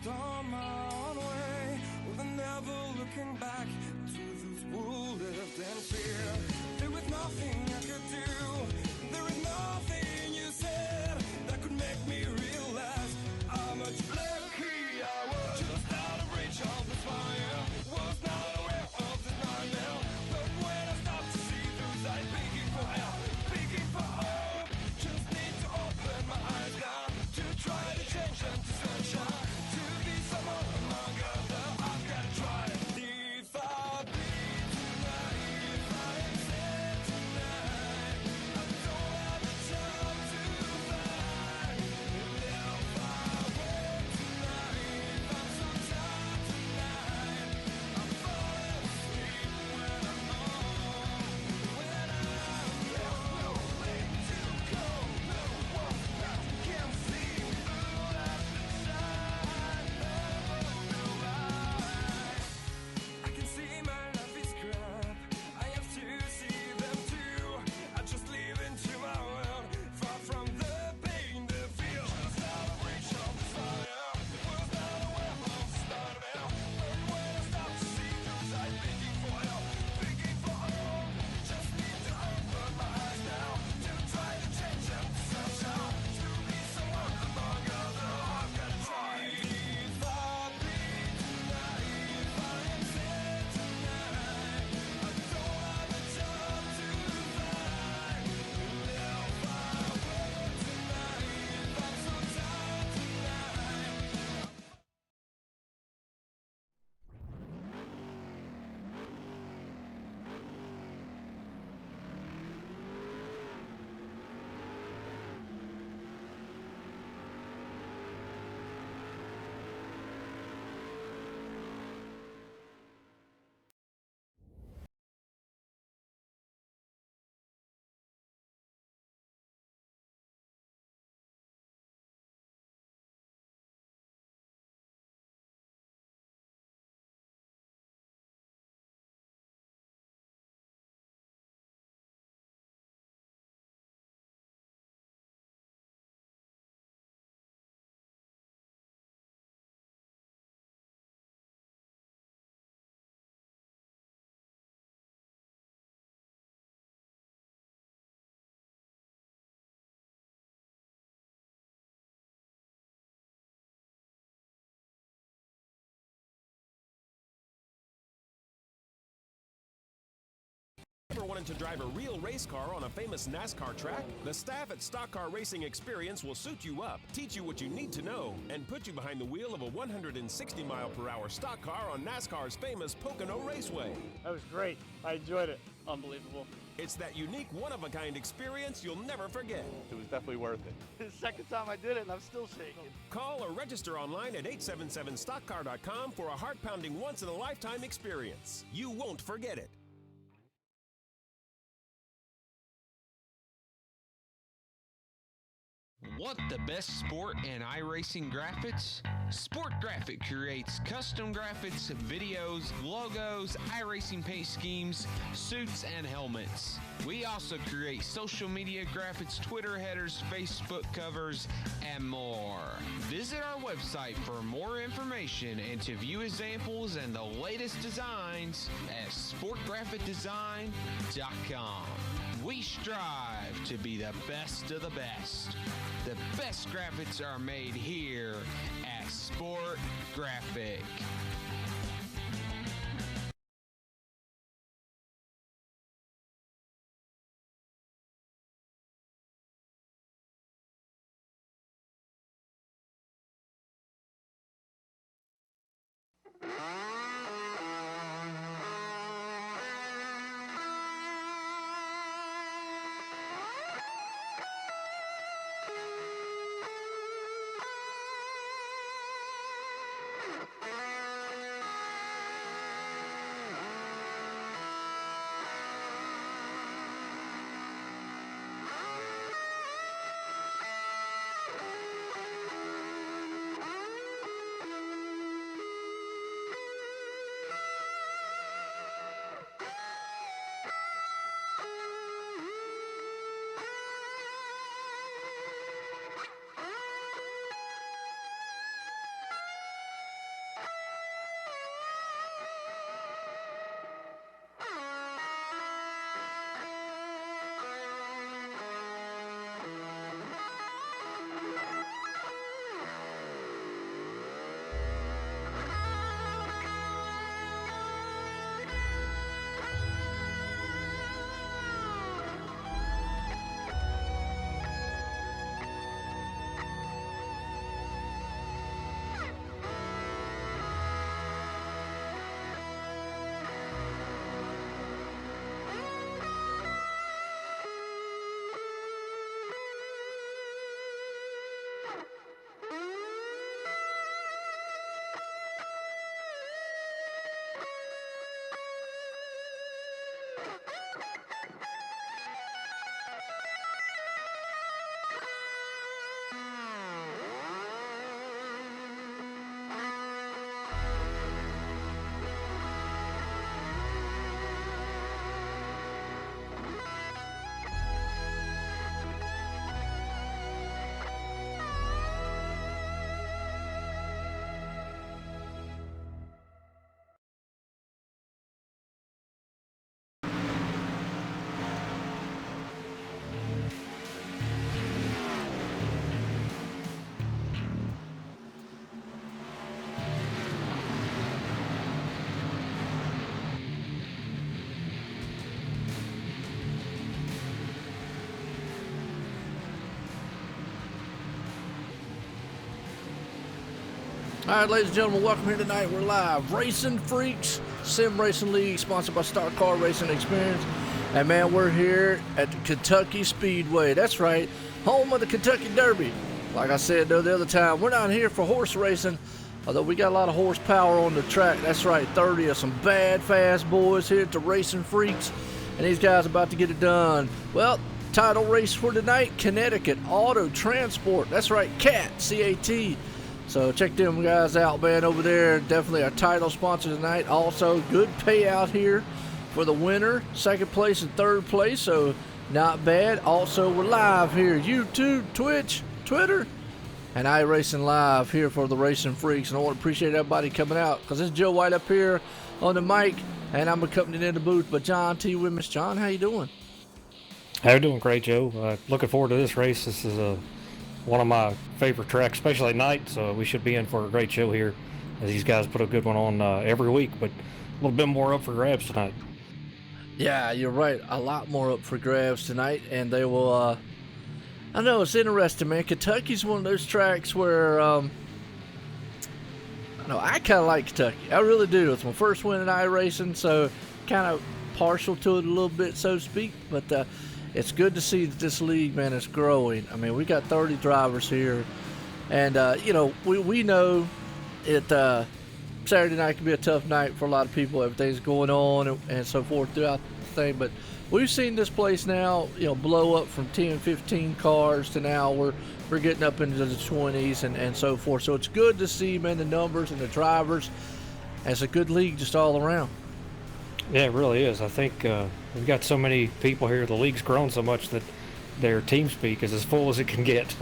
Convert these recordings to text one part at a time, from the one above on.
just on my own way, with never looking back to those who lived in fear. There was nothing I could do, there is nothing you said that could make me realize how much lucky I was. Just out of reach of the fire, was not aware of the nightmare. But when I stopped to see those eyes begging for help, begging for hope, just need to open my eyes now to try to change them to sunshine, to be someone among others. I've got to try. If I bleed tonight, if I am sad tonight, I don't have the time to fight. And if I wake tonight, I'm so tired tonight, I'm falling asleep when I'm home, when I'm there's no place to go, no one that can see through that inside of no eye. I can see my life is crap, I have to see them too. I just live into my world, far from the pain, the fear. Just out of reach of the fire, was not aware of the start of hell. But when I stop to see those eyes begging for help, begging for hope, just need to open my eyes now to try to change them to sunshine, to be someone among others. I've got to try. If I bleed tonight, if I am sad tonight, I don't have the time to fight. And if I wake tonight, I'm so tired tonight. Ever wanted to drive a real race car on a famous NASCAR track? The staff at Stock Car Racing Experience will suit you up, teach you what you need to know, and put you behind the wheel of a 160-mile-per-hour stock car on NASCAR's famous Pocono Raceway. That was great. I enjoyed it. Unbelievable. It's that unique, one-of-a-kind experience you'll never forget. It was definitely worth it. The second time I did it, and I'm still shaking. Call or register online at 877stockcar.com for a heart-pounding, once-in-a-lifetime experience. You won't forget it. Want the best sport and iRacing graphics? Sport Graphic creates custom graphics, videos, logos, iRacing paint schemes, suits, and helmets. We also create social media graphics, Twitter headers, Facebook covers, and more. Visit our website for more information and to view examples and the latest designs at sportgraphicdesign.com. We strive to be the best of the best. The best graphics are made here at Sport Graphic. All right, ladies and gentlemen, welcome here tonight. We're live. Racing Freaks Sim Racing League, sponsored by Stock Car Racing Experience. And, man, we're here at the Kentucky Speedway. That's right, home of the Kentucky Derby. Like I said, though, the other time, we're not here for horse racing, although we got a lot of horsepower on the track. That's right, 30 of some bad, fast boys here at the Racing Freaks. And these guys about to get it done. Well, title race for tonight, Connecticut Auto Transport. That's right, CAT, C-A-T. So check them guys out, man, over there. Definitely our title sponsor tonight. Also, good payout here for the winner. Second place and third place, so not bad. Also, we're live here, YouTube, Twitch, Twitter, and iRacing Live here for the Racing Freaks. And I want to appreciate everybody coming out, because this is Joe White up here on the mic, and I'm accompanied in the booth by John T. Wimmis. John, how you doing? How you doing? Great, Joe. Looking forward to this race. This is one of my favorite tracks, especially at night, so we should be in for a great show here, as these guys put a good one on every week, but a little bit more up for grabs tonight. Yeah, you're right. A lot more up for grabs tonight, and they will, I know, it's interesting, man. Kentucky's one of those tracks where, I kind of like Kentucky. I really do. It's my first win in iRacing, so kind of partial to it a little bit, so to speak, but it's good to see that this league, man, is growing. I mean, we got 30 drivers here, and, we know it, Saturday night can be a tough night for a lot of people. Everything's going on and so forth throughout the thing, but we've seen this place now, blow up from 10, 15 cars to now we're getting up into the 20s and so forth. So it's good to see, man, the numbers and the drivers. And it's a good league just all around. Yeah, it really is. I think we've got so many people here. The league's grown so much that their team speak is as full as it can get.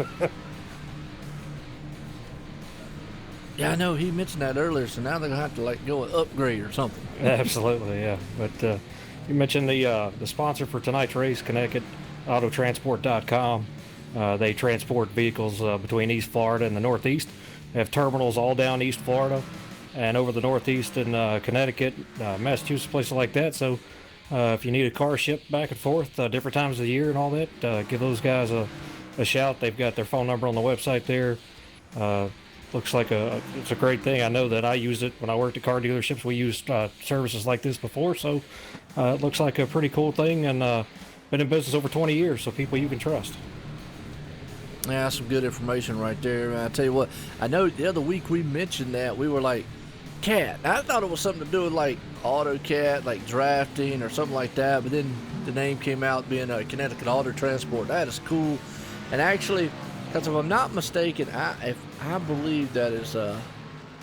Yeah, I know. He mentioned that earlier, so now they're going to have to, go and upgrade or something. Absolutely, yeah. But you mentioned the sponsor for tonight's race, Connecticut Autotransport.com. They transport vehicles between East Florida and the Northeast. They have terminals all down East Florida and over the Northeast in Connecticut, Massachusetts, places like that. So if you need a car shipped back and forth different times of the year and all that, give those guys a shout. They've got their phone number on the website there. Looks like it's a great thing. I know that I used it when I worked at car dealerships. We used services like this before, so it looks like a pretty cool thing, and been in business over 20 years, so people you can trust. Yeah, some good information right there. Man, I tell you what, I know the other week we mentioned that we were like, CAT. I thought it was something to do with like AutoCat, like drafting or something like that, but then the name came out being Connecticut Auto Transport. That is cool. And actually, because if I'm not mistaken, I believe that is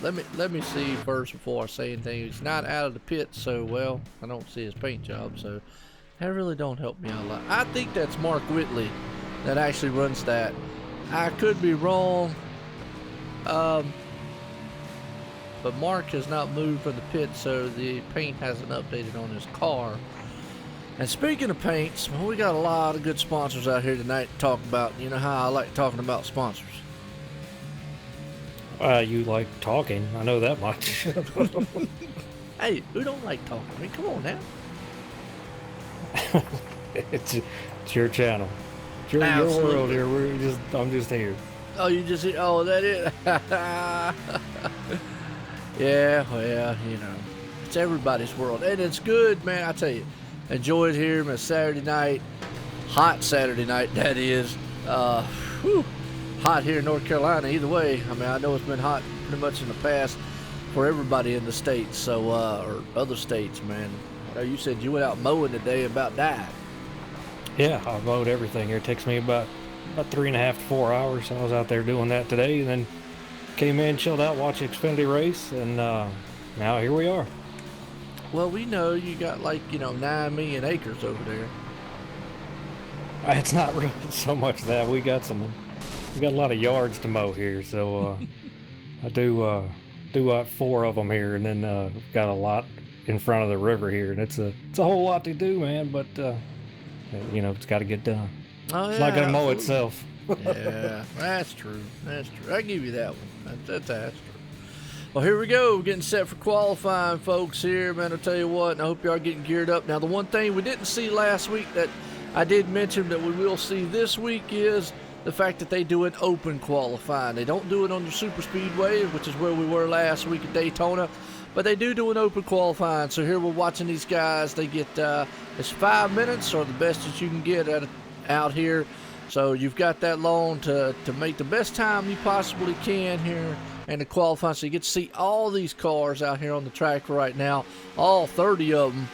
let me see first before I say anything. He's not out of the pit, so well, I don't see his paint job, so that really don't help me out a lot. I think that's Mark Whitley that actually runs that. I could be wrong, but Mark has not moved from the pit, so the paint hasn't updated on his car. And speaking of paints, well, we got a lot of good sponsors out here tonight to talk about. You know how I like talking about sponsors. You like talking, I know that much. Hey, who don't like talking? I mean, come on now. It's your channel. It's your world here. I'm just here. Oh, you just, oh, that is. Yeah, well, it's everybody's world. And it's good, man, I tell you. Enjoy it here, man. Saturday night. Hot Saturday night, that is. Hot here in North Carolina, either way. I mean, I know it's been hot pretty much in the past for everybody in the states, so, or other states, man. I know you said you went out mowing today and about died. Yeah, I mowed everything here. It takes me about 3.5 to 4 hours. I was out there doing that today, and then came in, chilled out, watched the Xfinity race, and now here we are. Well, we know you got 9 million acres over there. It's not really so much that. We got a lot of yards to mow here, so I do 4 of them here, and then got a lot in front of the river here, and it's a whole lot to do, man. But it's got to get done. Oh, yeah, it's not gonna mow itself. Yeah, that's true. That's true. I give you that one. That's true. Well, here we go. We're getting set for qualifying, folks, here, man. I'll tell you what, and I hope you are getting geared up. Now, the one thing we didn't see last week that I did mention that we will see this week is the fact that they do an open qualifying. They don't do it on your super speedway, which is where we were last week at Daytona, but they do an open qualifying. So here we're watching these guys. They get it's 5 minutes, or the best that you can get out here. So you've got that long to make the best time you possibly can here and the qualifying. So you get to see all these cars out here on the track right now, all 30 of them.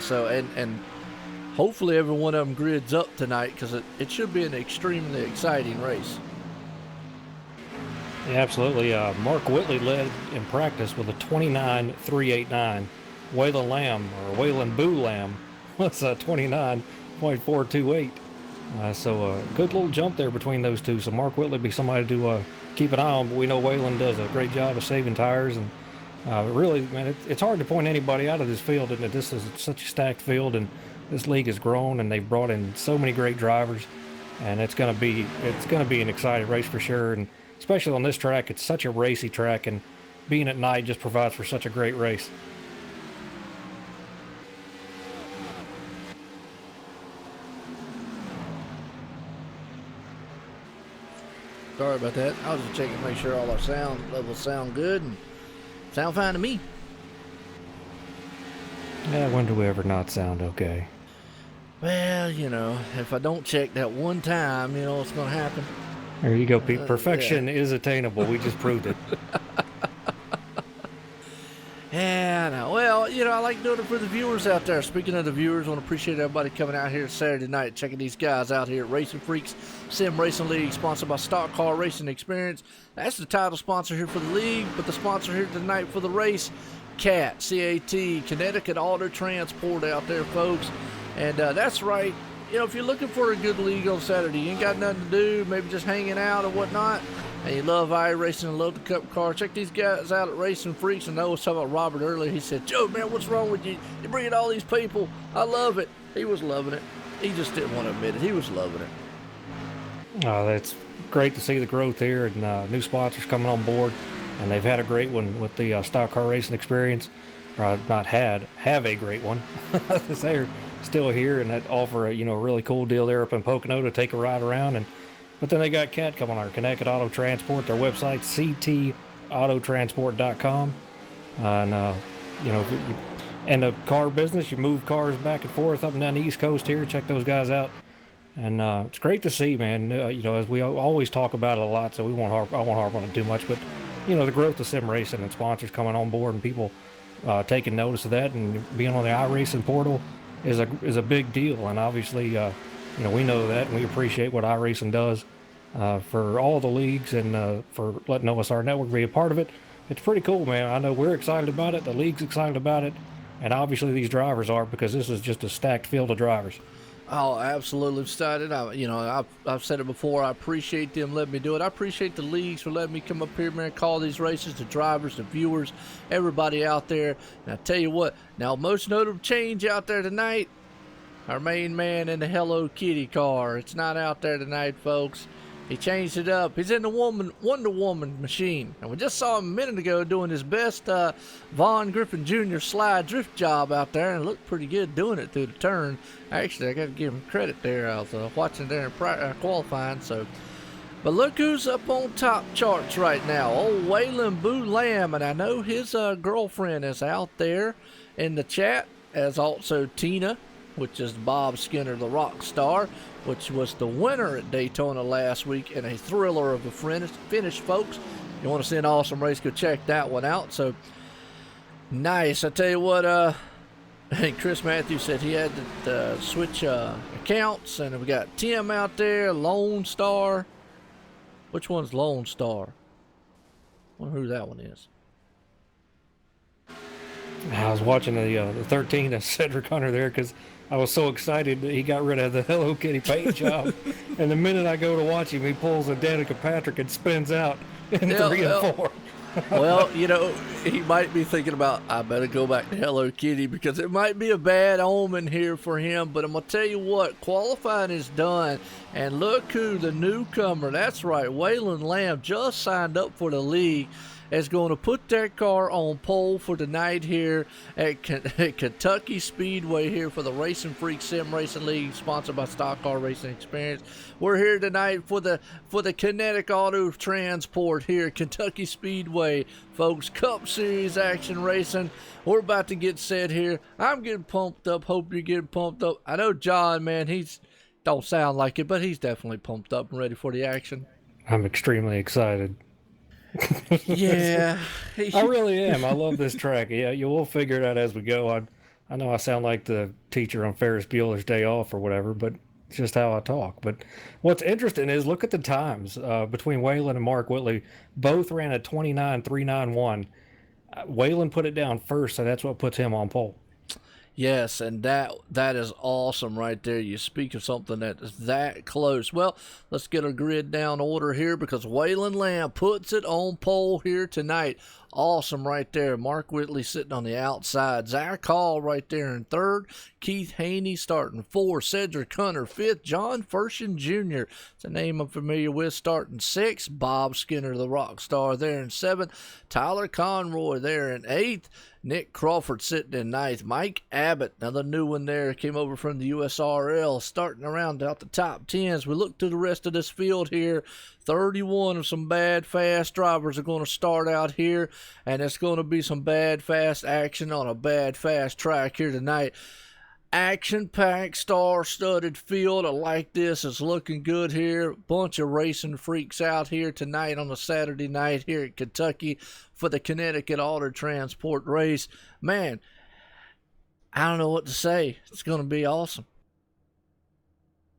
So and hopefully every one of them grids up tonight, because it should be an extremely exciting race. Yeah, absolutely. Mark Whitley led in practice with a 29.389. Waylon Lamb, or Waylon Boo Lamb, was a 29.428. So a good little jump there between those two. So Mark Whitley be somebody to keep an eye on. But we know Waylon does a great job of saving tires. And really, man, it's hard to point anybody out of this field. And this is such a stacked field, and this league has grown, and they've brought in so many great drivers. And it's gonna be an exciting race for sure. And especially on this track, it's such a racy track, and being at night just provides for such a great race. Sorry about that. I was just checking to make sure all our sound levels sound good, and sound fine to me. Yeah, when do we ever not sound okay? Well, you know, if I don't check that one time, you know what's going to happen. There you go, Pete. Perfection is attainable. We just proved it. Yeah, no. Well, you know, I like doing it for the viewers out there. Speaking of the viewers, I want to appreciate everybody coming out here Saturday night, checking these guys out here at RacinFreeks Sim Racing League, sponsored by Stock Car Racing Experience. That's the title sponsor here for the league, but the sponsor here tonight for the race, CAT, C-A-T, Connecticut Auto Transport out there, folks. And that's right. You know, if you're looking for a good league on Saturday, you ain't got nothing to do, maybe just hanging out or whatnot, and you love iRacing and love the Cup car, check these guys out at RacinFreeks. And I was talking about Robert earlier. He said, Joe, man, what's wrong with you? You're bringing all these people. I love it. He was loving it. He just didn't want to admit it. He was loving it. That's great to see the growth here, and new sponsors coming on board. And they've had a great one with the Stock Car Racing Experience. Have a great one. They're still here, and that offer a really cool deal there up in Pocono to take a ride around. But then they got CAT coming on, Connecticut Auto Transport. Their website, ctautotransport.com. And in the car business, you move cars back and forth up and down the East Coast here. Check those guys out. And it's great to see, man. As we always talk about it a lot, so I won't harp on it too much. But the growth of sim racing and sponsors coming on board, and people taking notice of that, and being on the iRacing portal is a big deal. And obviously, we know that, and we appreciate what iRacing does for all the leagues, and for letting OSRNetwork be a part of it. It's pretty cool, man. I know we're excited about it. The league's excited about it. And obviously these drivers are, because this is just a stacked field of drivers. Oh, absolutely excited. I've said it before. I appreciate them letting me do it. I appreciate the leagues for letting me come up here, man, call these races, the drivers, the viewers, everybody out there. And I tell you what, now most notable change out there tonight, our main man in the Hello Kitty car. It's not out there tonight, folks. He changed it up. He's in the Wonder Woman machine. And we just saw him a minute ago doing his best Vaughn Griffin Jr. slide drift job out there, and it looked pretty good doing it through the turn. Actually, I got to give him credit there. I was watching there in qualifying. But look who's up on top charts right now. Old Waylon Boo Lamb, and I know his girlfriend is out there in the chat, as also Tina, which is Bob Skinner, the rock star, which was the winner at Daytona last week, and a thriller of a finish, folks. You want to see an awesome race, go check that one out. So, nice. I tell you what, I think Chris Matthews said he had to switch accounts, and we got Tim out there, Lone Star. Which one's Lone Star? I wonder who that one is. I was watching the 13 of Cedric Hunter there, because I was so excited that he got rid of the Hello Kitty paint job. And the minute I go to watch him, he pulls a Danica Patrick and spins out in 3 and 4. Well, he might be thinking about, I better go back to Hello Kitty, because it might be a bad omen here for him. But I'm going to tell you what, qualifying is done. And look who the newcomer, that's right, Waylon Lamb just signed up for the league. is going to put that car on pole for tonight here at Kentucky Speedway here for the RacinFreeks Sim Racing League, sponsored by Stock Car Racing Experience. We're here tonight for the Kinetic Auto Transport here at Kentucky Speedway, folks. Cup Series action racing. We're about to get set here. I'm getting pumped up. Hope you're getting pumped up. I know John, man, he's don't sound like it, but he's definitely pumped up and ready for the action. I'm extremely excited. Yeah. I really am. I love this track. Yeah, you will figure it out as we go. I know I sound like the teacher on Ferris Bueller's Day Off or whatever, but it's just how I talk. But what's interesting is look at the times between Waylon and Mark Whitley. Both ran a 29.391. Waylon put it down first, so that's what puts him on pole. Yes, and that is awesome right there. You speak of something that is that close. Well, let's get a grid down order here because Waylon Lamb puts it on pole here tonight. Awesome right there. Mark Whitley sitting on the outside. Zach Hall right there in third. Keith Haney starting fourth. Cedric Hunter fifth. John Furshin Jr., it's a name I'm familiar with, starting sixth. Bob Skinner, the rock star, there in seventh. Tyler Conroy there in eighth. Nick Crawford sitting in ninth. Mike Abbott, another new one there, came over from the USRL, starting around out the top 10s. We look to the rest of this field here. 31 of some bad, fast drivers are going to start out here, and it's going to be some bad, fast action on a bad, fast track here tonight. Action-packed, star-studded field. I like this. It's looking good here. Bunch of racing freaks out here tonight on a Saturday night here at Kentucky for the Connecticut Auto Transport race. Man, I don't know what to say. It's going to be awesome.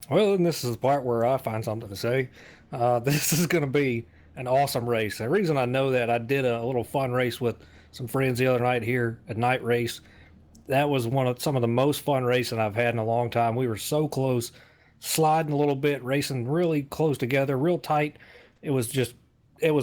Well, and this is the part where I find something to say. This is going to be an awesome race. The reason I know that, I did a little fun race with some friends the other night here at Night Race. That was some of the most fun racing I've had in a long time. We were so close, sliding a little bit, racing really close together, real tight. It was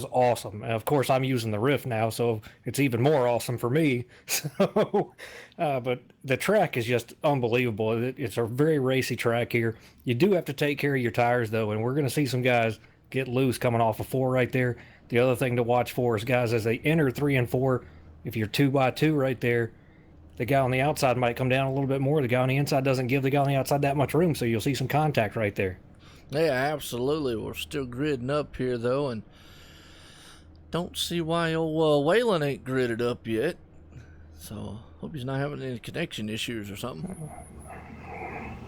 awesome. And of course, I'm using the Riff now, so it's even more awesome for me. So, but the track is just unbelievable. It's a very racy track here. You do have to take care of your tires, though, and we're going to see some guys get loose coming off of 4 right there. The other thing to watch for is guys as they enter 3 and 4. If you're 2x2 right there, the guy on the outside might come down a little bit more. The guy on the inside doesn't give the guy on the outside that much room, so you'll see some contact right there. Yeah, absolutely. We're still gridding up here, though, and don't see why old Waylon ain't gridded up yet. So, hope he's not having any connection issues or something.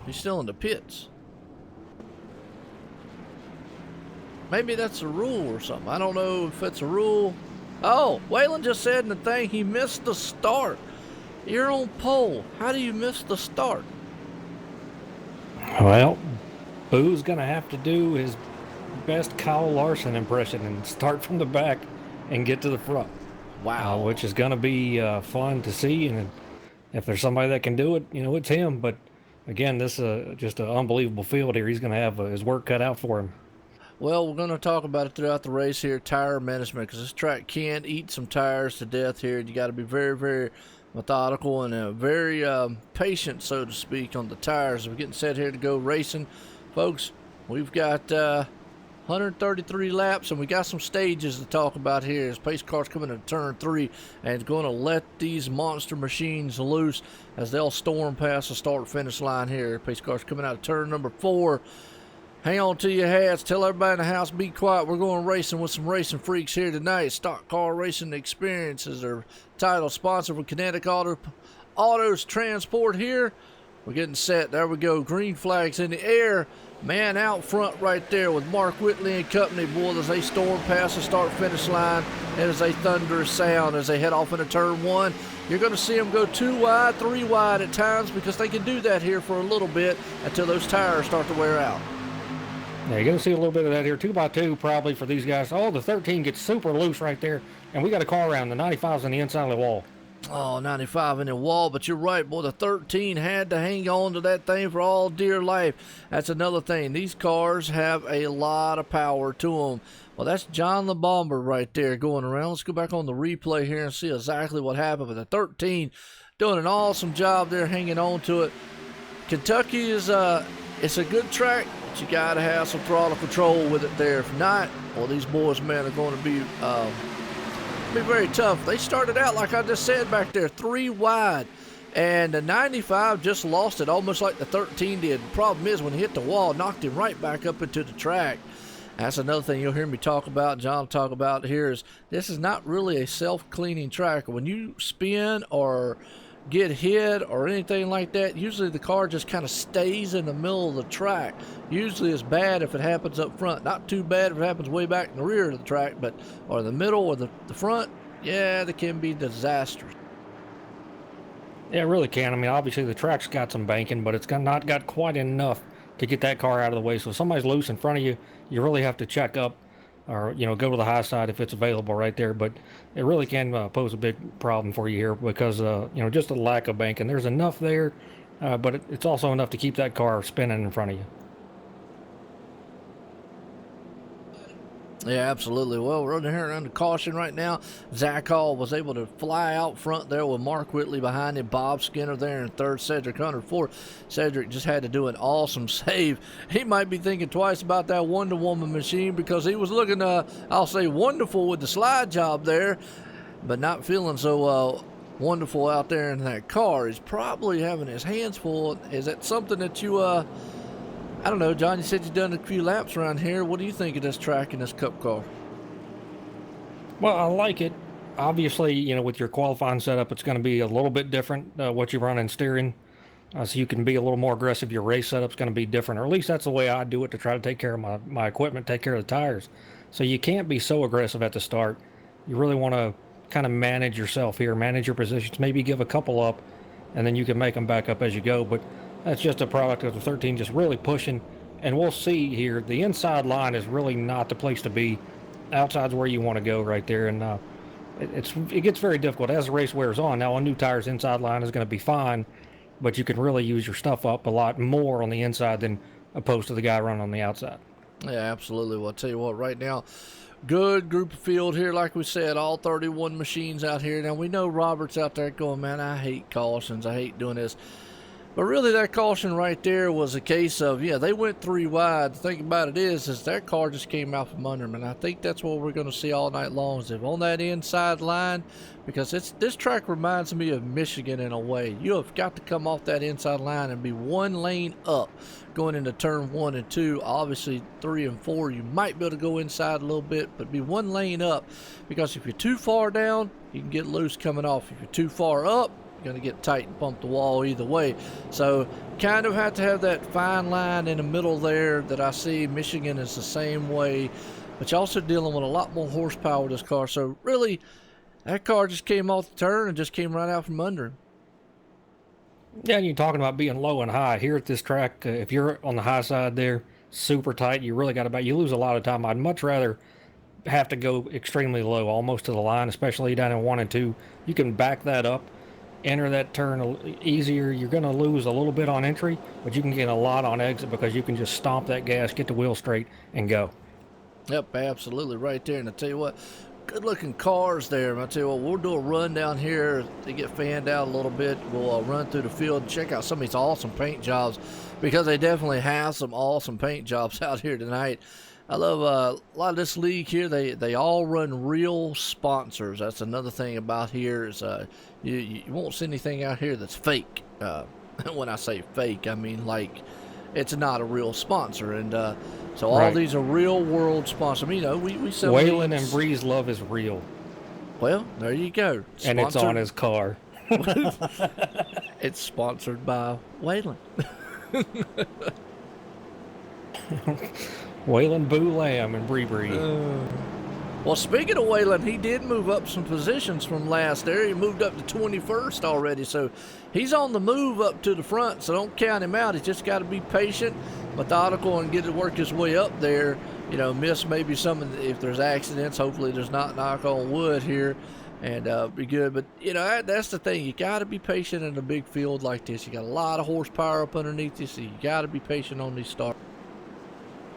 He's still in the pits. Maybe that's a rule or something. I don't know if it's a rule. Oh, Waylon just said in the thing he missed the start. You're on pole. How do you miss the start? Well, Boo's going to have to do his best Kyle Larson impression and start from the back and get to the front. Wow. Which is going to be fun to see. And if there's somebody that can do it, it's him. But again, this is just an unbelievable field here. He's going to have his work cut out for him. Well, we're going to talk about it throughout the race here, tire management, because this track can eat some tires to death here. You got to be very, very methodical and very patient, so to speak, on the tires. We're getting set here to go racing. Folks, we've got 133 laps, and we got some stages to talk about here as pace cars coming into turn 3 and going to let these monster machines loose as they'll storm past the start-finish line here. Pace cars coming out of turn number 4. Hang on to your hats. Tell everybody in the house, be quiet. We're going racing with some racing freaks here tonight. Stock Car Racing Experience is their title sponsor for Kinetic Autos Transport here. We're getting set. There we go. Green flags in the air. Man out front right there with Mark Whitley and company. Boy, as they storm past the start-finish line, it is a thunderous sound as they head off into turn 1. You're going to see them go 2 wide, 3 wide at times because they can do that here for a little bit until those tires start to wear out. Yeah, you're going to see a little bit of that here. 2x2 probably for these guys. Oh, the 13 gets super loose right there. And we got a car around. The 95's on the inside of the wall. Oh, 95 in the wall, but you're right, boy. The 13 had to hang on to that thing for all dear life. That's another thing. These cars have a lot of power to them. Well, that's John the Bomber right there going around. Let's go back on the replay here and see exactly what happened. But the 13 doing an awesome job there hanging on to it. Kentucky is it's a good track, but you got to have some throttle control with it there. If not, well, these boys, man, are going to be to be very tough. They started out, like I just said back there, 3 wide. And the 95 just lost it, almost like the 13 did. The problem is when he hit the wall, knocked him right back up into the track. That's another thing you'll hear me talk about, John will talk about here, is this is not really a self-cleaning track. When you spin or get hit or anything like that, usually the car just kind of stays in the middle of the track. Usually it's bad if it happens up front. Not too bad if it happens way back in the rear of the track, but or the middle or the front, yeah, they can be disastrous. Yeah, it really can. I mean, obviously the track's got some banking, but it's not got quite enough to get that car out of the way. So if somebody's loose in front of you, you really have to check up or, you know, go to the high side if it's available right there. But it really can pose a big problem for you here because, you know, just a lack of banking. There's enough there, but it's also enough to keep that car spinning in front of you. Yeah, absolutely. Well, we're running here under caution right now. Zach Hall was able to fly out front there with Mark Whitley behind him. Bob Skinner there in third. Cedric Hunter fourth. Cedric just had to do an awesome save. He might be thinking twice about that Wonder Woman machine because he was looking, I'll say, wonderful with the slide job there, but not feeling so wonderful out there in that car. He's probably having his hands full. Is that something that you I don't know, John, you said you've done a few laps around here. What do you think of this track and this Cup car? Well, I like it. Obviously, you know, with your qualifying setup, it's going to be a little bit different, what you run in steering. So you can be a little more aggressive. Your race setup's going to be different, or at least that's the way I do it to try to take care of my equipment, take care of the tires. So you can't be so aggressive at the start. You really want to kind of manage yourself here, manage your positions, maybe give a couple up, and then you can make them back up as you go. But that's just a product of the 13 just really pushing. And we'll see here, the inside line is really not the place to be. Outside's where you want to go right there. And it gets very difficult as the race wears on. Now, on new tires, inside line is going to be fine, but you can really use your stuff up a lot more on the inside than opposed to the guy running on the outside. Yeah, absolutely. Well, I'll tell you what, right now, good group of field here. Like we said, all 31 machines out here. Now, we know Robert's out there going, man, I hate cautions. I hate doing this. But really, that caution right there was a case of, yeah, they went 3 wide. The thing about it is that car just came out from under them. And I think that's what we're going to see all night long is if on that inside line, because this track reminds me of Michigan in a way. You have got to come off that inside line and be 1 lane up going into turn 1 and 2. Obviously, 3 and 4, you might be able to go inside a little bit, but be 1 lane up. Because if you're too far down, you can get loose coming off. If you're too far up, going to get tight and bump the wall either way. So kind of have to have that fine line in the middle there that I see. Michigan is the same way, but you're also dealing with a lot more horsepower with this car. So really, that car just came off the turn and just came right out from under him. Yeah, and you're talking about being low and high. Here at this track, if you're on the high side there, super tight, you really got to you lose a lot of time. I'd much rather have to go extremely low, almost to the line, especially down in 1 and 2. You can back that up, enter that turn easier. You're going to lose a little bit on entry, but you can get a lot on exit because you can just stomp that gas, get the wheel straight, and go. Yep, absolutely, right there. And I tell you what, good looking cars there. And I tell you what, we'll do a run down here to get fanned out a little bit. We'll run through the field and check out some of these awesome paint jobs because they definitely have some awesome paint jobs out here tonight. I love a lot of this league here. They all run real sponsors. That's another thing about here is you won't see anything out here that's fake. When I say fake, I mean like it's not a real sponsor. And so all right. These are real world sponsors. I mean, you know, we sell Waylon and Breeze Love is real. Well, there you go. And it's on his car. It's sponsored by Waylon. Waylon Boo Lamb and Bree. Well, speaking of Waylon, he did move up some positions from last year. He moved up to 21st already, so he's on the move up to the front, so don't count him out. He's just got to be patient, methodical, and get to work his way up there. You know, miss maybe some of if there's accidents. Hopefully there's not, knock on wood here, and be good. But, you know, that's the thing. You got to be patient in a big field like this. You got a lot of horsepower up underneath you, so you got to be patient on these starts.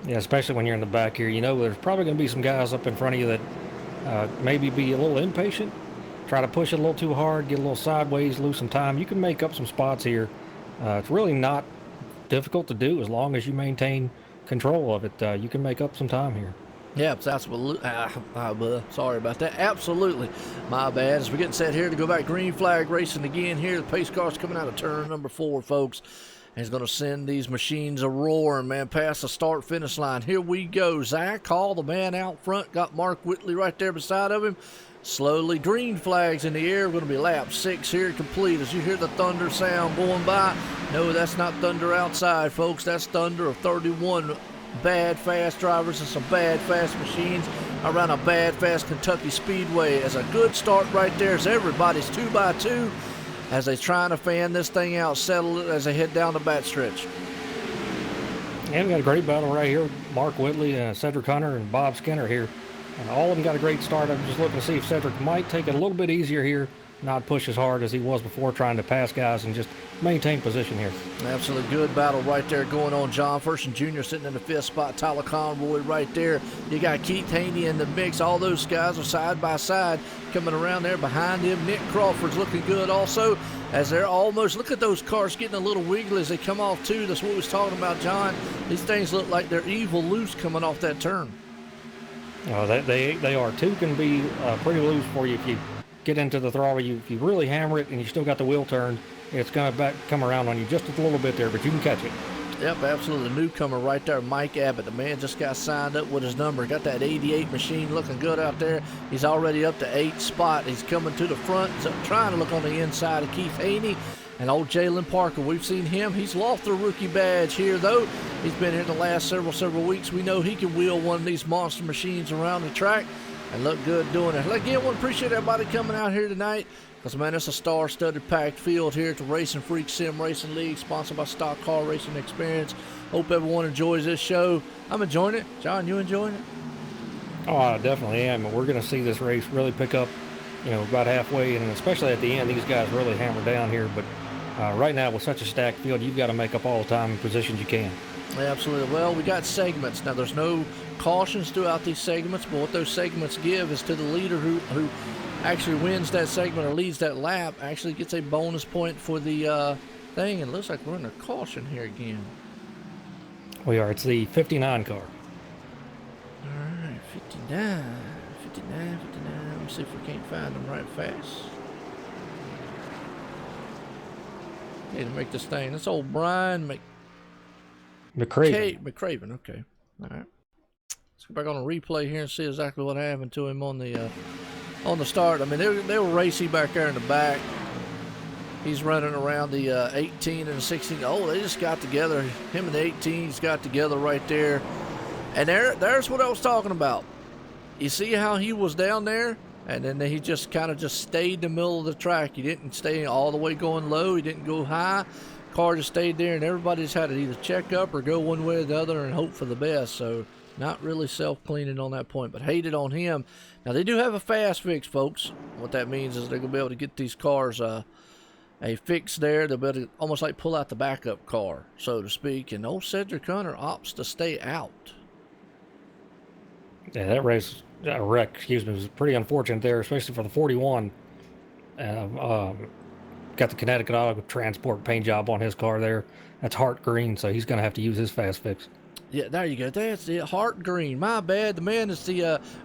Yeah, especially when you're in the back here. You know, there's probably going to be some guys up in front of you that maybe be a little impatient, try to push it a little too hard, get a little sideways, lose some time. You can make up some spots here. It's really not difficult to do as long as you maintain control of it. You can make up some time here. Yeah, it's absolutely. Sorry about that. Absolutely. My bad. As we're getting set here to go back green flag racing again here. The pace car's coming out of turn number 4, folks. And he's going to send these machines a roaring, man, past the start-finish line. Here we go. Zach Hall, the man out front, got Mark Whitley right there beside of him. Slowly, green flags in the air. Going to be lap 6 here complete. As you hear the thunder sound going by, no, that's not thunder outside, folks. That's thunder of 31 bad fast drivers and some bad fast machines around a bad fast Kentucky Speedway. As a good start right there as everybody's 2x2 as they're trying to fan this thing out, settle it as they head down the backstretch. And we got a great battle right here. Mark Whitley, Cedric Hunter, and Bob Skinner here. And all of them got a great start. I'm just looking to see if Cedric might take it a little bit easier here, not push as hard as he was before, trying to pass guys and just maintain position here. Absolutely good battle right there going on. John Ferguson Jr. sitting in the 5th spot. Tyler Conroy right there. You got Keith Haney in the mix. All those guys are side by side coming around there behind him. Nick Crawford's looking good also as they're almost, look at those cars getting a little wiggly as they come off too. That's what we was talking about, John. These things look like they're evil loose coming off that turn. They are. 2 can be pretty loose for you if you get into the throttle. If you really hammer it and you still got the wheel turned, it's going to come around on you just a little bit there, but you can catch it. Yep, absolutely. The newcomer right there, Mike Abbott. The man just got signed up with his number. Got that 88 machine looking good out there. He's already up to 8th spot. He's coming to the front, trying to look on the inside of Keith Haney. And old Jalen Parker, we've seen him. He's lost the rookie badge here, though. He's been here the last several weeks. We know he can wheel one of these monster machines around the track and look good doing it. Again, I want to appreciate everybody coming out here tonight because, man, it's a star-studded packed field here at the RacinFreeks Sim Racing League, sponsored by Stock Car Racing Experience. Hope everyone enjoys this show. I'm enjoying it. John, you enjoying it? Oh, I definitely am. We're going to see this race really pick up, about halfway, and especially at the end, these guys really hammer down here. But right now, with such a stacked field, you've got to make up all the time and positions you can. Absolutely. Well, we got segments. Now, there's no cautions throughout these segments, but what those segments give is to the leader who actually wins that segment or leads that lap, actually gets a bonus point for the thing. And it looks like we're in a caution here again. We are. It's the 59 car. All right, 59. Let me see if we can't find them right fast. Need to make this thing. That's old Brian McCraven. Okay. All right. Let's go back on a replay here and see exactly what happened to him on the start. I mean, they were racy back there in the back. He's running around the 18 and the 16. Oh, they just got together. Him and the 18s got together right there. And there's what I was talking about. You see how he was down there? And then he just kind of stayed in the middle of the track. He didn't stay all the way going low. He didn't go high. Car just stayed there, and everybody's had to either check up or go one way or the other and hope for the best. So not really self-cleaning on that point, but hated on him. Now, they do have a fast fix, folks. What that means is they're going to be able to get these cars a fix there. They'll be able to almost like pull out the backup car, so to speak. And old Cedric Hunter opts to stay out. Yeah, that wreck, was pretty unfortunate there, especially for the 41. Got the Connecticut Auto Transport paint job on his car there. That's Hart Green, so he's going to have to use his fast fix. Yeah, there you go. That's it. Hart Green. My bad. The man is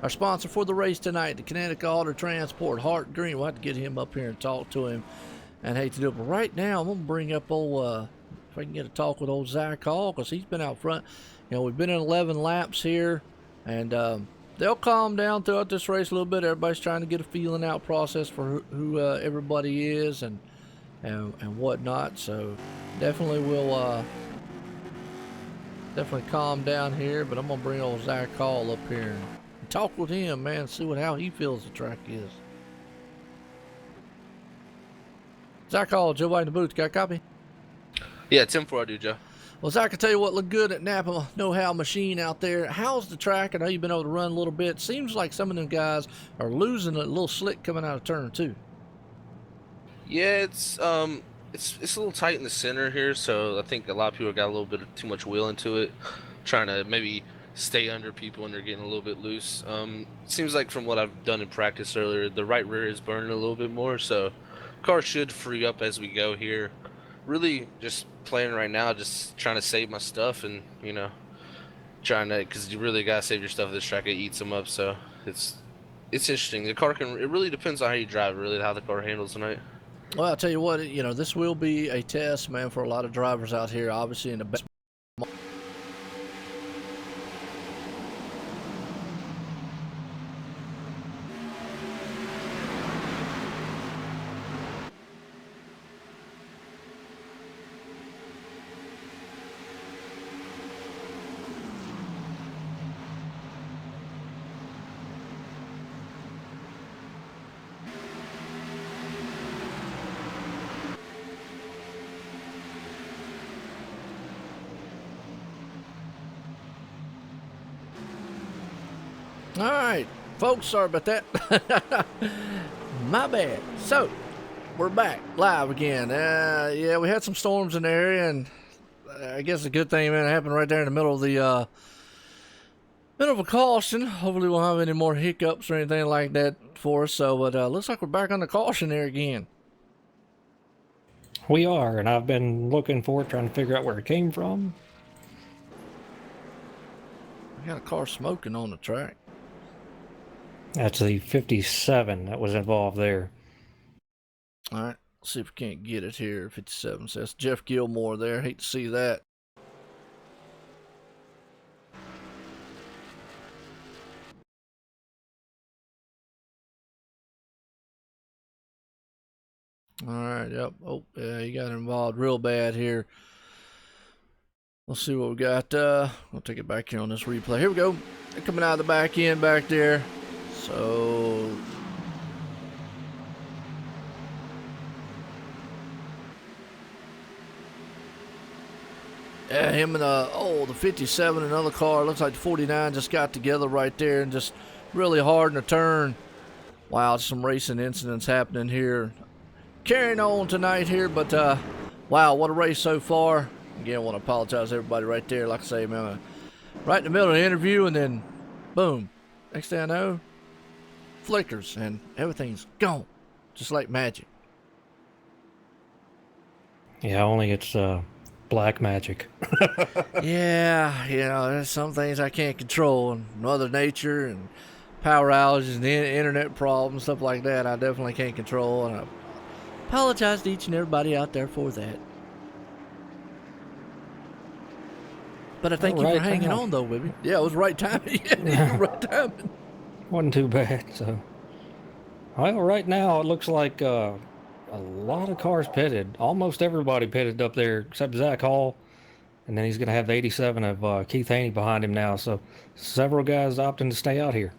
our sponsor for the race tonight, the Connecticut Auto Transport. Hart Green. We'll have to get him up here and talk to him. And hate to do it, but right now I'm going to bring up old, if I can get a talk with old Zach Hall, because he's been out front. We've been in 11 laps here, and they'll calm down throughout this race a little bit. Everybody's trying to get a feeling out process for who everybody is and whatnot. So definitely will definitely calm down here. But I'm gonna bring old Zach Hall up here and talk with him, man. See how he feels the track is. Zach Hall, Joe White in the booth. Got a copy? Yeah, 10-4 I do, Joe. Well, Zach, I tell you what looked good at Napa Know-How Machine out there. How's the track? I know you've been able to run a little bit. Seems like some of them guys are losing a little slick coming out of turn two. Yeah, it's a little tight in the center here, so I think a lot of people got a little bit of too much wheel into it, trying to maybe stay under people when they're getting a little bit loose. It seems like from what I've done in practice earlier, the right rear is burning a little bit more, so car should free up as we go here. Really just playing right now, just trying to save my stuff and, trying to, because you really gotta save your stuff. This track, it eats them up. So it's interesting. The car can. It really depends on how you drive. Really, how the car handles tonight. Well, I'll tell you what, you know, this will be a test, man, for a lot of drivers out here, obviously in the best. All right, folks, sorry about that. My bad. So, we're back live again. Yeah, we had some storms in the area, and I guess a good thing, man, it happened right there in the middle of the middle of a caution. Hopefully, we won't have any more hiccups or anything like that for us. So, but looks like we're back on the caution there again. We are, and I've been looking for it, trying to figure out where it came from. We got a car smoking on the track. That's the 57 that was involved there. All right, let's see if we can't get it here. 57 says Jeff Gilmore there. Hate to see that. All right, yep. Oh, yeah, you got involved real bad here. Let's see what we got. We'll take it back here on this replay. Here we go. They're coming out of the back end back there. So yeah, him and the 57, another car. Looks like the 49 just got together right there and just really hard in the turn. Wow, some racing incidents happening here. Carrying on tonight here, but wow, what a race so far. Again, I want to apologize to everybody right there. Like I say, man, right in the middle of the interview, and then boom, next thing I know, flickers and everything's gone, just like magic. Yeah, only it's black magic. Yeah, you know, there's some things I can't control, and Mother Nature and power outages and internet problems, stuff like that, I definitely can't control, and I apologize to each and everybody out there for that. But I thank you for hanging on, though, baby. Yeah, it was right timing. Yeah, right timing. Wasn't too bad. So, well, right now it looks like a lot of cars pitted. Almost everybody pitted up there except Zach Hall, and then he's going to have the 87 of Keith Haney behind him now. So, several guys opting to stay out here.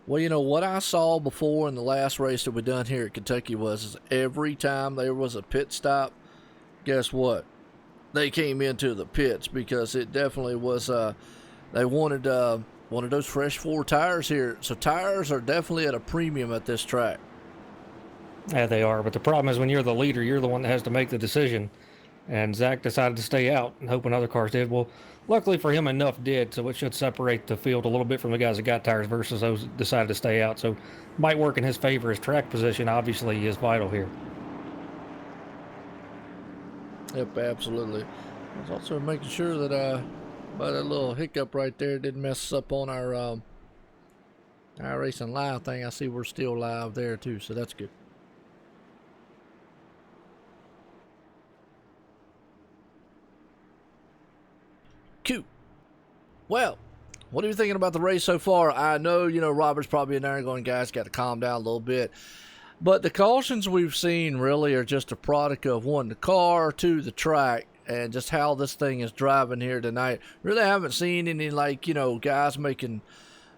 Well, you know, what I saw before in the last race that we done here at Kentucky was every time there was a pit stop, guess what? They came into the pits because it definitely was, they wanted one of those fresh 4 tires here. So tires are definitely at a premium at this track. Yeah, they are. But the problem is when you're the leader, you're the one that has to make the decision. And Zach decided to stay out and hoping other cars did. Well, luckily for him, enough did, so it should separate the field a little bit from the guys that got tires versus those that decided to stay out. So might work in his favor. His track position obviously is vital here. Yep, absolutely. I was also making sure that by that little hiccup right there didn't mess us up on our iRacing Live thing. I see we're still live there too, so that's good. Cute. Well, what are you thinking about the race so far? I know, you know, Robert's probably in there going, guys, got to calm down a little bit. But the cautions we've seen really are just a product of, 1, the car, 2, the track, and just how this thing is driving here tonight. Really haven't seen any, like, you know, guys making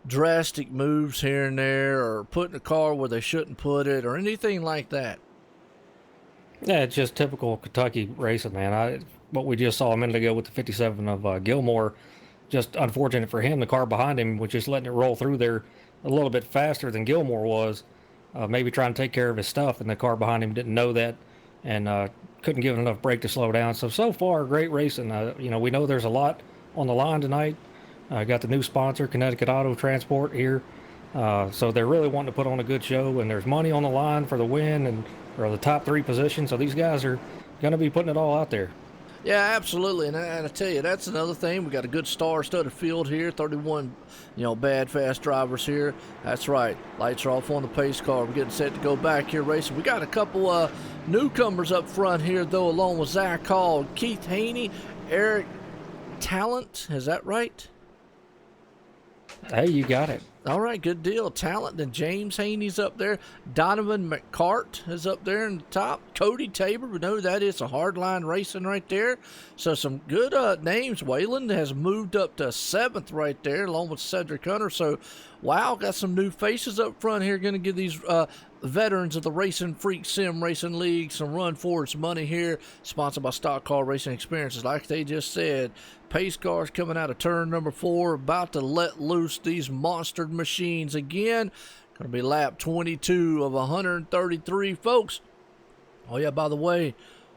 drastic moves here and there or putting the car where they shouldn't put it or anything like that. Yeah, it's just typical Kentucky racing, man. What we just saw a minute ago with the 57 of Gilmore, just unfortunate for him. The car behind him was just letting it roll through there a little bit faster than Gilmore was. Maybe trying to take care of his stuff, and the car behind him didn't know that and couldn't give it enough brake to slow down. So far, great racing. You know, we know there's a lot on the line tonight. Got the new sponsor, Connecticut Auto Transport, here. So they're really wanting to put on a good show, and there's money on the line for the win or the top 3 positions. So these guys are going to be putting it all out there. Yeah, absolutely. And I tell you, that's another thing. We got a good star-studded field here. 31, bad, fast drivers here. That's right. Lights are off on the pace car. We're getting set to go back here racing. We got a couple newcomers up front here, though, along with Zach Hall, Keith Haney, Eric Talent. Is that right? Hey, you got it. All right, good deal. Talent. Then James Haney's up there. Donovan McCart is up there in the top. Cody Tabor, we know who that is. A hardline racing right there. So some good names. Wayland has moved up to 7th right there, along with Cedric Hunter. So, wow, got some new faces up front here. Going to give these veterans of the RacinFreeks Sim Racing League some run for its money here. Sponsored by Stock Car Racing Experiences. Like they just said, pace cars coming out of turn number 4, about to let loose these monster machines again. Going to be lap 22 of 133, folks. Oh, yeah, by the way,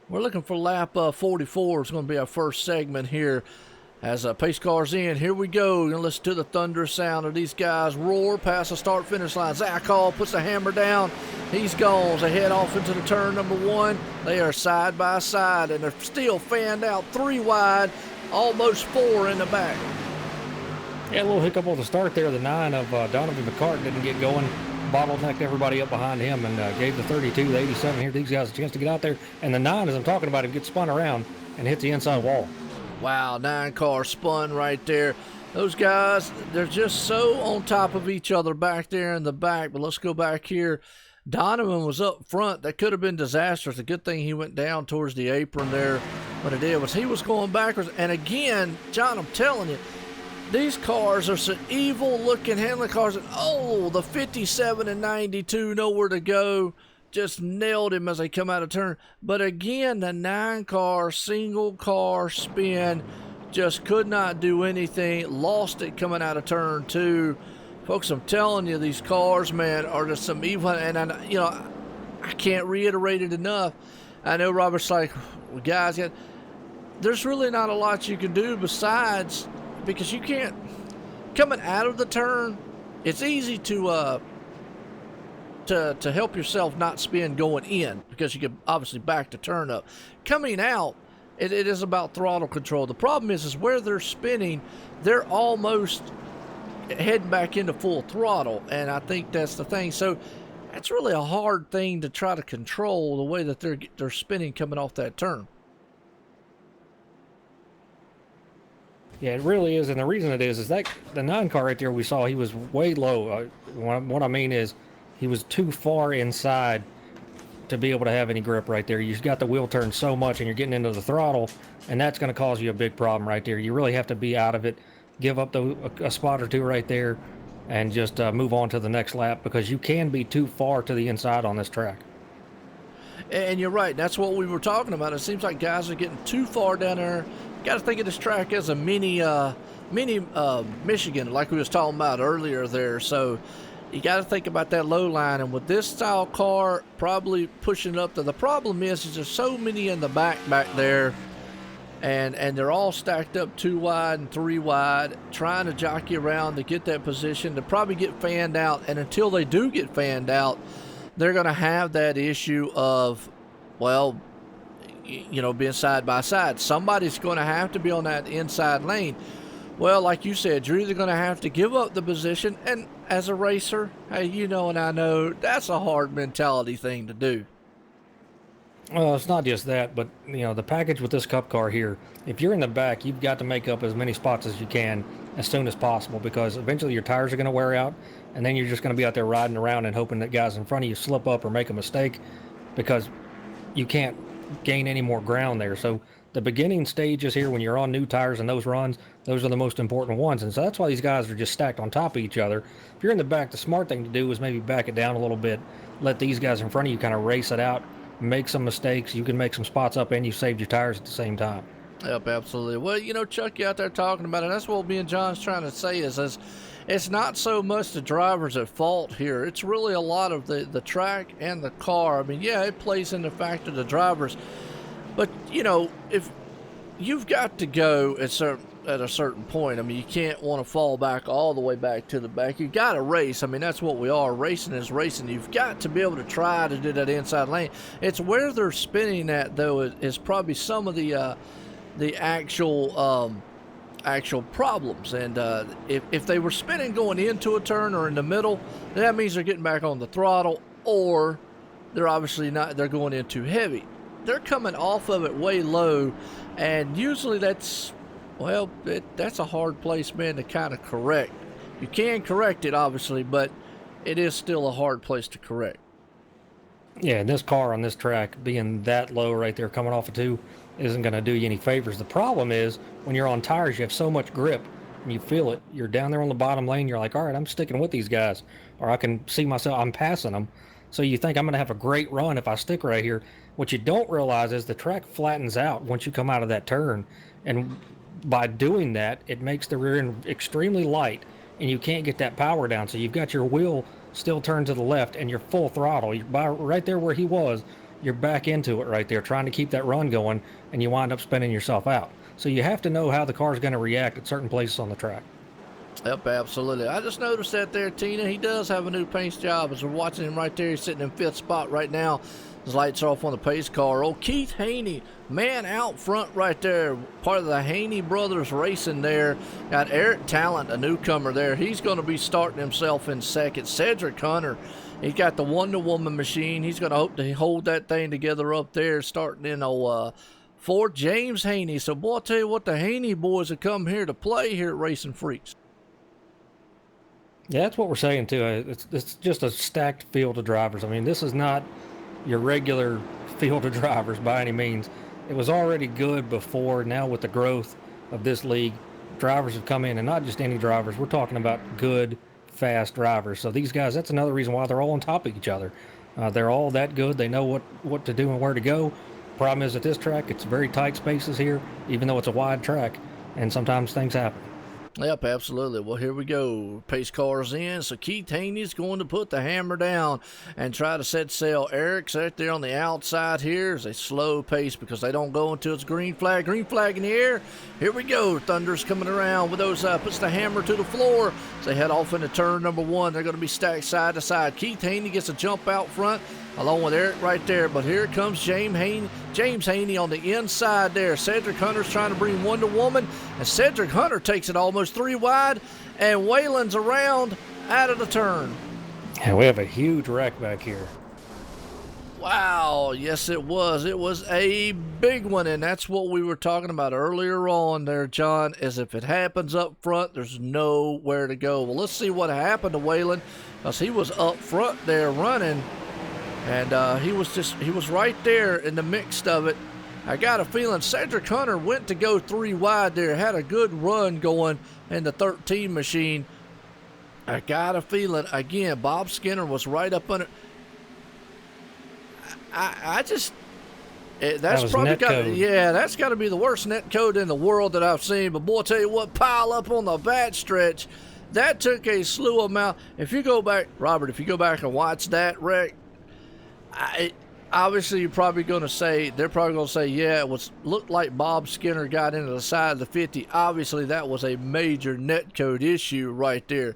we're looking for lap 44. It's going to be our first segment here. As pace cars in, here we go. You're going to listen to the thunderous sound of these guys roar past the start-finish line. Zach Hall puts the hammer down. He's gone. As they head off into the turn number 1. They are side by side, and they're still fanned out 3 wide, almost 4 in the back. Yeah, a little hiccup on the start there. The 9 of Donovan McCart didn't get going. Bottlenecked everybody up behind him and gave the 32, the 87 here, these guys a chance to get out there. And the 9, as I'm talking about, him gets spun around and hits the inside wall. Wow, 9 car spun right there. Those guys, they're just so on top of each other back there in the back. But let's go back here. Donovan was up front. That could have been disastrous. A good thing he went down towards the apron there. What it did was he was going backwards. And again, John, I'm telling you, these cars are some evil-looking handling cars. And, oh, the 57 and 92, nowhere to go. Just nailed him as they come out of turn. But again, the 9 car, single car spin just could not do anything. Lost it coming out of turn 2. Folks, I'm telling you, these cars, man, are just some evil. And, I can't reiterate it enough. I know Robert's like, well, guys, there's really not a lot you can do besides, because you can't, coming out of the turn, it's easy to help yourself not spin going in, because you can obviously back the turn up. Coming out, it is about throttle control. The problem is where they're spinning, they're almost heading back into full throttle, and I think that's the thing. So that's really a hard thing to try to control, the way that they're spinning coming off that turn. Yeah, it really is, and the reason it is that the 9 car right there we saw, he was way low. What I mean is, he was too far inside to be able to have any grip right there. You've got the wheel turned so much and you're getting into the throttle, and that's going to cause you a big problem right there. You really have to be out of it, give up a spot or 2 right there, and just move on to the next lap, because you can be too far to the inside on this track. And you're right. That's what we were talking about. It seems like guys are getting too far down there. Got to think of this track as a mini Michigan, like we was talking about earlier there. So you got to think about that low line, and with this style car probably pushing up to, the problem is there's so many in the back there, and they're all stacked up 2 wide and 3 wide, trying to jockey around to get that position to probably get fanned out. And until they do get fanned out, they're going to have that issue of, well, being side by side. Somebody's going to have to be on that inside lane. Well, like you said, you're either going to have to give up the position, and as a racer, hey, and I know that's a hard mentality thing to do. Well, it's not just that, but the package with this cup car here, if you're in the back, you've got to make up as many spots as you can as soon as possible, because eventually your tires are going to wear out, and then you're just going to be out there riding around and hoping that guys in front of you slip up or make a mistake, because you can't gain any more ground there. So the beginning stages here, when you're on new tires and those runs, those are the most important ones. And so that's why these guys are just stacked on top of each other. If you're in the back, the smart thing to do is maybe back it down a little bit, let these guys in front of you kind of race it out, make some mistakes. You can make some spots up, and you saved your tires at the same time. Yep, absolutely. Well, Chuck, you out there talking about it. That's what me and John's trying to say is it's not so much the drivers at fault here. It's really a lot of the track and the car. I mean, yeah, it plays in the fact of the drivers. But, if you've got to go at a certain point, I mean, you can't want to fall back all the way back to the back. You got to race. I mean, that's what we are. Racing is racing. You've got to be able to try to do that inside lane. It's where they're spinning at, though, is probably some of the the actual problems. And if they were spinning going into a turn or in the middle, that means they're getting back on the throttle, or they're obviously not, they're going in too heavy. They're coming off of it way low, and usually that's, well, that's a hard place, man, to kind of correct. You can correct it, obviously, but it is still a hard place to correct. Yeah, and this car on this track being that low right there coming off of 2 isn't going to do you any favors. The problem is when you're on tires, you have so much grip and you feel it. You're down there on the bottom lane, you're like, all right, I'm sticking with these guys, or I can see myself, I'm passing them. So you think I'm going to have a great run if I stick right here. What you don't realize is the track flattens out once you come out of that turn, and by doing that, it makes the rear end extremely light, and you can't get that power down. So you've got your wheel still turned to the left, and you're full throttle. You're right there where he was, you're back into it right there, trying to keep that run going, and you wind up spinning yourself out. So you have to know how the car's going to react at certain places on the track. Yep, absolutely. I just noticed that there, Tina. He does have a new paint job. As we're watching him right there, he's sitting in 5th spot right now. His lights are off on the pace car. Oh, Keith Haney, man out front right there. Part of the Haney Brothers Racing there. Got Eric Talent, a newcomer there. He's going to be starting himself in 2nd. Cedric Hunter, he's got the Wonder Woman machine. He's going to hope to hold that thing together up there, starting in 4th. James Haney. So, boy, I'll tell you what, the Haney boys have come here to play here at Racing Freaks. Yeah, that's what we're saying too. It's just a stacked field of drivers. I mean, this is not your regular field of drivers by any means. It was already good before. Now with the growth of this league, drivers have come in, and not just any drivers. We're talking about good, fast drivers. So these guys, that's another reason why they're all on top of each other. They're all that good. They know what to do and where to go. Problem is at this track, it's very tight spaces here, even though it's a wide track, and sometimes things happen. Yep, absolutely. Well, here we go. Pace car's in, so Keith Haney's going to put the hammer down and try to set sail. Eric's right there on the outside here. It's a slow pace because they don't go until it's green flag. Green flag in the air. Here we go. Thunder's coming around with those, puts the hammer to the floor. So they head off into turn number 1. They're going to be stacked side to side. Keith Haney gets a jump out front along with Eric right there. But here comes James Haney on the inside there. Cedric Hunter's trying to bring Wonder Woman, and Cedric Hunter takes it almost 3 wide, and Waylon's around out of the turn. Yeah, we have a huge wreck back here. Wow, yes it was. It was a big one, and that's what we were talking about earlier on there, John, is if it happens up front, there's nowhere to go. Well, let's see what happened to Waylon, because he was up front there running, and he was right there in the mix of it. I got a feeling Cedric Hunter went to go 3 wide there, had a good run going in the 13 machine. I got a feeling, again, Bob Skinner was right up under. That's probably that's got to be the worst net code in the world that I've seen. But boy, I tell you what, pile up on the back stretch. That took a slew amount. If you go back, Robert, if you go back and watch that wreck, obviously you're probably going to say, they're probably going to say, yeah, it looked like Bob Skinner got into the side of the 50. Obviously that was a major net code issue right there.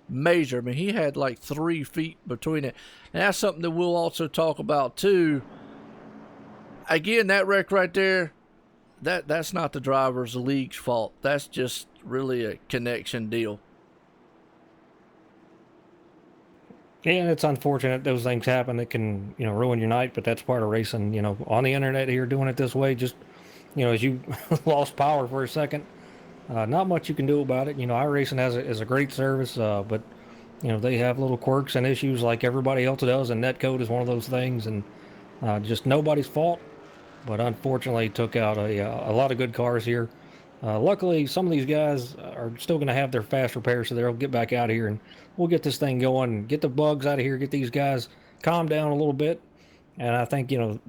Major. I mean, he had like 3 feet between it. And that's something that we'll also talk about too. Again, that wreck right there, that's not the driver's, the league's fault. That's just really a connection deal. Yeah, it's unfortunate those things happen. It can, ruin your night, but that's part of racing. On the internet here, doing it this way, just, as you lost power for a second, not much you can do about it. iRacing is a great service, but they have little quirks and issues like everybody else does, and netcode is one of those things, and just nobody's fault. But unfortunately, took out a lot of good cars here. Luckily, some of these guys are still going to have their fast repairs, so they'll get back out here, and we'll get this thing going, get the bugs out of here, get these guys calmed down a little bit. And I think you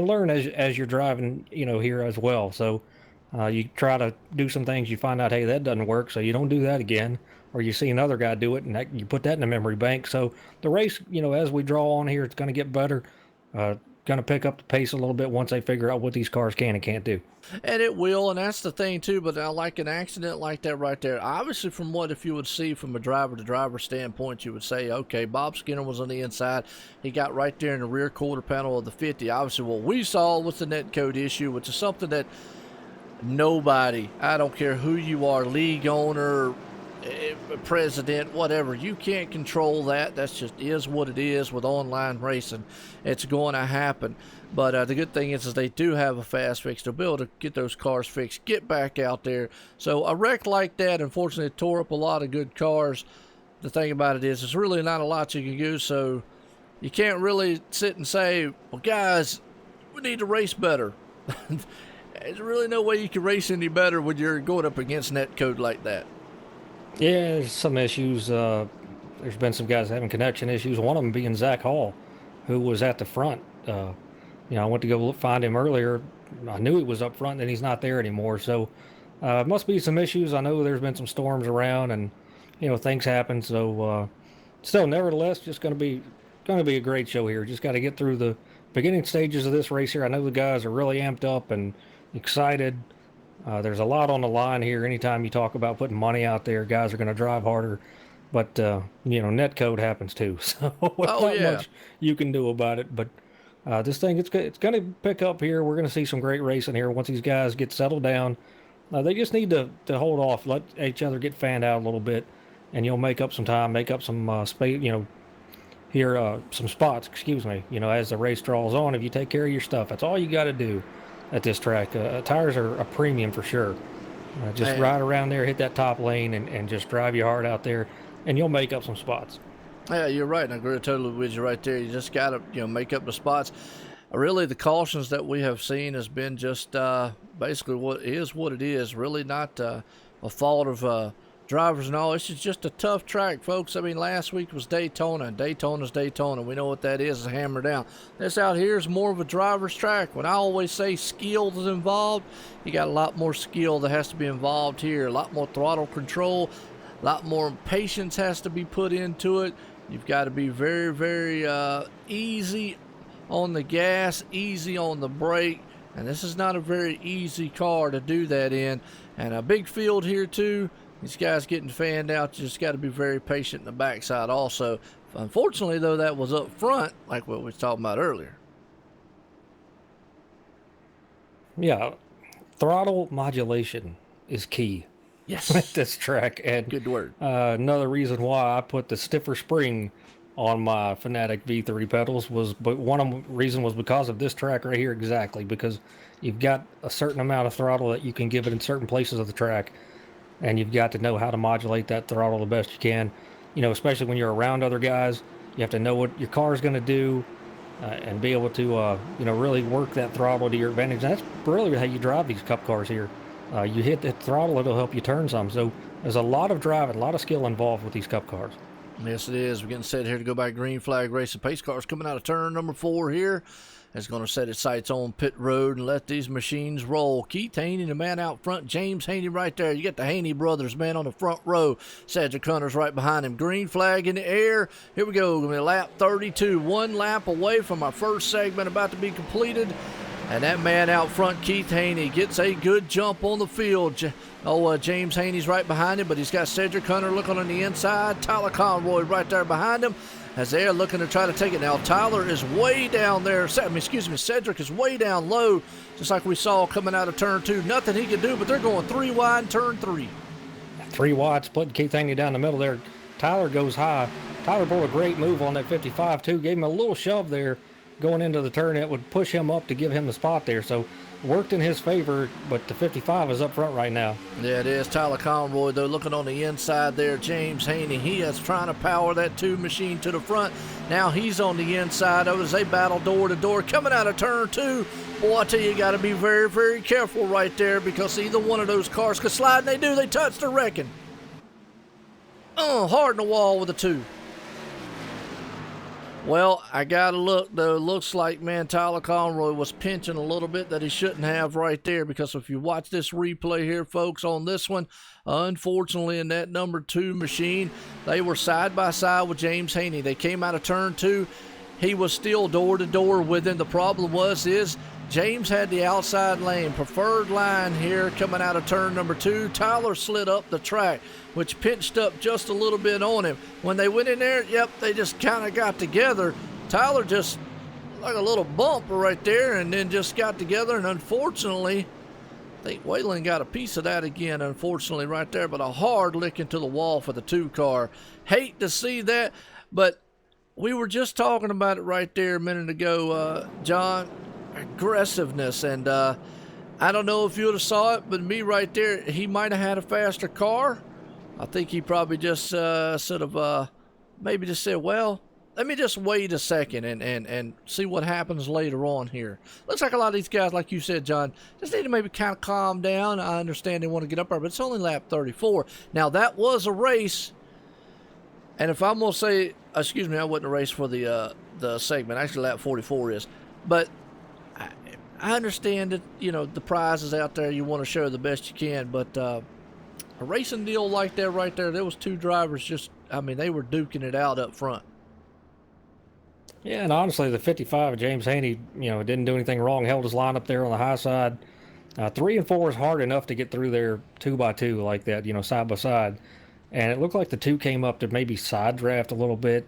learn as you're driving here as well. So you try to do some things, you find out, hey, that doesn't work, so you don't do that again. Or you see another guy do it, and you put that in the memory bank. So the race, as we draw on here, it's going to get better. Going to pick up the pace a little bit once they figure out what these cars can and can't do. And it will, and that's the thing too. But I like an accident like that right there. Obviously, from what if you would see from a driver-to-driver standpoint, you would say, okay, Bob Skinner was on the inside. He got right there in the rear quarter panel of the 50. Obviously, what we saw was the net code issue, which is something that Nobody, I don't care who you are, league owner, president, whatever, you can't control that. That's just is what it is with online racing. It's going to happen. But the good thing is they do have a fast fix to be able to get those cars fixed, get back out there. So a wreck like that, unfortunately, tore up a lot of good cars. The thing about it is, there's really not a lot you can do. So you can't really sit and say, well, guys, we need to race better. There's really no way you can race any better when you're going up against netcode like that. Yeah, there's some issues. There's been some guys having connection issues. One of them being Zach Hall, who was at the front. I went to go find him earlier. I knew he was up front, and he's not there anymore. So it must be some issues. I know there's been some storms around, and things happen. So still, nevertheless, just going to be a great show here. Just got to get through the beginning stages of this race here. I know the guys are really amped up and excited. There's a lot on the line here. Anytime you talk about putting money out there, guys are going to drive harder. But, netcode happens too. So not much you can do about it. But this thing, it's going to pick up here. We're going to see some great racing here once these guys get settled down. They just need to hold off, let each other get fanned out a little bit, and you'll make up some time, make up some space, some spots, as the race draws on. If you take care of your stuff, that's all you got to do at this track. Tires are a premium for sure. Just ride around there, hit that top lane, and just drive your heart out there, and you'll make up some spots. Yeah, you're right. I agree totally with you right there. You just got to, make up the spots. Really, the cautions that we have seen has been just basically what it is. Really not a fault of drivers and all. It's just a tough track, folks. I mean, last week was Daytona, and Daytona's Daytona. We know what that is a hammer down. This out here is more of a driver's track. When I always say skill is involved, you got a lot more skill that has to be involved here. A lot more throttle control, a lot more patience has to be put into it. You've got to be very, very easy on the gas, easy on the brake, and this is not a very easy car to do that in. And a big field here too. These guys getting fanned out, you just got to be very patient in the backside also. Unfortunately, though, that was up front, like what we were talking about earlier. Yeah, throttle modulation is key. Yes. At this track. And good word. Another reason why I put the stiffer spring on my Fanatic V3 pedals but one of the reasons was because of this track right here exactly, because you've got a certain amount of throttle that you can give it in certain places of the track. And you've got to know how to modulate that throttle the best you can, especially when you're around other guys. You have to know what your car is going to do and be able to, really work that throttle to your advantage. And that's really how you drive these cup cars here. You hit the throttle, it'll help you turn some. So there's a lot of driving, a lot of skill involved with these cup cars. Yes, it is. We're getting set here to go by green flag racing. Pace cars coming out of turn number 4 here. It's going to set its sights on pit road and let these machines roll. Keith Haney, the man out front. James Haney right there. You got the Haney brothers, man, on the front row. Cedric Hunter's right behind him. Green flag in the air. Here we go. Going to be lap 32. 1 lap away from our first segment about to be completed. And that man out front, Keith Haney, gets a good jump on the field. James Haney's right behind him, but he's got Cedric Hunter looking on the inside. Tyler Conroy right there behind him as they're looking to try to take it. Now, Tyler is way down there. Cedric is way down low, just like we saw coming out of turn 2. Nothing he can do, but they're going 3 wide in turn 3. 3 wide, splitting Keith Haney down the middle there. Tyler goes high. Tyler pulled a great move on that 55, too. Gave him a little shove there going into the turn. It would push him up to give him the spot there. So worked in his favor, but the 55 is up front right now. Yeah, it is. Tyler Conroy, though, looking on the inside there. James Haney, he is trying to power that 2 machine to the front. Now he's on the inside of it as they battle door to door. Coming out of turn 2, boy, I tell you, got to be very, very careful right there because either one of those cars could slide, and they do. They touch the wrecking. Hard in the wall with the 2. Well, I got to look, though. Looks like, man, Tyler Conroy was pinching a little bit that he shouldn't have right there, because if you watch this replay here, folks, on this one, unfortunately, in that number 2 machine, they were side by side with James Haney. They came out of turn 2. He was still door to door with him. The problem is James had the outside lane, preferred line here coming out of turn number 2. Tyler slid up the track, which pinched up just a little bit on him. When they went in there, they just kind of got together. Tyler just like a little bump right there and then just got together, and unfortunately, I think Waylon got a piece of that again, unfortunately, right there, but a hard lick into the wall for the 2-car. Hate to see that, but we were just talking about it right there a minute ago, John. Aggressiveness, and I don't know if you would have saw it, but me right there, he might have had a faster car. I think he probably just sort of maybe just said, well, let me just wait a second and see what happens later on here. Looks like a lot of these guys, like you said, John, just need to maybe kind of calm down. I understand they want to get up there, but it's only lap 34. Now, that was a race, and if I'm going to say, excuse me, I wasn't a race for the segment. Actually, lap 44 is. But I understand that, you know, the prize is out there. You want to show the best you can, but a racing deal like that right there, there was 2 drivers just, I mean, they were duking it out up front. Yeah, and honestly, the 55, James Haney, you know, didn't do anything wrong, held his line up there on the high side. 3 and 4 is hard enough to get through there 2x2 like that, you know, side by side. And it looked like the 2 came up to maybe side draft a little bit,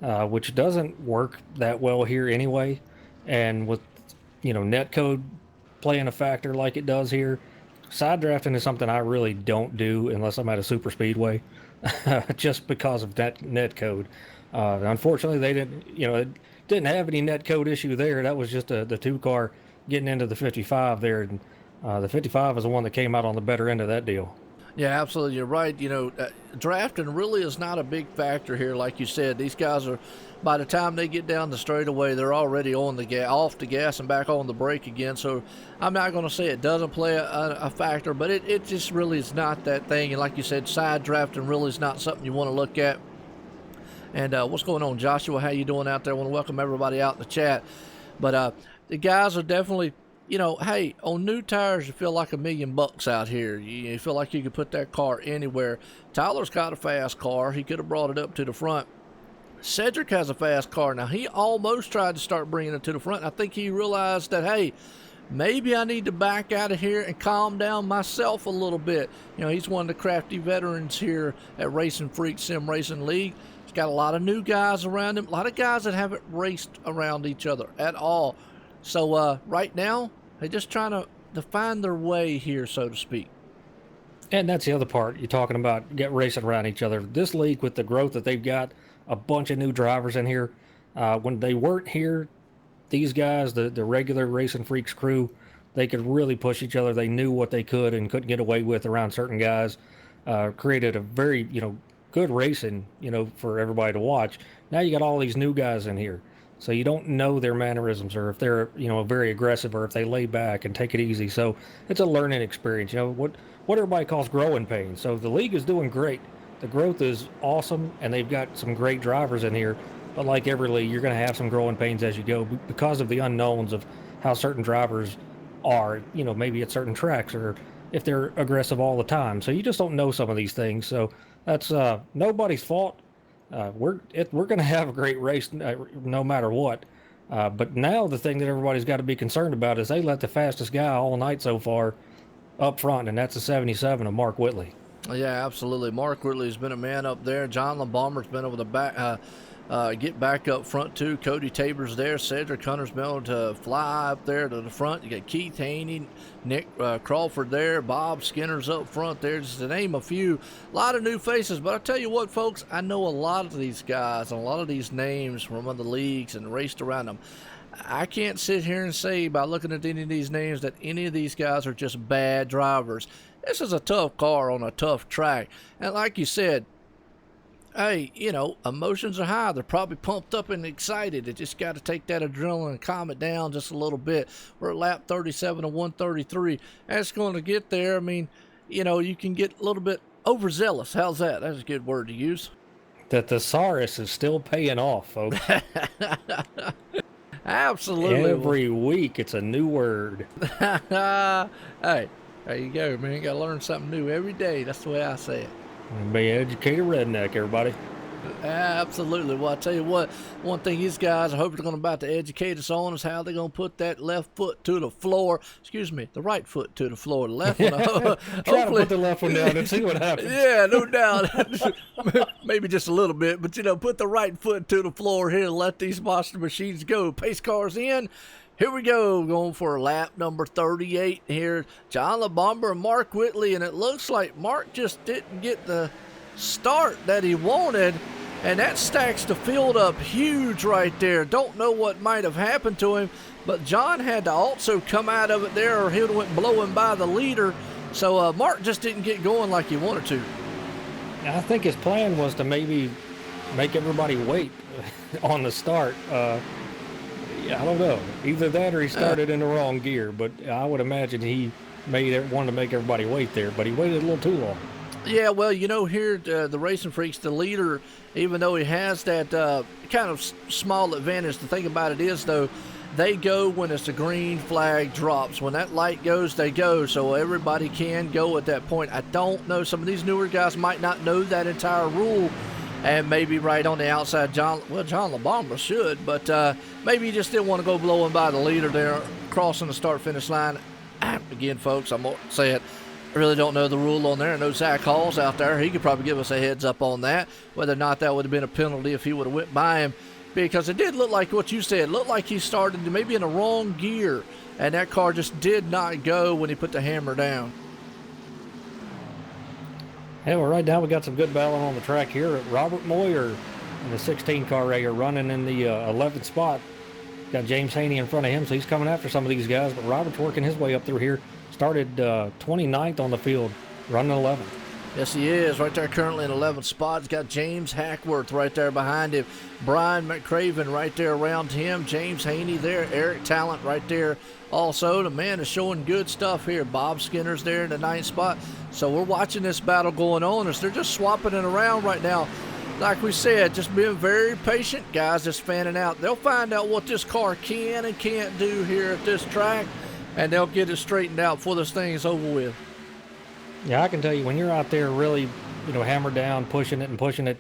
which doesn't work that well here anyway. And with, you know, netcode playing a factor like it does here, side drafting is something I really don't do unless I'm at a super speedway, just because of that netcode. Unfortunately, they didn't, you know, it didn't have any netcode issue there. That was just the 2-car getting into the 55 there. And the 55 is the one that came out on the better end of that deal. Yeah, absolutely. You're right. You know, drafting really is not a big factor here. Like you said, these guys are, by the time they get down the straightaway, they're already on the off the gas and back on the brake again. So I'm not going to say it doesn't play a factor, but it just really is not that thing. And like you said, side drafting really is not something you want to look at. And what's going on, Joshua? How you doing out there? I want to welcome everybody out in the chat. But the guys are definitely, you know, hey, on new tires, you feel like $1 million out here. You feel like you could put that car anywhere. Tyler's got a fast car. He could have brought it up to the front. Cedric has a fast car. Now, he almost tried to start bringing it to the front. I think he realized that, hey, maybe I need to back out of here and calm down myself a little bit. You know, he's one of the crafty veterans here at RacinFreeks Sim Racing League. He's got a lot of new guys around him, a lot of guys that haven't raced around each other at all. So right now, they're just trying to find their way here, so to speak. And that's the other part. You're talking about get racing around each other. This league, with the growth that they've got, a bunch of new drivers in here. When they weren't here, these guys, the regular RacinFreeks crew, they could really push each other. They knew what they could and couldn't get away with around certain guys. Created a very, you know, good racing, you know, for everybody to watch. Now you got all these new guys in here. So you don't know their mannerisms, or if they're, you know, very aggressive, or if they lay back and take it easy. So it's a learning experience, you know, what everybody calls growing pains. So the league is doing great. The growth is awesome, and they've got some great drivers in here. But like every league, you're going to have some growing pains as you go because of the unknowns of how certain drivers are, you know, maybe at certain tracks, or if they're aggressive all the time. So you just don't know some of these things. So that's nobody's fault. We're going to have a great race no matter what. But now the thing that everybody's got to be concerned about is they let the fastest guy all night so far up front, and that's the 77 of Mark Whitley. Yeah, absolutely. Mark Whitley's been a man up there. John LeBomber's been able to get back up front too. Cody Tabor's there. Cedric Hunter's been able to fly up there to the front. You got Keith Haney, Nick Crawford there. Bob Skinner's up front there, just to name a few. A lot of new faces. But I tell you what, folks, I know a lot of these guys and a lot of these names from other leagues and raced around them. I can't sit here and say by looking at any of these names that any of these guys are just bad drivers. This is a tough car on a tough track. And like you said, hey, you know, emotions are high. They're probably pumped up and excited. They just got to take that adrenaline and calm it down just a little bit. We're at lap 37 of 133. That's going to get there. I mean, you know, you can get a little bit overzealous. How's that? That's a good word to use. The thesaurus is still paying off, folks. Absolutely. Every week it's a new word. Hey, there you go, man. You got to learn something new every day. That's the way I say it. Be an educated redneck, everybody. Absolutely. Well, I tell you what, one thing these guys, I hope they're going to about to educate us on is how they're going to put that left foot to the floor. Excuse me, the right foot to the floor. The left one. Try to put the left one down and see what happens. Yeah, no doubt. Maybe just a little bit, but, you know, put the right foot to the floor here and let these monster machines go. Pace cars in. Here we go, going for lap number 38 here. John LeBomber and Mark Whitley, and it looks like Mark just didn't get the start that he wanted, and that stacks the field up huge right there. Don't know what might have happened to him, but John had to also come out of it there, or he would have went blowing by the leader. So Mark just didn't get going like he wanted to. I think his plan was to maybe make everybody wait on the start. Yeah, I don't know. Either that or he started in the wrong gear, but I would imagine he wanted to make everybody wait there, but he waited a little too long. Yeah, well, you know, here the Racing Freaks, the leader, even though he has that kind of small advantage, the thing about it is, though, they go when it's the green flag drops. When that light goes, they go, so everybody can go at that point. I don't know. Some of these newer guys might not know that entire rule, and maybe right on the outside, John LeBomber should, but maybe he just didn't want to go blowing by the leader there, crossing the start-finish line. Again, folks, I'm going to say it, I really don't know the rule on there. I know Zach Hall's out there. He could probably give us a heads up on that, whether or not that would have been a penalty if he would have went by him, because it did look like what you said. It looked like he started maybe in the wrong gear, and that car just did not go when he put the hammer down. Hey, well, right now we got some good battling on the track here. Robert Moyer in the 16 car right here, running in the 11th spot. Got James Haney in front of him, so he's coming after some of these guys, but Robert's working his way up through here. Started 29th on the field, running 11th. Yes, he is. Right there currently in 11th spot. He's got James Hackworth right there behind him. Brian McCraven right there around him. James Haney there. Eric Talent right there also. The man is showing good stuff here. Bob Skinner's there in the 9th spot. So we're watching this battle going on as they're just swapping it around right now. Like we said, just being very patient, guys, just fanning out. They'll find out what this car can and can't do here at this track, and they'll get it straightened out before this thing is over with. Yeah, I can tell you, when you're out there really, hammered down, pushing it,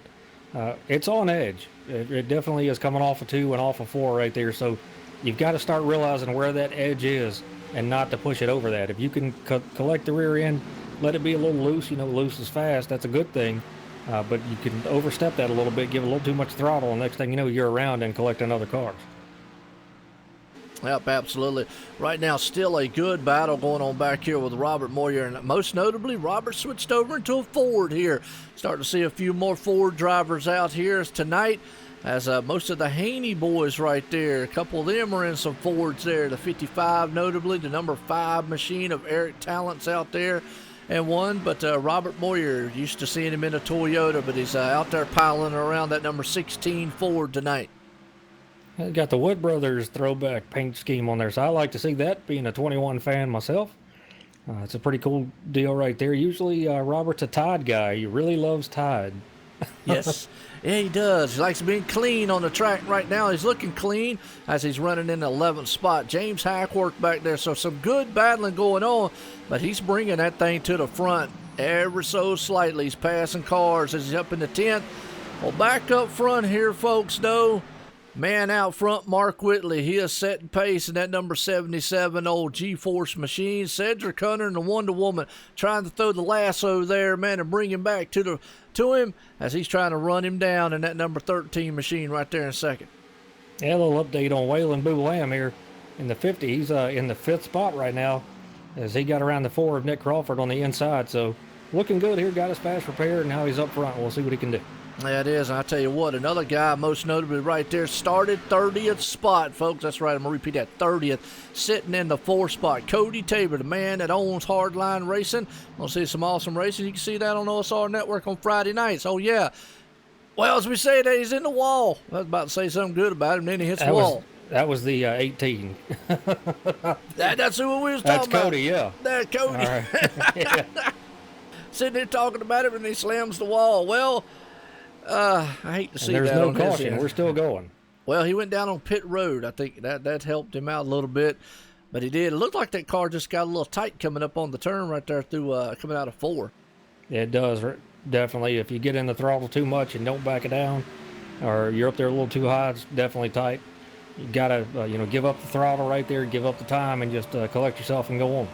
it's on edge. It definitely is coming off of 2 and off of 4 right there. So you've got to start realizing where that edge is and not to push it over that. If you can collect the rear end, let it be a little loose. Loose is fast. That's a good thing. But you can overstep that a little bit, give a little too much throttle, and next thing you know, you're around and collecting other cars. Yep, absolutely. Right now, still a good battle going on back here with Robert Moyer, and most notably, Robert switched over into a Ford here. Starting to see a few more Ford drivers out here tonight, as most of the Haney boys right there, a couple of them are in some Fords there. The 55, notably, the number 5 machine of Eric Talent's out there and one, but Robert Moyer, used to seeing him in a Toyota, but he's out there piling around that number 16 Ford tonight. Got the Wood Brothers throwback paint scheme on there, so I like to see that, being a 21 fan myself. It's a pretty cool deal right there. Usually Robert's a Tide guy. He really loves Tide. Yes, yeah, he does. He likes being clean on the track right now. He's looking clean as he's running in the 11th spot. James Hackworth back there, so some good battling going on, but he's bringing that thing to the front ever so slightly. He's passing cars as he's up in the 10th. Well, back up front here, folks, though. Man out front, Mark Whitley. He is setting pace in that number 77 old G-Force machine. Cedric Hunter and the Wonder Woman trying to throw the lasso there, man, and bring him back to him as he's trying to run him down in that number 13 machine right there in second. Yeah, a little update on Waylon Boo Lamb here in the 50. He's in the 5th spot right now as he got around the 4 of Nick Crawford on the inside. So looking good here. Got his fast repaired, and now he's up front. We'll see what he can do. Yeah, it is. And I tell you what, another guy, most notably right there, started 30th spot, folks. That's right. I'm going to repeat that. 30th, sitting in the 4th spot. Cody Tabor, the man that owns Hardline Racing. We'll see some awesome racing. You can see that on OSRNetwork on Friday nights. Oh, yeah. Well, as we say that, he's in the wall. I was about to say something good about him, then he hits the wall. That was the 18. That's who we was talking about. That's Cody, yeah. That's Cody. All right. Yeah. Sitting there talking about it, and he slams the wall. Well, I hate to see there's that. There's no caution. We're still going. Well, he went down on pit road. I think that helped him out a little bit, but he did. It looked like that car just got a little tight coming up on the turn right there through coming out of 4. Yeah, it does, definitely. If you get in the throttle too much and don't back it down, or you're up there a little too high, it's definitely tight. You gotta give up the throttle right there, give up the time, and just collect yourself and go on.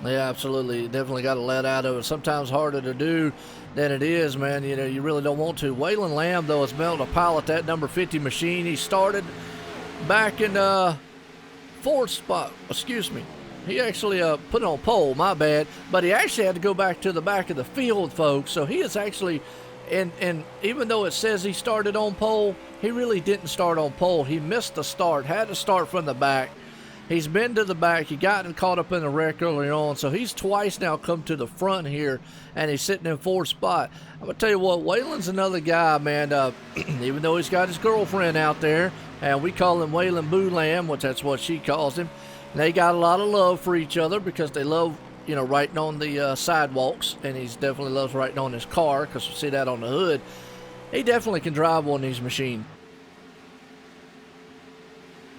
Yeah, absolutely. You definitely got to let out of it. Sometimes harder to do than it is, man. You really don't want to. Waylon Lamb, though, has been able to pilot that number 50 machine. He started back in fourth spot. Excuse me. He actually put it on pole, my bad. But he actually had to go back to the back of the field, folks. So he is actually, and even though it says he started on pole, he really didn't start on pole. He missed the start, had to start from the back. He's been to the back. He got caught up in the wreck early on. So he's twice now come to the front here, and he's sitting in fourth spot. I'm going to tell you what, Waylon's another guy, man. Even though he's got his girlfriend out there, and we call him Waylon Boolam, which that's what she calls him. They got a lot of love for each other because they love, you know, riding on the sidewalks, and he definitely loves riding on his car because you see that on the hood. He definitely can drive one of these machines.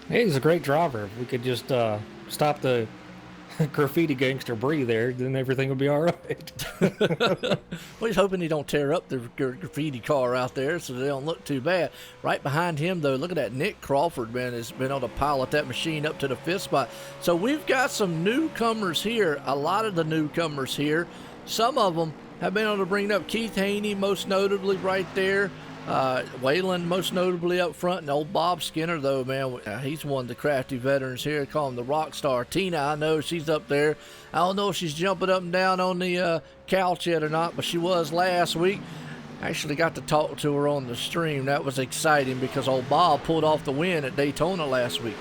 He's a great driver. If we could just stop the graffiti gangster breathe there, then everything would be all right. Well, he's hoping he don't tear up the graffiti car out there so they don't look too bad. Right behind him, though, look at that. Nick Crawford, man, has been able to pilot that machine up to the fifth spot. So we've got some newcomers here. A lot of the newcomers here. Some of them have been able to bring it up. Keith Haney, most notably, right there. Waylon, most notably up front, and old Bob Skinner, though, man, he's one of the crafty veterans here. Call him the rock star. Tina, I know she's up there. I don't know if she's jumping up and down on the couch yet or not, but she was last week. I actually got to talk to her on the stream. That was exciting because old Bob pulled off the win at Daytona last week.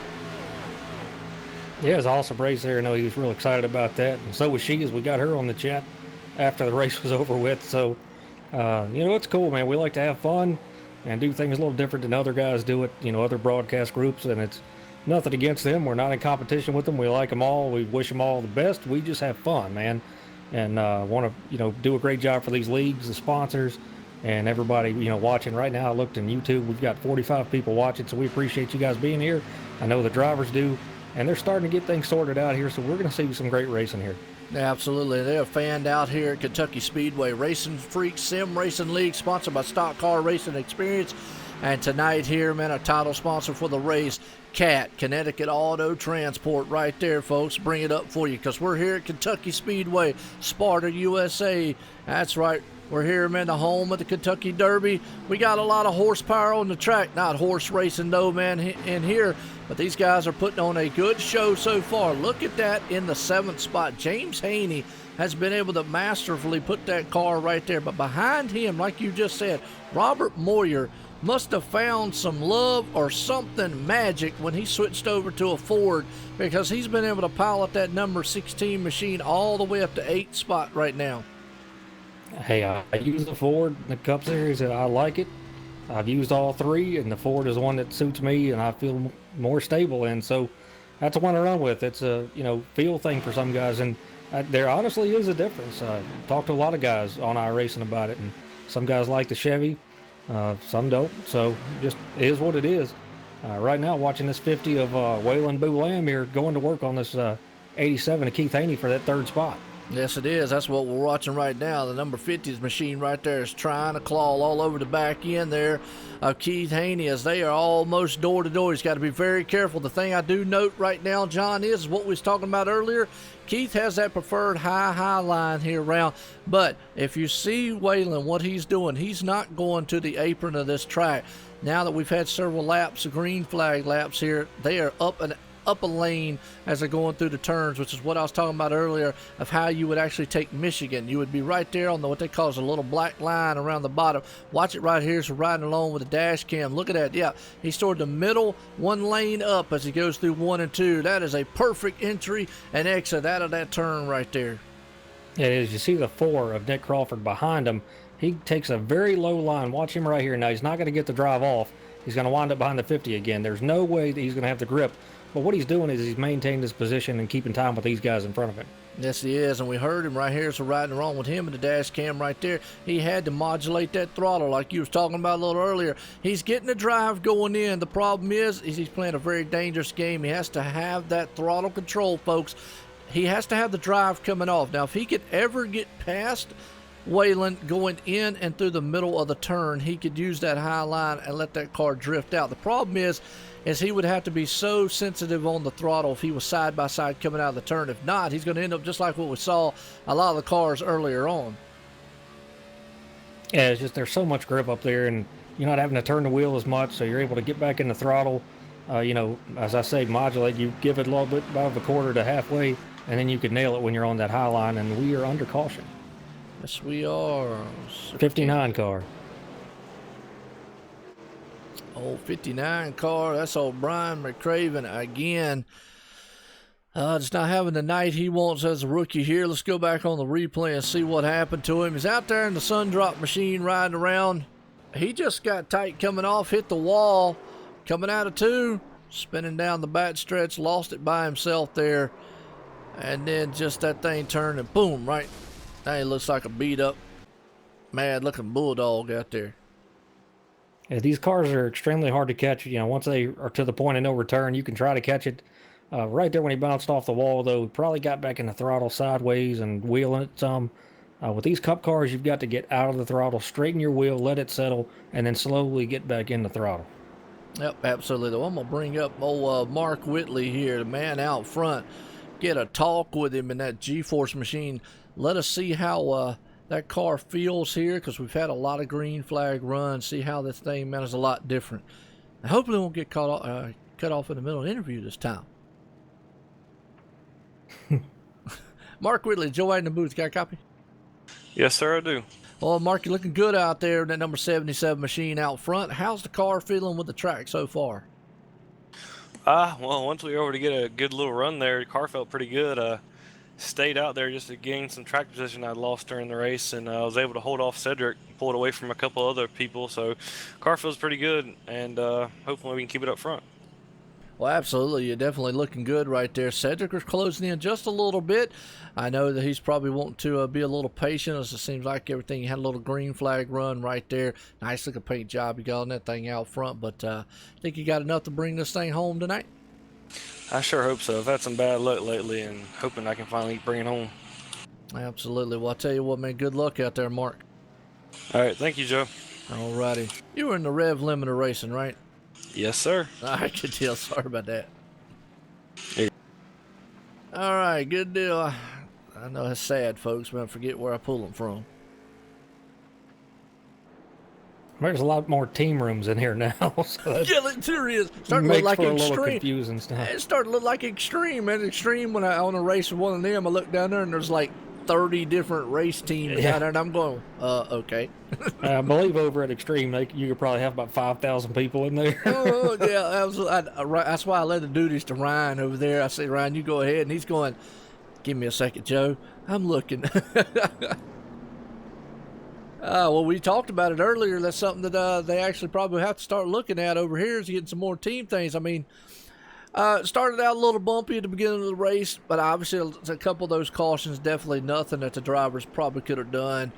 Yeah, it was an awesome race there. I know he was real excited about that, and so was she, as we got her on the chat after the race was over with. So you know, it's cool, man. We like to have fun and do things a little different than other guys do it, you know, other broadcast groups, and it's nothing against them. We're not in competition with them. We like them all. We wish them all the best. We just have fun, man, and want to, you know, do a great job for these leagues, the sponsors, and everybody, you know, watching right now. I looked on YouTube. We've got 45 people watching, so we appreciate you guys being here. I know the drivers do, and they're starting to get things sorted out here, so we're going to see some great racing here. Absolutely. They're fanned out here at Kentucky Speedway. RacinFreeks Sim Racing League, sponsored by Stock Car Racing Experience. And tonight here, man, our title sponsor for the race, CAT, Connecticut Auto Transport, right there, folks. Bring it up for you because we're here at Kentucky Speedway, Sparta, USA. That's right. We're here, man, the home of the Kentucky Derby. We got a lot of horsepower on the track. Not horse racing, though, man, in here. But these guys are putting on a good show so far. Look at that in the seventh spot. James Haney has been able to masterfully put that car right there. But behind him, like you just said, Robert Moyer must have found some love or something magic when he switched over to a Ford, because he's been able to pilot that number 16 machine all the way up to 8th spot right now. Hey, I use the Ford in the Cup Series, and I like it. I've used all three, and the Ford is one that suits me, and I feel more stable in. So that's the one to run with. It's a, you know, feel thing for some guys, and there honestly is a difference. I talked to a lot of guys on iRacing about it, and some guys like the Chevy, some don't. So just is what it is. Right now, watching this 50 of Waylon Boolam here going to work on this 87 of Keith Haney for that third spot. Yes, it is. That's what we're watching right now. The number 50's machine right there is trying to claw all over the back end there of Keith Haney as they are almost door to door. He's got to be very careful. The thing I do note right now, John, is what we was talking about earlier. Keith has that preferred high line here around. But if you see Waylon, what he's doing, he's not going to the apron of this track. Now that we've had several laps, green flag laps here, they are up a lane as they're going through the turns, which is what I was talking about earlier of how you would actually take Michigan. You would be right there on what they call a little black line around the bottom. Watch it right here. So riding along with the dash cam. Look at that. Yeah, he's toward the middle, one lane up as he goes through 1 and 2. That is a perfect entry and exit out of that turn right there. It is. You see the 4 of Nick Crawford behind him. He takes a very low line. Watch him right here. Now, he's not going to get the drive off. He's going to wind up behind the 50 again. There's no way that he's going to have the grip. But what he's doing is he's maintaining his position and keeping time with these guys in front of him. Yes, he is, and we heard him right here. So riding along with him in the dash cam right there, he had to modulate that throttle like you was talking about a little earlier. He's getting the drive going in. The problem is he's playing a very dangerous game. He has to have that throttle control, folks. He has to have the drive coming off. Now, if he could ever get past Waylon going in and through the middle of the turn, he could use that high line and let that car drift out. The problem is he would have to be so sensitive on the throttle if he was side by side coming out of the turn. If not, he's going to end up just like what we saw a lot of the cars earlier on. Yeah, it's just there's so much grip up there, and you're not having to turn the wheel as much, so you're able to get back in the throttle You know, as I say, modulate. You give it a little bit above a quarter to halfway, and then you can nail it when you're on that high line. And we are under caution. Yes, we are. 59 car. Old 59 car. That's old Brian McCraven again. Just not having the night he wants as a rookie here. Let's go back on the replay and see what happened to him. He's out there in the sun drop machine riding around. He just got tight coming off, hit the wall, coming out of two, spinning down the back stretch, lost it by himself there. And then just that thing turned and boom, right. Now he looks like a beat up, mad looking bulldog out there. Yeah, these cars are extremely hard to catch. You know, once they are to the point of no return, you can try to catch it. Right there when he bounced off the wall, though, probably got back in the throttle sideways and wheeling it some. With these cup cars, you've got to get out of the throttle, straighten your wheel, let it settle, and then slowly get back in the throttle. Yep, absolutely. I'm going to bring up old Mark Whitley here, the man out front. Get a talk with him in that G-Force machine. Let us see how that car feels here, because we've had a lot of green flag runs. See how this thing, man, is a lot different. And hopefully won't get cut off in the middle of the interview this time. Mark Whitley, Joe White in the booth. Got a copy? Yes, sir, I do. Well, Mark, you're looking good out there in that number 77 machine out front. How's the car feeling with the track so far? Well, once we were able to get a good little run there, the car felt pretty good. Stayed out there just to gain some track position I'd lost during the race, and I was able to hold off Cedric, pull it away from a couple other people. So, car feels pretty good, and hopefully we can keep it up front. Well, absolutely. You're definitely looking good right there. Cedric was closing in just a little bit. I know that he's probably wanting to be a little patient, as it seems like everything. He had a little green flag run right there. Nice looking paint job you got on that thing out front. But I think you got enough to bring this thing home tonight? I sure hope so. I've had some bad luck lately, and hoping I can finally bring it home. Absolutely. Well, I'll tell you what, man, good luck out there, Mark. All right, thank you, Joe. All righty. You were in the Rev Limiter racing, right? Yes, sir. I could tell. Sorry about that. Hey. All right, good deal. I know it's sad, folks, but I forget where I pull them from. There's a lot more team rooms in here now. So Yeah, it sure is. Starting to look like a little Extreme. confusing stuff. It started to look like Extreme. Man, Extreme, when I on a race with one of them, I looked down there and there's like 30 different race teams down there, and I'm going, okay. I believe over at Extreme, you could probably have about 5,000 people in there. Oh, yeah, that's why I led the duties to Ryan over there. I said, Ryan, you go ahead, and he's going, give me a second, Joe. I'm looking. Well, we talked about it earlier. That's something that they actually probably have to start looking at over here, is getting some more team things. I mean, it started out a little bumpy at the beginning of the race, but obviously a couple of those cautions, definitely nothing that the drivers probably could have done.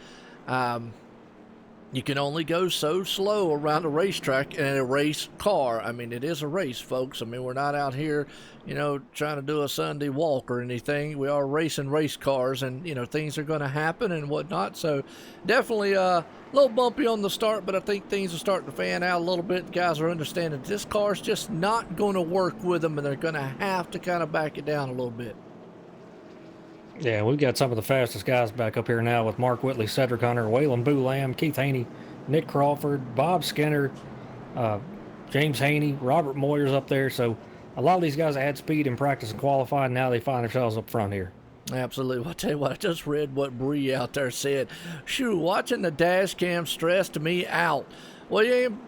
You can only go so slow around a racetrack in a race car. I mean, it is a race, folks. I mean, we're not out here, trying to do a Sunday walk or anything. We are racing race cars, and, things are going to happen and whatnot. So definitely a little bumpy on the start, but I think things are starting to fan out a little bit. Guys are understanding this car's just not going to work with them, and they're going to have to kind of back it down a little bit. Yeah, we've got some of the fastest guys back up here now with Mark Whitley, Cedric Hunter, Waylon Boulam, Keith Haney, Nick Crawford, Bob Skinner, James Haney, Robert Moyer's up there. So a lot of these guys had speed in practice and qualifying. Now they find themselves up front here. Absolutely. Well, I'll tell you what, I just read what Bree out there said. Shoot, watching the dash cam stressed me out. Well, you ain't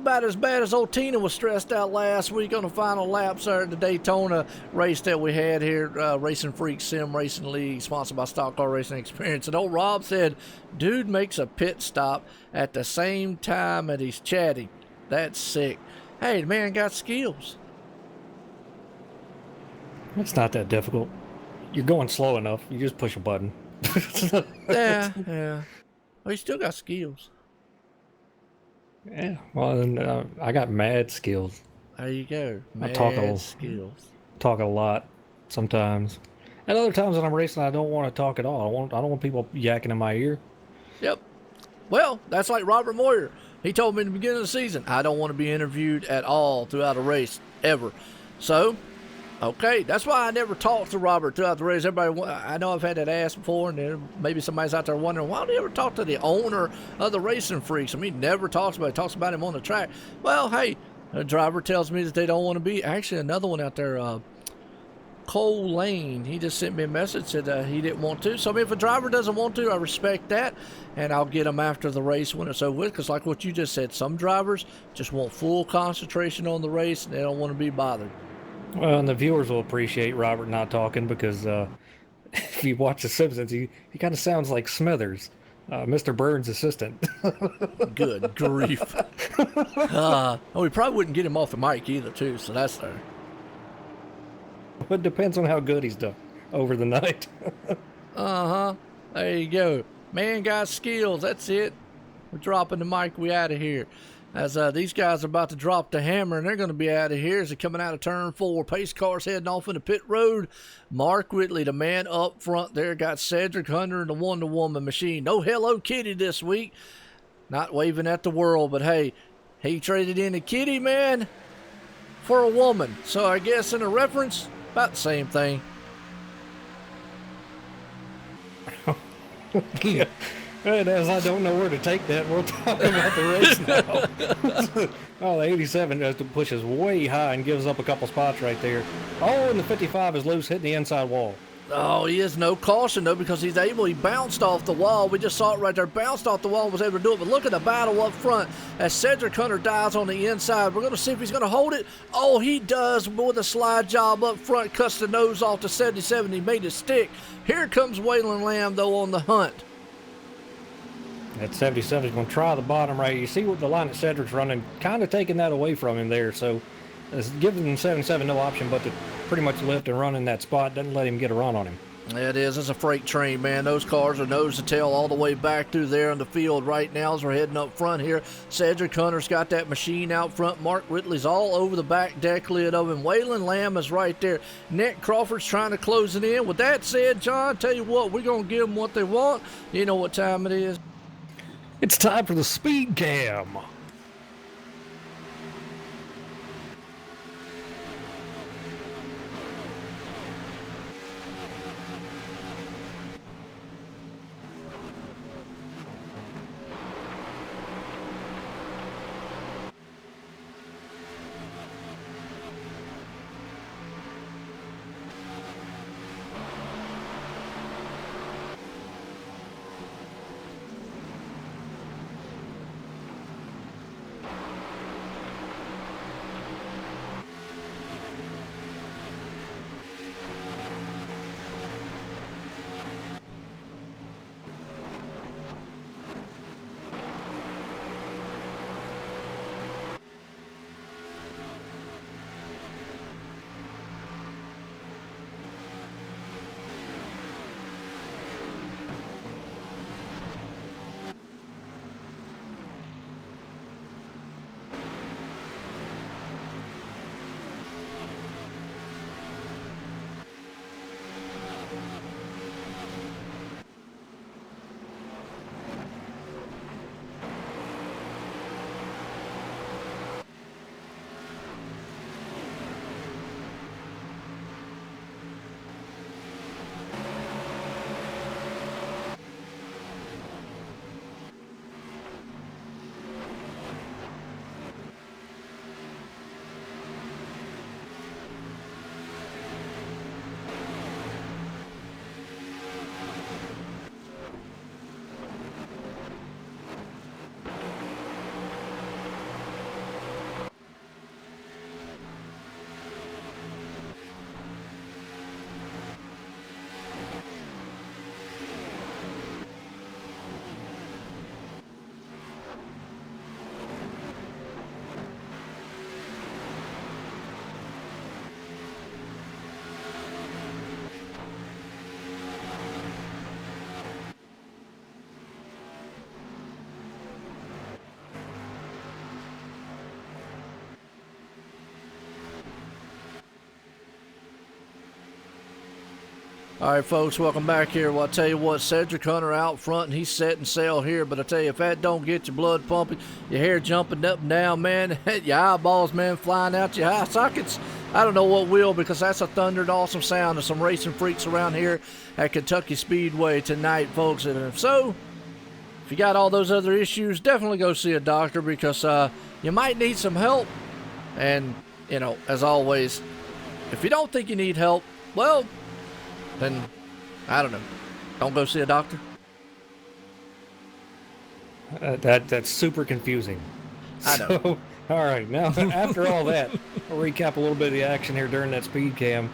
about as bad as old Tina was stressed out last week on the final laps there at the Daytona race that we had here, RacinFreeks Sim Racing League, sponsored by Stock Car Racing Experience. And old Rob said, dude makes a pit stop at the same time that he's chatting. That's sick. Hey, the man got skills. It's not that difficult. You're going slow enough. You just push a button. Yeah. Well, he still got skills. Yeah, well, then, I got mad skills. There you go. I talk a lot sometimes. And other times when I'm racing, I don't want to talk at all. I don't want people yakking in my ear. Yep. Well, that's like Robert Moyer. He told me in the beginning of the season, I don't want to be interviewed at all throughout a race, ever. So, okay, that's why I never talked to Robert throughout the race. Everybody, I know I've had that asked before, and maybe somebody's out there wondering, why don't you ever talk to the owner of the Racing Freaks? I mean, he never talks about it. He talks about him on the track. Well, hey, A driver tells me that they don't want to be. Actually, another one out there, Cole Lane, he just sent me a message, said he didn't want to. So, I mean, if a driver doesn't want to, I respect that, and I'll get them after the race when it's over with, because like what you just said, some drivers just want full concentration on the race, and they don't want to be bothered. Well, and the viewers will appreciate Robert not talking, because if you watch The Simpsons, he kind of sounds like Smithers, Mr. Burns' assistant. Good grief. We probably wouldn't get him off the mic either, too, so that's there. It depends on how good he's done over the night. There you go. Man got skills. That's it. We're dropping the mic. We out of here. As these guys are about to drop the hammer, and they're going to be out of here as they're coming out of turn 4. Pace cars heading off into pit road. Mark Whitley, the man up front there, got Cedric Hunter and the Wonder Woman machine. No Hello Kitty this week. Not waving at the world, but hey, he traded in a kitty, man, for a woman. So I guess in a reference, about the same thing. And as I don't know where to take that, we'll talk about the race now. Oh, the 87 just pushes way high and gives up a couple spots right there. Oh, and the 55 is loose, hitting the inside wall. Oh, he is no caution, though, because he bounced off the wall. We just saw it right there. Bounced off the wall and was able to do it. But look at the battle up front as Cedric Hunter dives on the inside. We're going to see if he's going to hold it. Oh, he does with a slide job up front. Cuts the nose off to 77. He made it stick. Here comes Waylon Lamb, though, on the hunt. That 77 is going to try the bottom right. You see what the line that Cedric's running, kind of taking that away from him there. So it's giving 77 no option but to pretty much lift and run in that spot. Doesn't let him get a run on him. It is. It's a freight train, man. Those cars are nose to tail all the way back through there in the field right now as we're heading up front here. Cedric Hunter's got that machine out front. Mark Whitley's all over the back deck lid of him. Waylon Lamb is right there. Nick Crawford's trying to close it in. With that said, John, tell you what, we're going to give them what they want. You know what time it is? It's time for the speed cam. All right, folks, welcome back here. Well, I tell you what, Cedric Hunter out front, and he's setting sail here. But I tell you, if that don't get your blood pumping, your hair jumping up and down, man, your eyeballs, man, flying out your eye sockets, I don't know what will, because that's a thundered awesome sound of some racing freaks around here at Kentucky Speedway tonight, folks. And if so, if you got all those other issues, definitely go see a doctor, because you might need some help. And, you know, as always, if you don't think you need help, well, then, I don't know. Don't go see a doctor. That's super confusing. I know. So, all right, now after all that, I'll recap a little bit of the action here during that speed cam.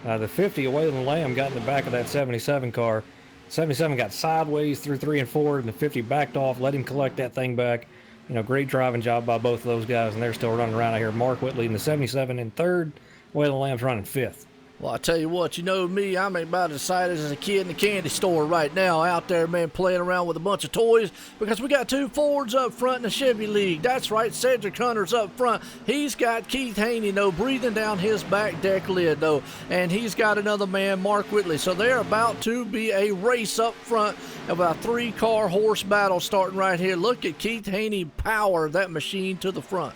The 50 of Waylon Lamb got in the back of that 77 car. 77 got sideways through 3 and 4, and the 50 backed off, let him collect that thing back. You know, great driving job by both of those guys, and they're still running around out here. Mark Whitley in the 77 in third. Waylon Lamb's running fifth. Well, I tell you what, you know me, I'm about as excited as a kid in the candy store right now, out there, man, playing around with a bunch of toys, because we got 2 Fords up front in the Chevy League. That's right, Cedric Hunter's up front. He's got Keith Haney, though, breathing down his back deck lid, though, and he's got another man, Mark Whitley. So they're about to be a race up front of a 3-car horse battle starting right here. Look at Keith Haney power that machine to the front.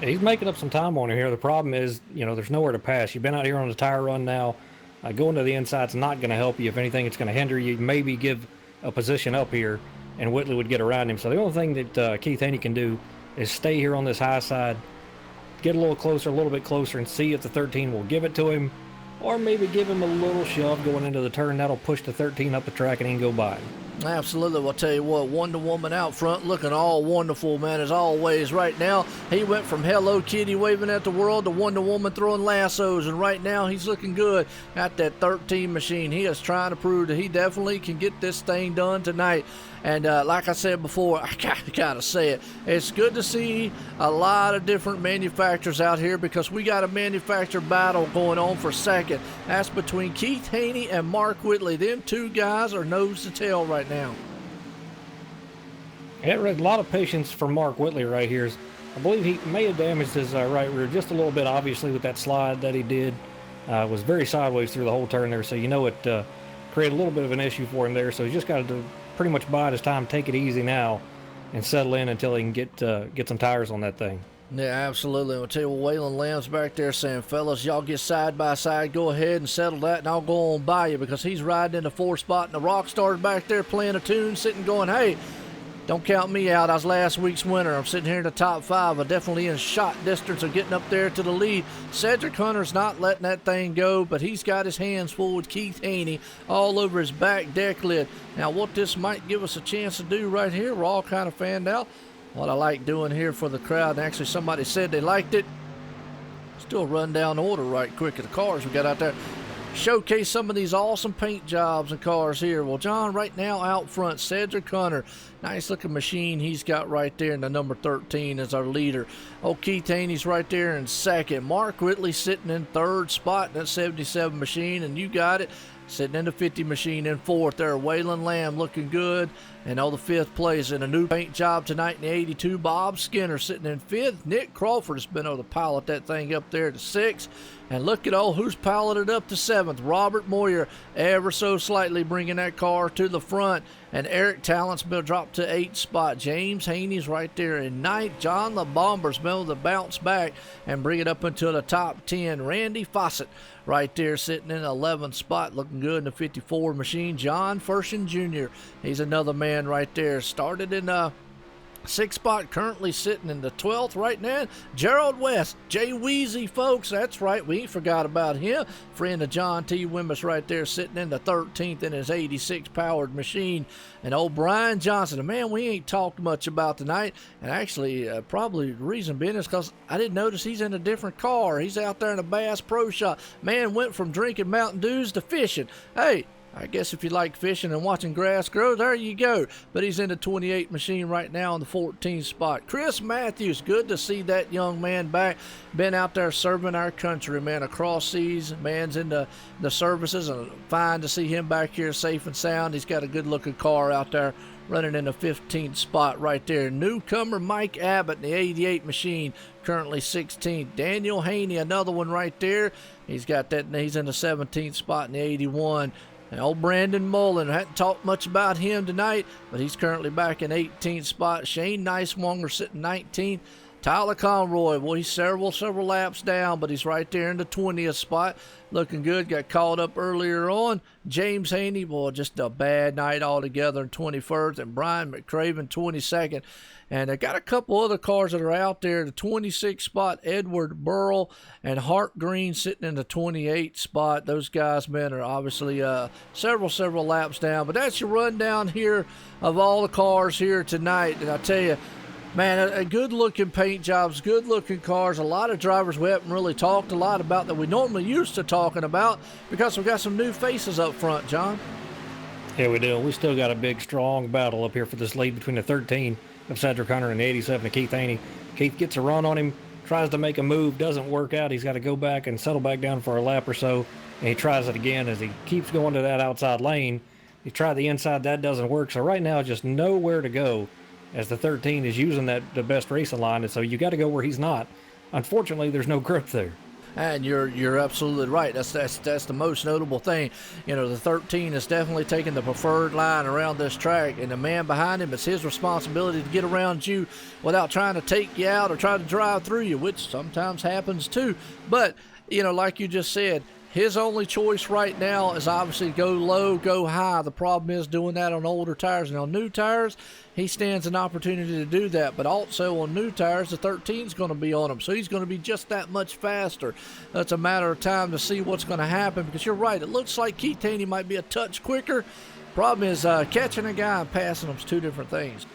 He's making up some time on here. The problem is, you know, there's nowhere to pass. You've been out here on the tire run now. Going to the inside's not going to help you. If anything, it's going to hinder you. Maybe give a position up here, and Whitley would get around him. So the only thing that Keith Haney can do is stay here on this high side, get a little bit closer, and see if the 13 will give it to him, or maybe give him a little shove going into the turn. That'll push the 13 up the track and he can go by him. Absolutely. I'll tell you what, Wonder Woman out front looking all wonderful, man, as always. Right now, he went from Hello Kitty waving at the world to Wonder Woman throwing lassos, and right now he's looking good at that 13 machine. He is trying to prove that he definitely can get this thing done tonight. And like I said before, I gotta say it, it's good to see a lot of different manufacturers out here, because we got a manufacturer battle going on for second. That's between Keith Haney and Mark Whitley. Them 2 guys are nose to tail right now. A lot of patience for Mark Whitley right here. I believe he may have damaged his right rear just a little bit, obviously, with that slide that he did. Was very sideways through the whole turn there, so you know it created a little bit of an issue for him there. So he's just got to pretty much bide his time, take it easy now, and settle in until he can get some tires on that thing. Yeah, absolutely. I'll tell you what, Waylon Lamb's back there saying, fellas, y'all get side by side, go ahead and settle that, and I'll go on by you, because he's riding in the 4th spot, and the Rockstar's back there playing a tune, sitting going, hey, don't count me out. I was last week's winner. I'm sitting here in the top 5. I'm definitely in shot distance of getting up there to the lead. Cedric Hunter's not letting that thing go, but he's got his hands full with Keith Haney all over his back deck lid. Now, what this might give us a chance to do right here, we're all kind of fanned out. What I like doing here for the crowd, and actually somebody said they liked it. Still run down order right quick of the cars we got out there. Showcase some of these awesome paint jobs and cars here. Well, John, right now out front, Cedric Hunter. Nice looking machine he's got right there in the number 13 as our leader. Oh, Keith Haney's right there in second. Mark Whitley sitting in 3rd spot in that 77 machine, and you got it. Sitting in the 50 machine in 4th there. Waylon Lamb looking good. And all the 5th place in a new paint job tonight in the 82. Bob Skinner sitting in 5th. Nick Crawford has been able to pilot that thing up there to 6th. And look at who's piloted up to 7th. Robert Moyer ever so slightly bringing that car to the front. And Eric Tallent's been dropped to 8th spot. James Haney's right there in 9th. John LeBomber's been able to bounce back and bring it up into the top 10. Randy Fawcett right there sitting in 11th spot, looking good in the 54 machine. John Furshin Jr., he's another man right there. Started in 6th spot, currently sitting in the 12th right now. Gerald West, Jay Weezy, folks, that's right, we ain't forgot about him. Friend of John T. Wimmis right there sitting in the 13th in his 86 powered machine. And old Brian Johnson, a man we ain't talked much about tonight, and actually probably the reason being is because I didn't notice he's in a different car. He's out there in a Bass Pro Shop. Man went from drinking Mountain Dews to fishing. Hey, I guess if you like fishing and watching grass grow, there you go. But he's in the 28 machine right now in the 14th spot. Chris Matthews, good to see that young man back. Been out there serving our country, man, across seas. Man's in the services, and fine to see him back here safe and sound. He's got a good-looking car out there running in the 15th spot right there. Newcomer Mike Abbott in the 88 machine, currently 16th. Daniel Haney, another one right there. He's got that. He's in the 17th spot in the 81. And old Brandon Mullen, I hadn't talked much about him tonight, but he's currently back in 18th spot. Shane Nicewonger sitting 19th. Tyler Conroy, well, he's several laps down, but he's right there in the 20th spot. Looking good. Got caught up earlier on. James Haney, well, just a bad night altogether in 21st. And Brian McCraven, 22nd. And I got a couple other cars that are out there. The 26th spot, Edward Burrell and Hart Green sitting in the 28th spot. Those guys, man, are obviously several laps down. But that's your rundown here of all the cars here tonight. And I tell you, man, a good-looking paint jobs, good-looking cars. A lot of drivers we haven't really talked a lot about that we normally used to talking about because we've got some new faces up front, John. Yeah, we do. We still got a big, strong battle up here for this lead between the 13 of Cedric Hunter and the 87 of Keith Haney. Keith gets a run on him, tries to make a move, doesn't work out. He's got to go back and settle back down for a lap or so, and he tries it again as he keeps going to that outside lane. He tried the inside, that doesn't work. So right now, just nowhere to go as the 13 is using the best racing line, and so you got to go where he's not. Unfortunately, there's no grip there. And you're absolutely right. That's the most notable thing. You know, the 13 is definitely taking the preferred line around this track, and the man behind him, it's his responsibility to get around you without trying to take you out or try to drive through you, which sometimes happens too. But, you know, like you just said, his only choice right now is obviously go low, go high. The problem is doing that on older tires. And on new tires, he stands an opportunity to do that. But also on new tires, the 13 is going to be on him. So he's going to be just that much faster. It's a matter of time to see what's going to happen. Because you're right, it looks like Keith Haney might be a touch quicker. Problem is catching a guy and passing him is two different things.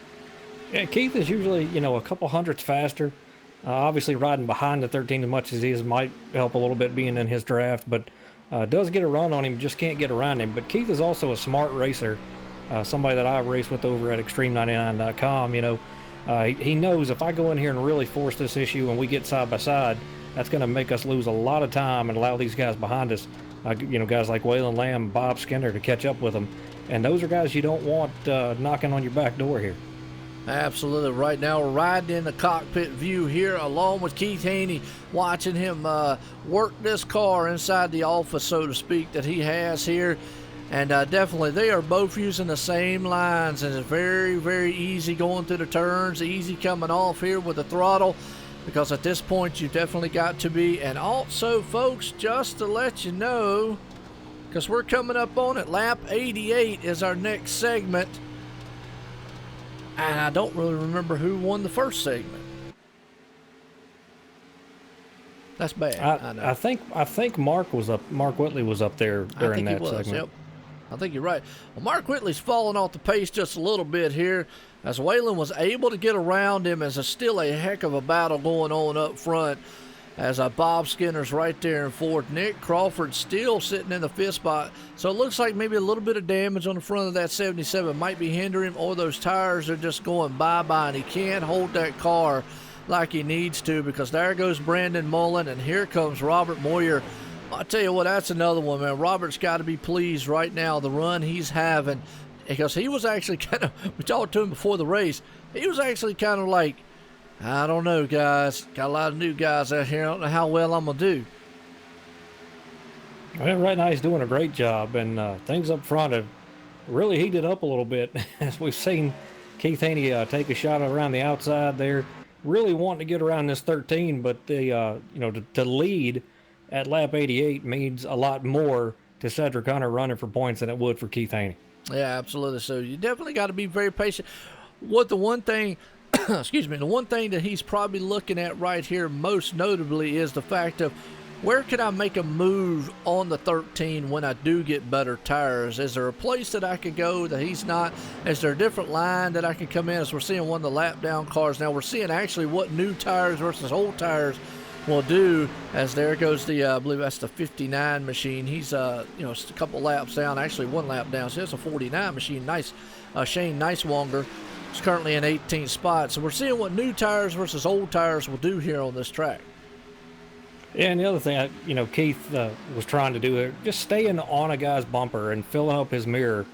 Yeah, Keith is usually, you know, a couple hundredths faster. Obviously, riding behind the 13 as much as he is might help a little bit being in his draft, but does get a run on him, just can't get around him. But Keith is also a smart racer, somebody that I race with over at Extreme99.com. You know, he knows if I go in here and really force this issue and we get side by side, that's going to make us lose a lot of time and allow these guys behind us, you know, guys like Waylon Lamb, Bob Skinner, to catch up with them. And those are guys you don't want knocking on your back door here. Absolutely. Right now we're riding in the cockpit view here along with Keith Haney, watching him work this car inside the office, so to speak, that he has here. And definitely they are both using the same lines, and it's very, very easy going through the turns, easy coming off here with the throttle, because at this point you've definitely got to be. And also, folks, just to let you know, because we're coming up on it, lap 88 is our next segment. And I don't really remember who won the first segment. That's bad. I know. I think Mark Whitley was up there during that segment. Yep. I think you're right. Well, Mark Whitley's fallen off the pace just a little bit here, as Waylon was able to get around him. As still a heck of a battle going on up front, as Bob Skinner's right there in fourth. Nick Crawford still sitting in the fifth spot. So it looks like maybe a little bit of damage on the front of that 77 might be hindering him, or those tires are just going bye-bye, and he can't hold that car like he needs to, because there goes Brandon Mullen, and here comes Robert Moyer. I tell you what, that's another one, man. Robert's got to be pleased right now, the run he's having, because he was actually kind of, we talked to him before the race, he was actually kind of like, I don't know, guys. Got a lot of new guys out here. I don't know how well I'm going to do. Well, right now he's doing a great job, and things up front have really heated up a little bit. As we've seen Keith Haney take a shot around the outside there, really wanting to get around this 13, but the you know, to lead at lap 88 means a lot more to Cedric Hunter running for points than it would for Keith Haney. Yeah, absolutely. So you definitely got to be very patient. What the one thing excuse me, the one thing that he's probably looking at right here most notably is the fact of, where can I make a move on the 13 when I do get better tires? Is there a place that I could go that he's not? Is there a different line that I can come in? As we're seeing one of the lap down cars now, we're seeing actually what new tires versus old tires will do, as there goes the I believe that's the 59 machine. He's you know, a couple laps down, actually one lap down, so it's a 49 machine. Nice Shane Nicewanger is currently in 18th spot. So we're seeing what new tires versus old tires will do here on this track. Yeah, and the other thing, you know, Keith was trying to do, just staying on a guy's bumper and filling up his mirror.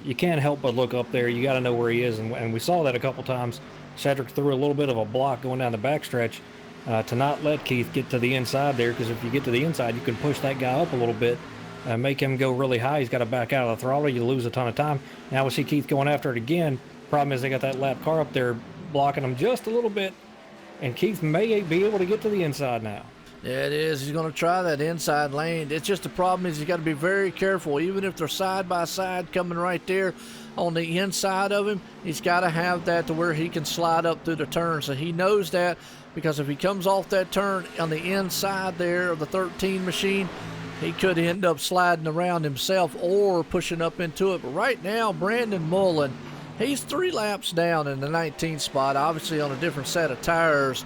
You can't help but look up there. You got to know where he is, and we saw that a couple times. Cedric threw a little bit of a block going down the backstretch to not let Keith get to the inside there, because if you get to the inside, you can push that guy up a little bit, make him go really high. He's got to back out of the throttle. You lose a ton of time. Now we see Keith going after it again. Problem is they got that lap car up there blocking him just a little bit. and Keith may be able to get to the inside now. Yeah, it is. He's going to try that inside lane. It's just the problem is he's got to be very careful. Even if they're side by side coming right there on the inside of him, he's got to have that to where he can slide up through the turn. So he knows that, because if he comes off that turn on the inside there of the 13 machine, he could end up sliding around himself or pushing up into it. But right now, Brandon Mullen, he's 3 laps down in the 19th spot, obviously on a different set of tires,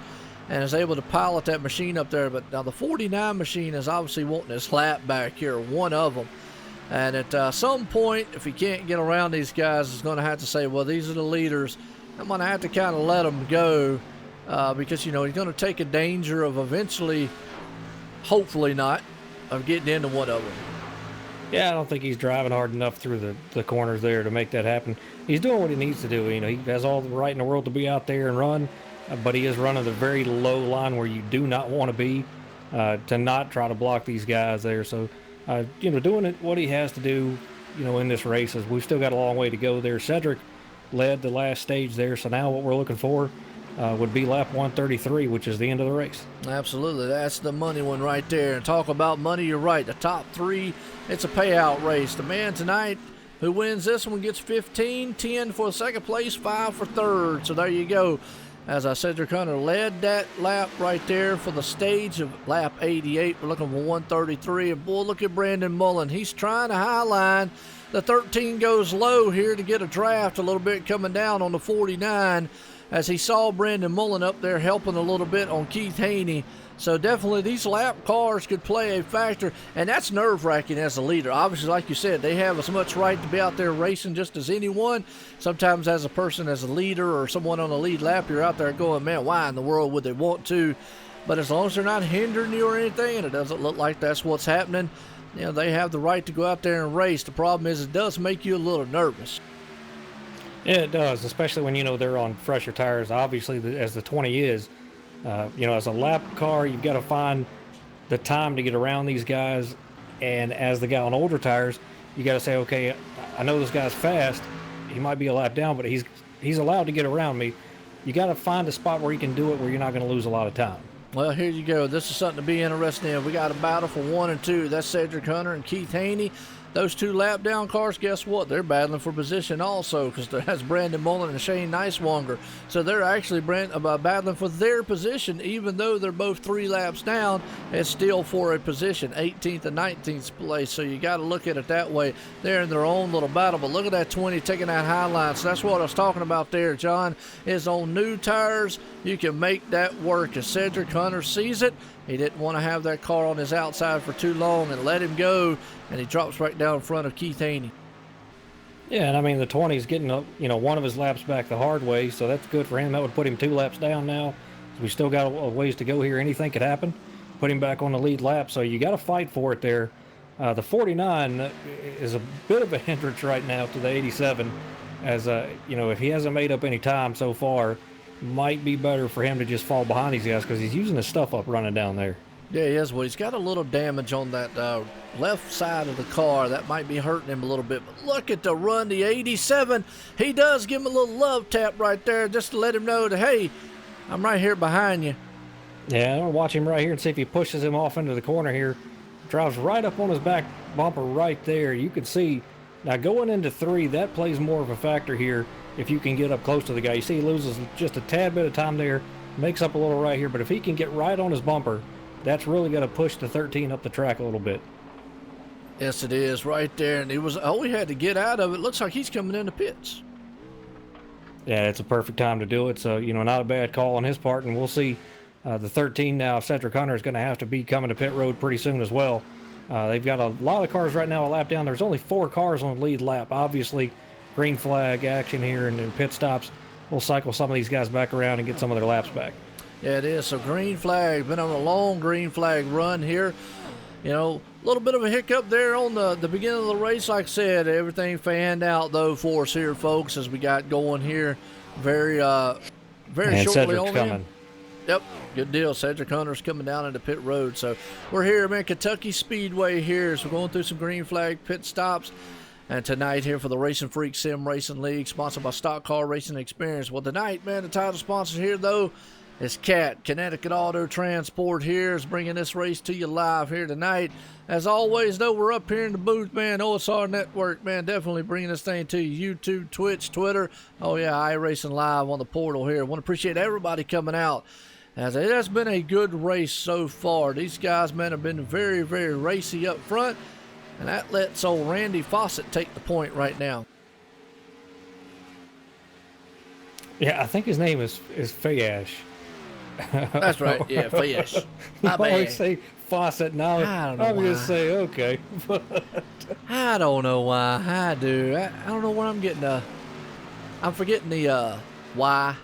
and is able to pilot that machine up there. But now the 49 machine is obviously wanting his lap back here, one of them. And at some point, if he can't get around these guys, he's going to have to say, well, these are the leaders. I'm going to have to kind of let them go because, you know, he's going to take a danger of eventually, hopefully not, of getting into one of them. Yeah, I don't think he's driving hard enough through the corners there to make that happen. He's doing what he needs to do. You know, he has all the right in the world to be out there and run, but he is running the very low line where you do not want to be to not try to block these guys there. So, you know, doing it what he has to do, you know, in this race is we've still got a long way to go there. Cedric led the last stage there, so now what we're looking for would be lap 133, which is the end of the race. Absolutely. That's the money one right there. And talk about money, you're right. The top 3, it's a payout race. The man tonight who wins this one gets 15, 10 for second place, 5 for third. So there you go. As I said, Cedric Hunter led that lap right there for the stage of lap 88. We're looking for 133. And boy, look at Brandon Mullen. He's trying to highline. The 13 goes low here to get a draft a little bit coming down on the 49, as he saw Brandon Mullen up there helping a little bit on Keith Haney. So definitely these lap cars could play a factor, and that's nerve-wracking as a leader. Obviously, like you said, they have as much right to be out there racing just as anyone. Sometimes as a person, as a leader or someone on the lead lap, you're out there going, man, why in the world would they want to? But as long as they're not hindering you or anything, and it doesn't look like that's what's happening, you know, they have the right to go out there and race. The problem is it does make you a little nervous. Yeah, it does, especially when, you know, they're on fresher tires. Obviously, as the 20 is, you know, as a lap car, you've got to find the time to get around these guys. And as the guy on older tires, you got to say, okay, I know this guy's fast. He might be a lap down, but he's allowed to get around me. You got to find a spot where he can do it where you're not going to lose a lot of time. Well, here you go. This is something to be interested in. We got a battle for 1 and 2. That's Cedric Hunter and Keith Haney. Those 2 lap down cars, guess what? They're battling for position also, because that's Brandon Mullen and Shane Neiswanger. So they're actually battling for their position, even though they're both 3 laps down. It's still for a position, 18th and 19th place. So you got to look at it that way. They're in their own little battle. But look at that 20 taking that high line. So that's what I was talking about there, John, is on new tires, you can make that work. As Cedric Hunter sees it, he didn't want to have that car on his outside for too long and let him go, and he drops right down in front of Keith Haney. Yeah, and I mean, the 20 is getting, you know, one of his laps back the hard way, so that's good for him. That would put him 2 laps down now. We still got a ways to go here. Anything could happen. Put him back on the lead lap, so you got to fight for it there. The 49 is a bit of a hindrance right now to the 87, as, you know, if he hasn't made up any time so far, might be better for him to just fall behind these guys because he's using his stuff up running down there. Yeah, he is. Well, he's got a little damage on that left side of the car. That might be hurting him a little bit. But look at the run, the 87. He does give him a little love tap right there just to let him know that, hey, I'm right here behind you. Yeah, I'm going to watch him right here and see if he pushes him off into the corner here. Drives right up on his back bumper right there. You can see, now going into 3, that plays more of a factor here if you can get up close to the guy. You see he loses just a tad bit of time there, makes up a little right here, but if he can get right on his bumper, that's really going to push the 13 up the track a little bit. Yes, it is right there, and he was all he had to get out of it. Looks like he's coming in the pits. Yeah, it's a perfect time to do it, so, you know, not a bad call on his part, and we'll see the 13 now. Cedric Hunter is going to have to be coming to pit road pretty soon as well. They've got a lot of cars right now a lap down. There's only 4 cars on the lead lap. Obviously, green flag action here and pit stops. We'll cycle some of these guys back around and get some of their laps back. Yeah, it is. So green flag, been on a long green flag run here. You know, a little bit of a hiccup there on the beginning of the race. Like I said, everything fanned out, though, for us here, folks, as we got going here very shortly Cedric's on coming. in. Yep, good deal. Cedric Hunter's coming down into pit road. So we're here, man, Kentucky Speedway here. So we're going through some green flag pit stops. And tonight here for the RacinFreeks Sim Racing League, sponsored by Stock Car Racing Experience. Well, tonight, man, the title sponsors here, though, It's Cat, Connecticut Auto Transport here, is bringing this race to you live here tonight. As always, though, we're up here in the booth, man. OSRNetwork, man, definitely bringing this thing to you. YouTube, Twitch, Twitter. Oh, yeah, iRacing Live on the portal here. I want to appreciate everybody coming out, as it has been a good race so far. These guys, man, have been very, very racy up front, and that lets old Randy Fawcett take the point right now. Yeah, I think his name is Fayash. That's right, yeah, Fish. I always say Fawcett now. I don't know I'm going to why. say, okay. I don't know why. I do. I don't know where I'm getting the... I'm forgetting the why.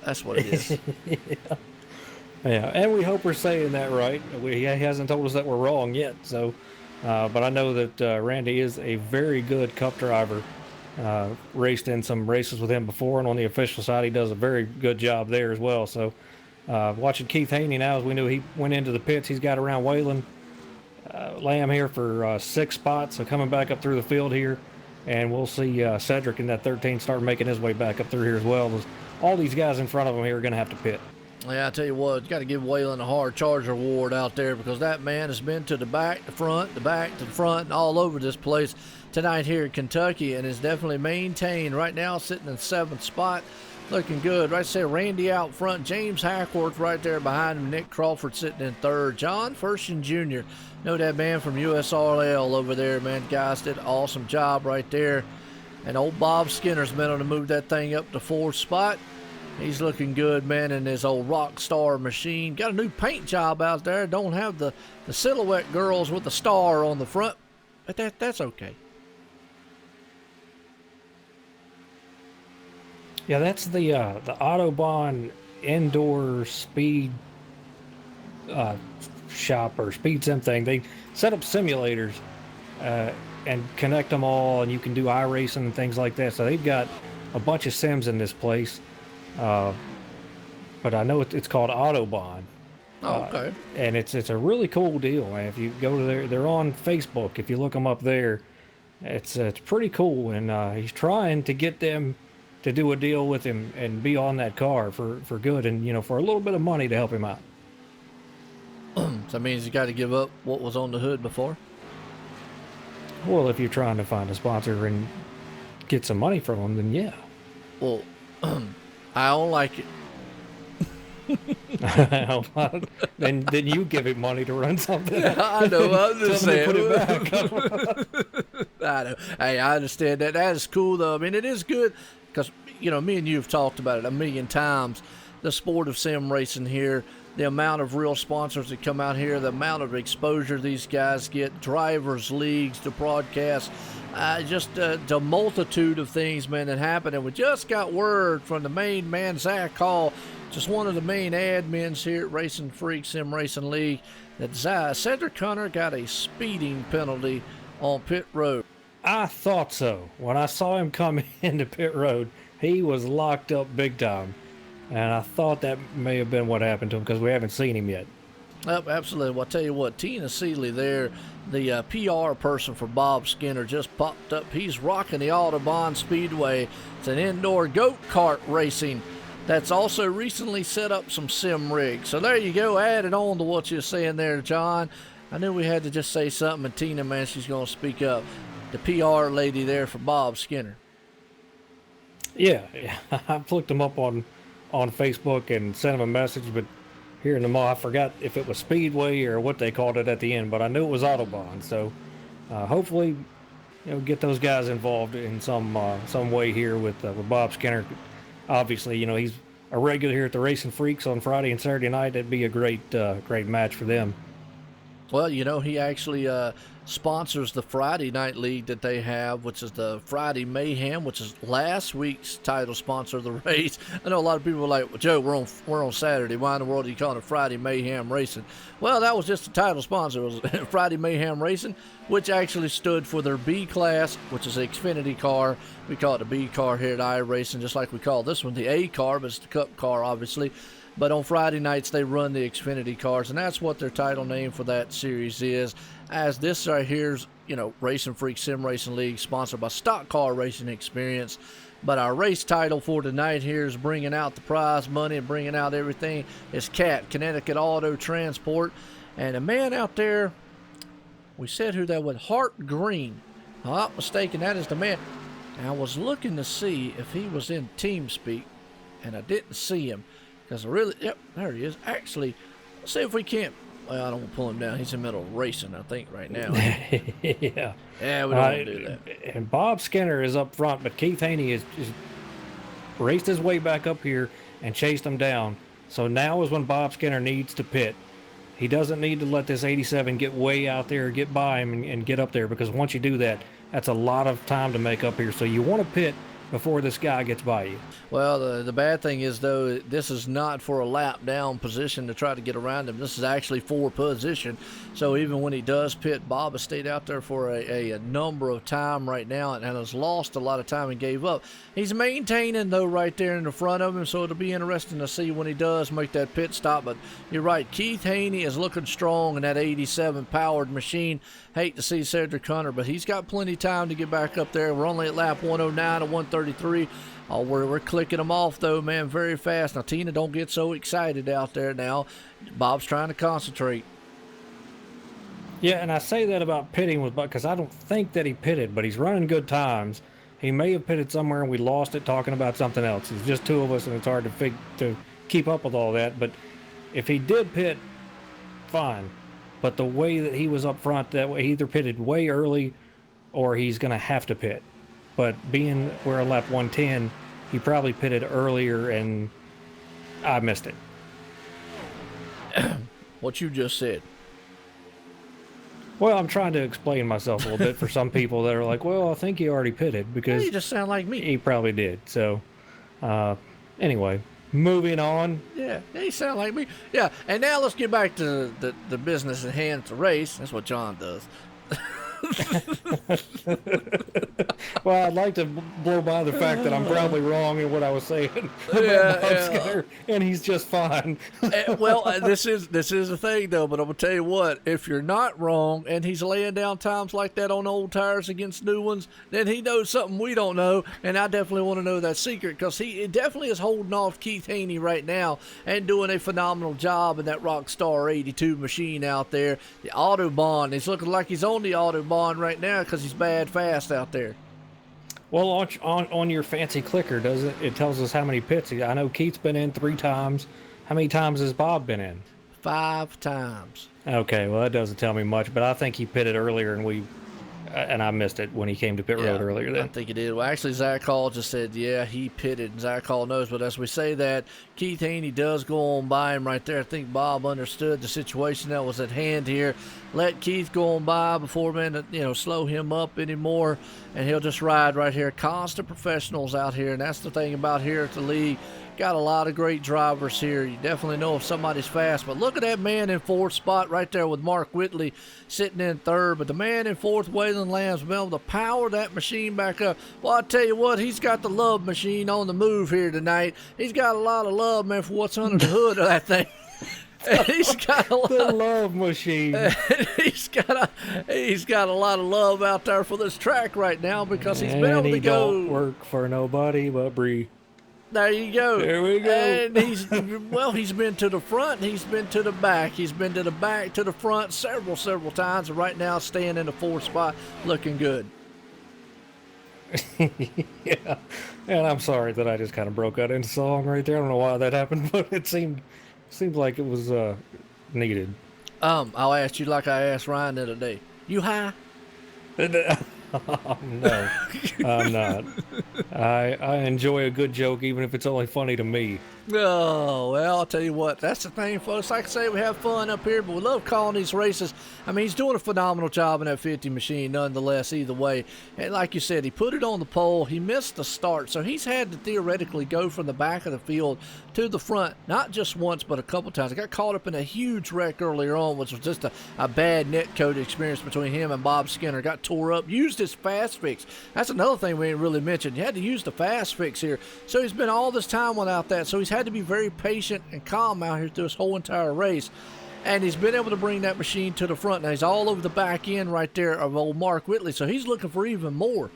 That's what it is. Yeah, and we hope we're saying that right. He hasn't told us that we're wrong yet. So, but I know that Randy is a very good cup driver. Raced in some races with him before, and on the official side, he does a very good job there as well. So, watching Keith Haney now, as we knew he went into the pits, he's got around Waylon Lamb here for 6 spots. So coming back up through the field here, and we'll see Cedric in that 13 start making his way back up through here as well. All these guys in front of him here are going to have to pit. Yeah, I tell you what, you got to give Waylon a hard charger award out there, because that man has been to the back, the front, the back, to the front, and all over this place tonight here in Kentucky, and is definitely maintained right now, sitting in 7th spot, looking good. Right there, Randy out front, James Hackworth right there behind him, Nick Crawford sitting in 3rd, John Furshin Jr. Know that man from USRL over there, man. Guys did an awesome job right there, and old Bob Skinner's been on to move that thing up to 4th spot. He's looking good, man, in his old Rockstar machine. Got a new paint job out there. Don't have the silhouette girls with the star on the front, but that's okay. Yeah, that's the Autobahn indoor speed shop or speed sim thing. They set up simulators and connect them all, and you can do iRacing and things like that. So they've got a bunch of sims in this place. But I know it's called Autobahn. Oh, okay. And it's a really cool deal, man. If you go to they're on Facebook. If you look them up there, it's pretty cool. And he's trying to get them to do a deal with him and be on that car for good, and for a little bit of money to help him out. So that means you got to give up what was on the hood before? Well, if you're trying to find a sponsor and get some money from them, then yeah. Well, I don't like it. then you give him money to run something. I know. I'm just saying. Put it back. I know. Hey, I understand that. That is cool, though. I mean, it is good because, me and you have talked about it a million times. The sport of sim racing here, the amount of real sponsors that come out here, the amount of exposure these guys get, drivers, leagues, the broadcast, just the multitude of things, man, that happen. And we just got word from the main man, Zach Hall, just one of the main admins here at RacinFreeks Sim Racing League, that Cedric Hunter got a speeding penalty on pit road. I thought so. When I saw him come into pit road, he was locked up big time. And I thought that may have been what happened to him, because we haven't seen him yet. Yep, absolutely. Well, I'll tell you what, Tina Seeley there, the PR person for Bob Skinner, just popped up. He's rocking the Autobahn Speedway. It's an indoor go-kart racing that's also recently set up some sim rigs. So there you go, added on to what you're saying there, John. I knew we had to just say something, and Tina, man, she's going to speak up. The PR lady there for Bob Skinner. Yeah. I flicked him up on Facebook and sent him a message, but here in the mall, I forgot if it was Speedway or what they called it at the end, but I knew it was Autobahn. So hopefully, get those guys involved in some way here with Bob Skinner. Obviously, he's a regular here at the Racing Freaks on Friday and Saturday night. That'd be a great match for them. Well, he actually sponsors the Friday night league that they have, which is the Friday Mayhem, which is last week's title sponsor of the race. I know a lot of people are like, well, Joe, we're on Saturday. Why in the world are you calling it Friday Mayhem Racing? Well, that was just the title sponsor. It was Friday Mayhem Racing, which actually stood for their B class, which is the Xfinity car. We call it the B car here at iRacing, just like we call this one the A car, but it's the Cup car, obviously. But on Friday nights, they run the Xfinity cars, and that's what their title name for that series is. As this right here's, RacinFreeks Sim Racing League, sponsored by Stock Car Racing Experience. But our race title for tonight here is bringing out the prize money and bringing out everything is CAT, Connecticut Auto Transport. And a man out there, we said who that was, Hart Green. I'm not mistaken, that is the man. And I was looking to see if he was in TeamSpeak, and I didn't see him. Because I really, yep, there he is. Actually, let's see if we can't, well, I don't want to pull him down. He's in the middle of racing, I think, right now. Yeah. Yeah, we don't want to do that. And Bob Skinner is up front, but Keith Haney is raced his way back up here and chased him down. So now is when Bob Skinner needs to pit. He doesn't need to let this 87 get way out there, get by him, and get up there, because once you do that, that's a lot of time to make up here. So you want to pit before this guy gets by you. Well, the bad thing is, though, this is not for a lap down position to try to get around him. This is actually for position. So even when he does pit, Bob has stayed out there for a number of time right now and has lost a lot of time and gave up. He's maintaining, though, right there in the front of him, so it'll be interesting to see when he does make that pit stop. But you're right, Keith Haney is looking strong in that 87 powered machine. Hate to see Cedric Hunter, but he's got plenty of time to get back up there. We're only at lap 109 to 133. Oh, we're clicking them off, though, man, very fast. Now, Tina, don't get so excited out there now. Bob's trying to concentrate. Yeah, and I say that about pitting with Buck because I don't think that he pitted, but he's running good times. He may have pitted somewhere and we lost it talking about something else. It's just two of us, and it's hard to keep up with all that. But if he did pit, fine. But the way that he was up front, that way he either pitted way early or he's going to have to pit. But being we're at lap 110, he probably pitted earlier, and I missed it. What you just said. Well, I'm trying to explain myself a little bit for some people that are like, well, I think he already pitted, because You just sound like me. he probably did. So, anyway, moving on. Yeah, you sound like me. Yeah, and now let's get back to the business at hand, the race. That's what John does. Well, I'd like to blow by the fact that I'm probably wrong in what I was saying about Bob Skinner, and he's just fine. This is the thing, though, but I'm going to tell you what, if you're not wrong and he's laying down times like that on old tires against new ones, then he knows something we don't know, and I definitely want to know that secret, because he definitely is holding off Keith Haney right now and doing a phenomenal job in that Rockstar 82 machine out there. The Autobahn, he's looking like he's on the Autobahn right now because he's bad fast out there. Well, on your fancy clicker, it tells us how many pits. I know Keith's been in 3 times. How many times has Bob been in? 5 times. Okay, well, that doesn't tell me much, but I think he pitted earlier, and I missed it when he came to pit road earlier then. I think he did. Well, actually, Zach Hall just said, yeah, he pitted, and Zach Hall knows. But as we say that, Keith Haney does go on by him right there. I think Bob understood the situation that was at hand here. Let Keith go on by before, man, slow him up anymore, and he'll just ride right here. Constant professionals out here, and that's the thing about here at the league. Got a lot of great drivers here. You definitely know if somebody's fast. But look at that man in 4th spot right there with Mark Whitley sitting in 3rd. But the man in 4th, Waylon Lamb's been able to power that machine back up. Well, I tell you what, he's got the love machine on the move here tonight. He's got a lot of love, man, for what's under the hood of that thing. He's got a lot, the love machine. He's got a lot of love out there for this track right now, because he's been able to go. Don't work for nobody but Bree. There you go. There we go. And he's been to the front, he's been to the back, he's been to the back, to the front several times, and right now staying in the 4th spot, looking good. Yeah, and I'm sorry that I just kind of broke out into song right there. I don't know why that happened, but it seemed like it was needed. I'll ask you like I asked Ryan the other day. You high? No, I'm not. I enjoy a good joke, even if it's only funny to me. Oh, well, I'll tell you what. That's the thing, folks. Like I say, we have fun up here, but we love calling these races. I mean, he's doing a phenomenal job in that 50 machine, nonetheless, either way. And like you said, he put it on the pole. He missed the start, so he's had to theoretically go from the back of the field to the front, not just once, but a couple times. He got caught up in a huge wreck earlier on, which was just a bad net code experience between him and Bob Skinner. Got tore up, used his fast fix. That's another thing we didn't really mention. He had to use the fast fix here. So he's been all this time without that, so he's had to be very patient and calm out here through this whole entire race. And he's been able to bring that machine to the front. Now he's all over the back end right there of old Mark Whitley, so he's looking for even more.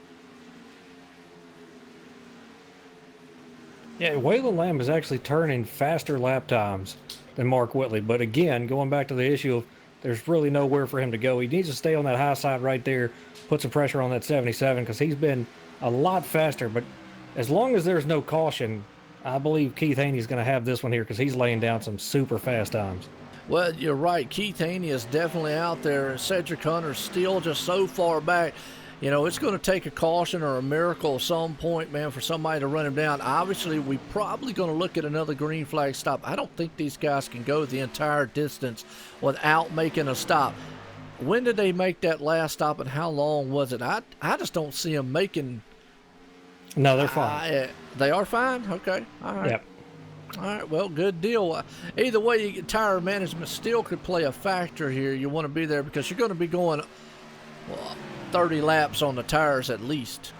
Yeah, Waylon Lamb is actually turning faster lap times than Mark Whitley. But again, going back to the issue of there's really nowhere for him to go. He needs to stay on that high side right there, put some pressure on that 77 because he's been a lot faster. But as long as there's no caution, I believe Keith Haney's going to have this one here because he's laying down some super fast times. Well, you're right. Keith Haney is definitely out there. Cedric Hunter's still just so far back. You know, it's going to take a caution or a miracle at some point, man, for somebody to run him down. Obviously, we're probably going to look at another green flag stop. I don't think these guys can go the entire distance without making a stop. When did they make that last stop, and how long was it? I just don't see them making. No, they're fine. They are fine? Okay. All right. Yep. All right, well, good deal. Either way, tire management still could play a factor here. You want to be there because you're going to be going 30 laps on the tires at least.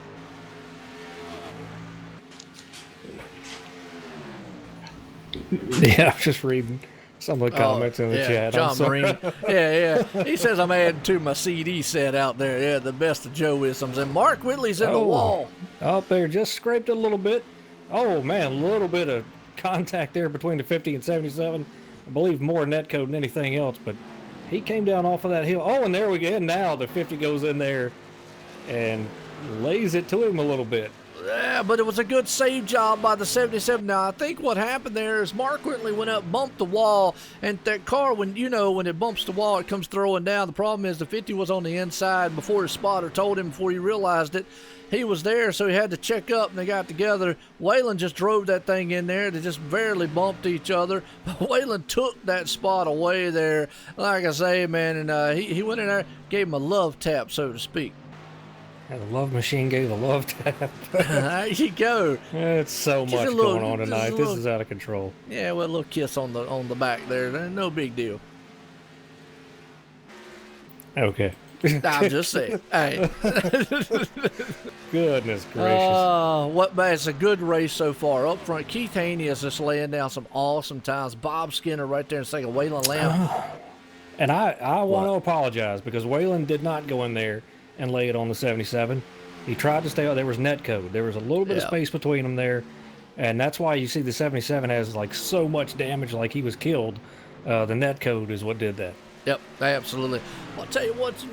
Yeah, I'm just reading some of the comments in the chat. John Marine. Yeah. He says I'm adding to my CD set out there. Yeah, the best of Joe-isms. And Mark Whitley's in the wall. Up there, just scraped it a little bit. Oh, man, a little bit of contact there between the 50 and 77. I believe more netcode than anything else, but he came down off of that hill. Oh, and there we go. And now the 50 goes in there and lays it to him a little bit. Yeah, but it was a good save job by the 77. Now, I think what happened there is Mark Whitley went up, bumped the wall, and that car, when it bumps the wall, it comes throwing down. The problem is the 50 was on the inside before his spotter told him, before he realized it. He was there, so he had to check up, and they got together. Waylon just drove that thing in there. They just barely bumped each other. But Waylon took that spot away there, like I say, man, and he went in there, gave him a love tap, so to speak. Yeah, the love machine gave the love tap. There you go. It's so much going on tonight. This is out of control. Yeah, well, a little kiss on the back there. No big deal. Okay. I'm just saying. Hey. Goodness gracious. It's a good race so far. Up front, Keith Haney is just laying down some awesome times. Bob Skinner right there in second. Waylon Lamb. And I want to apologize because Waylon did not go in there and lay it on the 77. He tried to stay out. There was netcode. There was a little bit of space between them there. And that's why you see the 77 has like so much damage, like he was killed. The netcode is what did that. Yep, absolutely. I'll tell you what's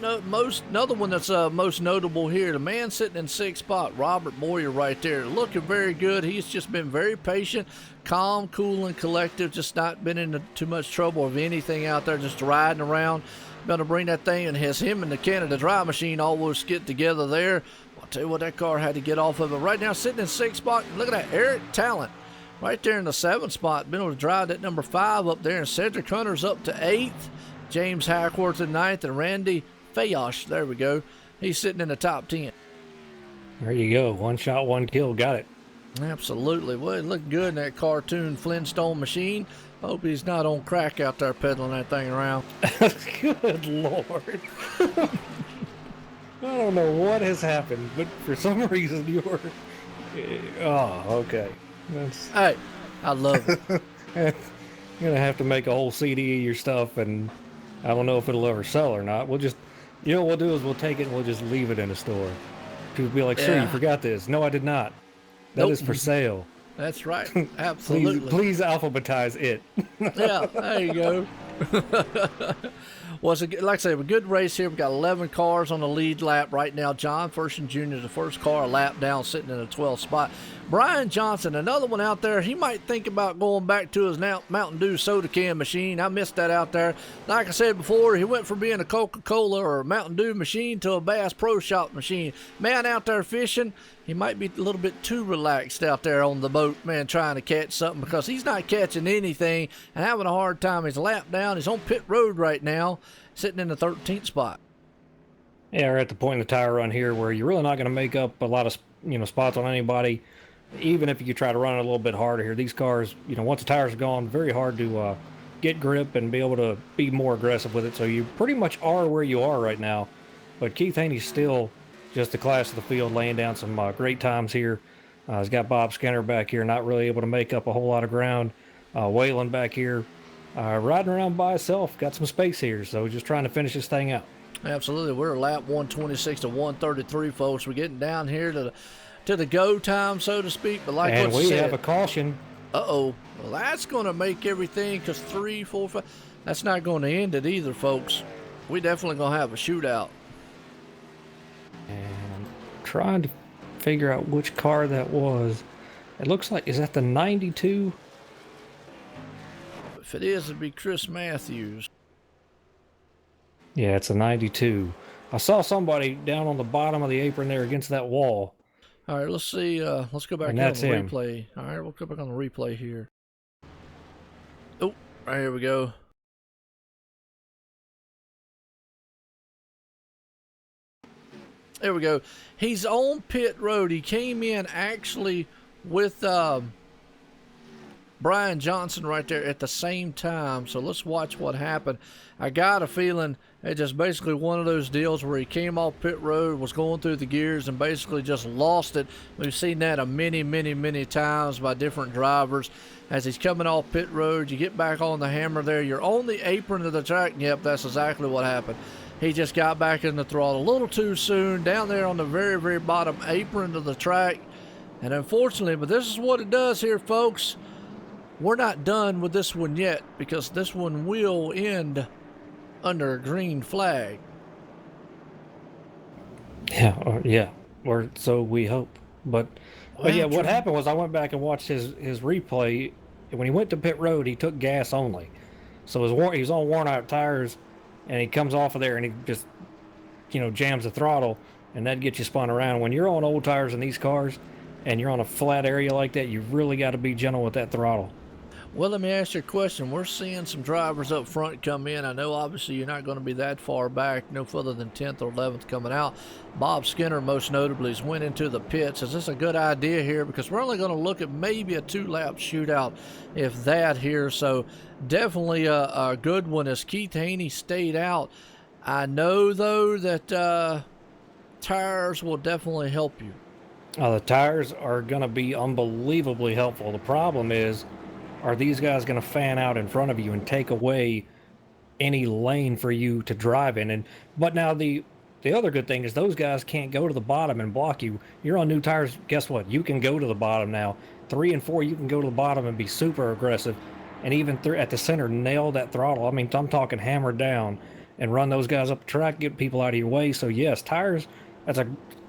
another one that's most notable here. The man sitting in sixth spot, Robert Moyer right there, looking very good. He's just been very patient, calm, cool, and collective, just not been in too much trouble of anything out there, just riding around. Going to bring that thing, and him and the Canada Dry Machine almost get together there. I'll tell you what, that car had to get off of it. Right now, sitting in sixth spot, look at that, Eric Talent. Right there in the seventh spot, been able to drive that number 5 up there, and Cedric Hunter's up to 8th. James Hackworth in 9th, and Randy Fayosh, there we go. He's sitting in the top 10. There you go. One shot, one kill. Got it. Absolutely. Well, it looked good in that cartoon Flintstone machine. Hope he's not on crack out there pedaling that thing around. Good Lord. I don't know what has happened, but for some reason you were... Oh, okay. Hey, I love it. You're going to have to make a whole CD of your stuff, and I don't know if it'll ever sell or not. We'll just... You know what we'll do is we'll take it and we'll just leave it in a store. People will be like, sir, you forgot this. No, I did not. That is for sale. That's right. Absolutely. Please alphabetize it. Yeah, there you go. Well, like I said, a good race here. We've got 11 cars on the lead lap right now. John Furston Jr. is the first car a lap down, sitting in the 12th spot. Brian Johnson, another one out there. He might think about going back to his Mountain Dew soda can machine. I missed that out there. Like I said before, he went from being a Coca-Cola or a Mountain Dew machine to a Bass Pro Shop machine. Man out there fishing, he might be a little bit too relaxed out there on the boat, man, trying to catch something, because he's not catching anything and having a hard time. He's lap down. He's on pit road right now, sitting in the 13th spot. Yeah, we're at the point in the tire run here where you're really not going to make up a lot of spots on anybody, even if you try to run it a little bit harder here. These cars, once the tires are gone, very hard to get grip and be able to be more aggressive with it. So you pretty much are where you are right now. But Keith Haney's still just the class of the field, laying down some great times here. He's got Bob Skinner back here, not really able to make up a whole lot of ground. Waylon back here, riding around by himself, got some space here. So just trying to finish this thing out. Absolutely. We're lap 126 to 133, folks. We're getting down here to to the go time, so to speak. But like And what we you said, have a caution. well, that's going to make everything, because 3, 4, 5, that's not going to end it either, folks. We definitely going to have a shootout. And I'm trying to figure out which car that was. It looks like, is that the 92? If it is, it'd be Chris Matthews. Yeah, it's a 92. I saw somebody down on the bottom of the apron there against that wall. All right, let's see. Let's go back And on that's the him. replay. All right, we'll go back on the replay here. Oh, right here we go. There we go. He's on pit road. He came in actually with Brian Johnson right there at the same time. So let's watch what happened. I got a feeling it's just basically one of those deals where he came off pit road, was going through the gears, and basically just lost it. We've seen that many times by different drivers. As he's coming off pit road, you get back on the hammer there. You're on the apron of the track. Yep, that's exactly what happened. He just got back in the throttle a little too soon down there on the very bottom apron of the track. And unfortunately, but this is what it does here, folks. We're not done with this one yet, because this one will end under a green flag. Yeah, or so we hope. But yeah, what happened was I went back and watched his replay. When he went to pit road, he took gas only. So he was on worn out tires, and he comes off of there and he just, jams the throttle, and that gets you spun around. When you're on old tires in these cars and you're on a flat area like that, you really got to be gentle with that throttle. Well, let me ask you a question. We're seeing some drivers up front come in. I know obviously you're not going to be that far back, no further than 10th or 11th coming out. Bob Skinner, most notably, has went into the pits. Is this a good idea here? Because we're only going to look at maybe a 2-lap shootout, if that here. So definitely a good one as Keith Haney stayed out. I know, though, that tires will definitely help you. The tires are going to be unbelievably helpful. The problem is, are these guys going to fan out in front of you and take away any lane for you to drive in? But now the other good thing is those guys can't go to the bottom and block you. You're on new tires. Guess what? You can go to the bottom now. 3 and 4, you can go to the bottom and be super aggressive, and even at the center, nail that throttle. I mean, I'm talking hammer down and run those guys up the track, get people out of your way. So yes, tires.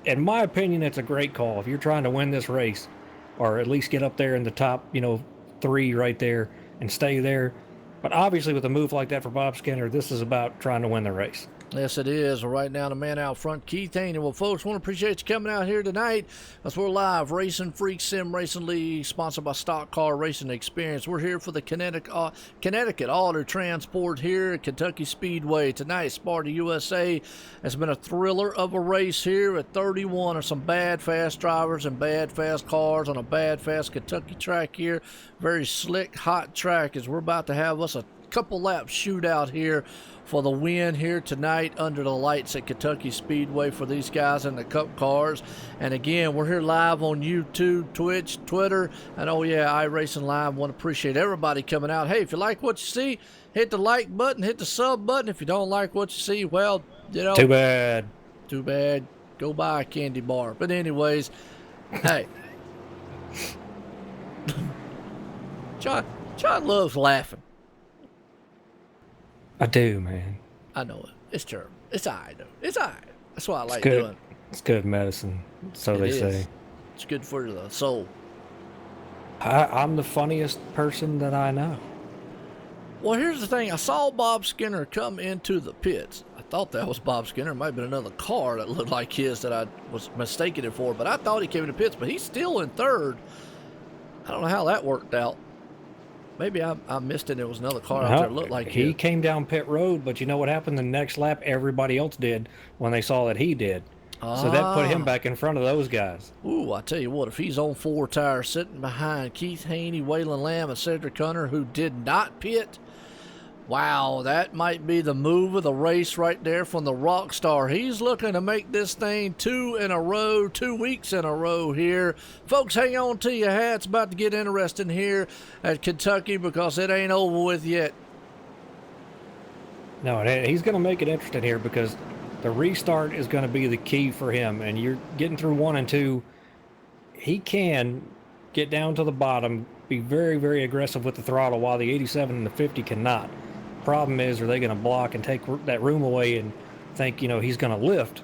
In my opinion, it's a great call if you're trying to win this race, or at least get up there in the top, 3 right there and stay there. But obviously with a move like that for Bob Skinner, this is about trying to win the race. Yes, it is. Well, right now, the man out front, Keith Haney. Well, folks, want to appreciate you coming out here tonight as we're live. RacinFreeks Sim Racing League, sponsored by Stock Car Racing Experience. We're here for the Connecticut Auto Transport here at Kentucky Speedway. Tonight, Sparta, USA has been a thriller of a race here at 31 of some bad, fast drivers and bad, fast cars on a bad, fast Kentucky track here. Very slick, hot track as we're about to have us a couple lap shootout here for the win here tonight under the lights at Kentucky Speedway for these guys in the Cup cars. And again, we're here live on YouTube, Twitch, Twitter, and iRacing Live. Want to appreciate everybody coming out. Hey, if you like what you see, hit the like button, hit the sub button. If you don't like what you see, well, too bad. Too bad. Go buy a candy bar. But anyways, hey. John loves laughing. I do, man. I know it. It's terrible. It's all right, though. It's all right. That's why I like good. doing it. It's good medicine, so they say. It's good for the soul. I'm the funniest person that I know. Well, here's the thing. I saw Bob Skinner come into the pits. I thought that was Bob Skinner. It might have been another car that looked like his that I was mistaken it for. But I thought he came into pits, but he's still in third. I don't know how that worked out. Maybe I missed it. It was another car out there that looked like he came down pit road, but you know what happened the next lap? Everybody else did when they saw that he did. So that put him back in front of those guys. Ooh, I tell you what, if he's on 4 tires sitting behind Keith Haney, Waylon Lamb, and Cedric Hunter, who did not pit, wow, that might be the move of the race right there from the rock star. He's looking to make this thing 2 weeks in a row here. Folks, hang on to your hats. About to get interesting here at Kentucky because it ain't over with yet. No, he's going to make it interesting here because the restart is going to be the key for him. And you're getting through 1 and 2. he can get down to the bottom, be very, very aggressive with the throttle, while the 87 and the 50 cannot. Problem is, are they going to block and take that room away and think, he's going to lift?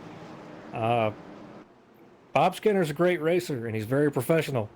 Bob Skinner's a great racer, and he's very professional,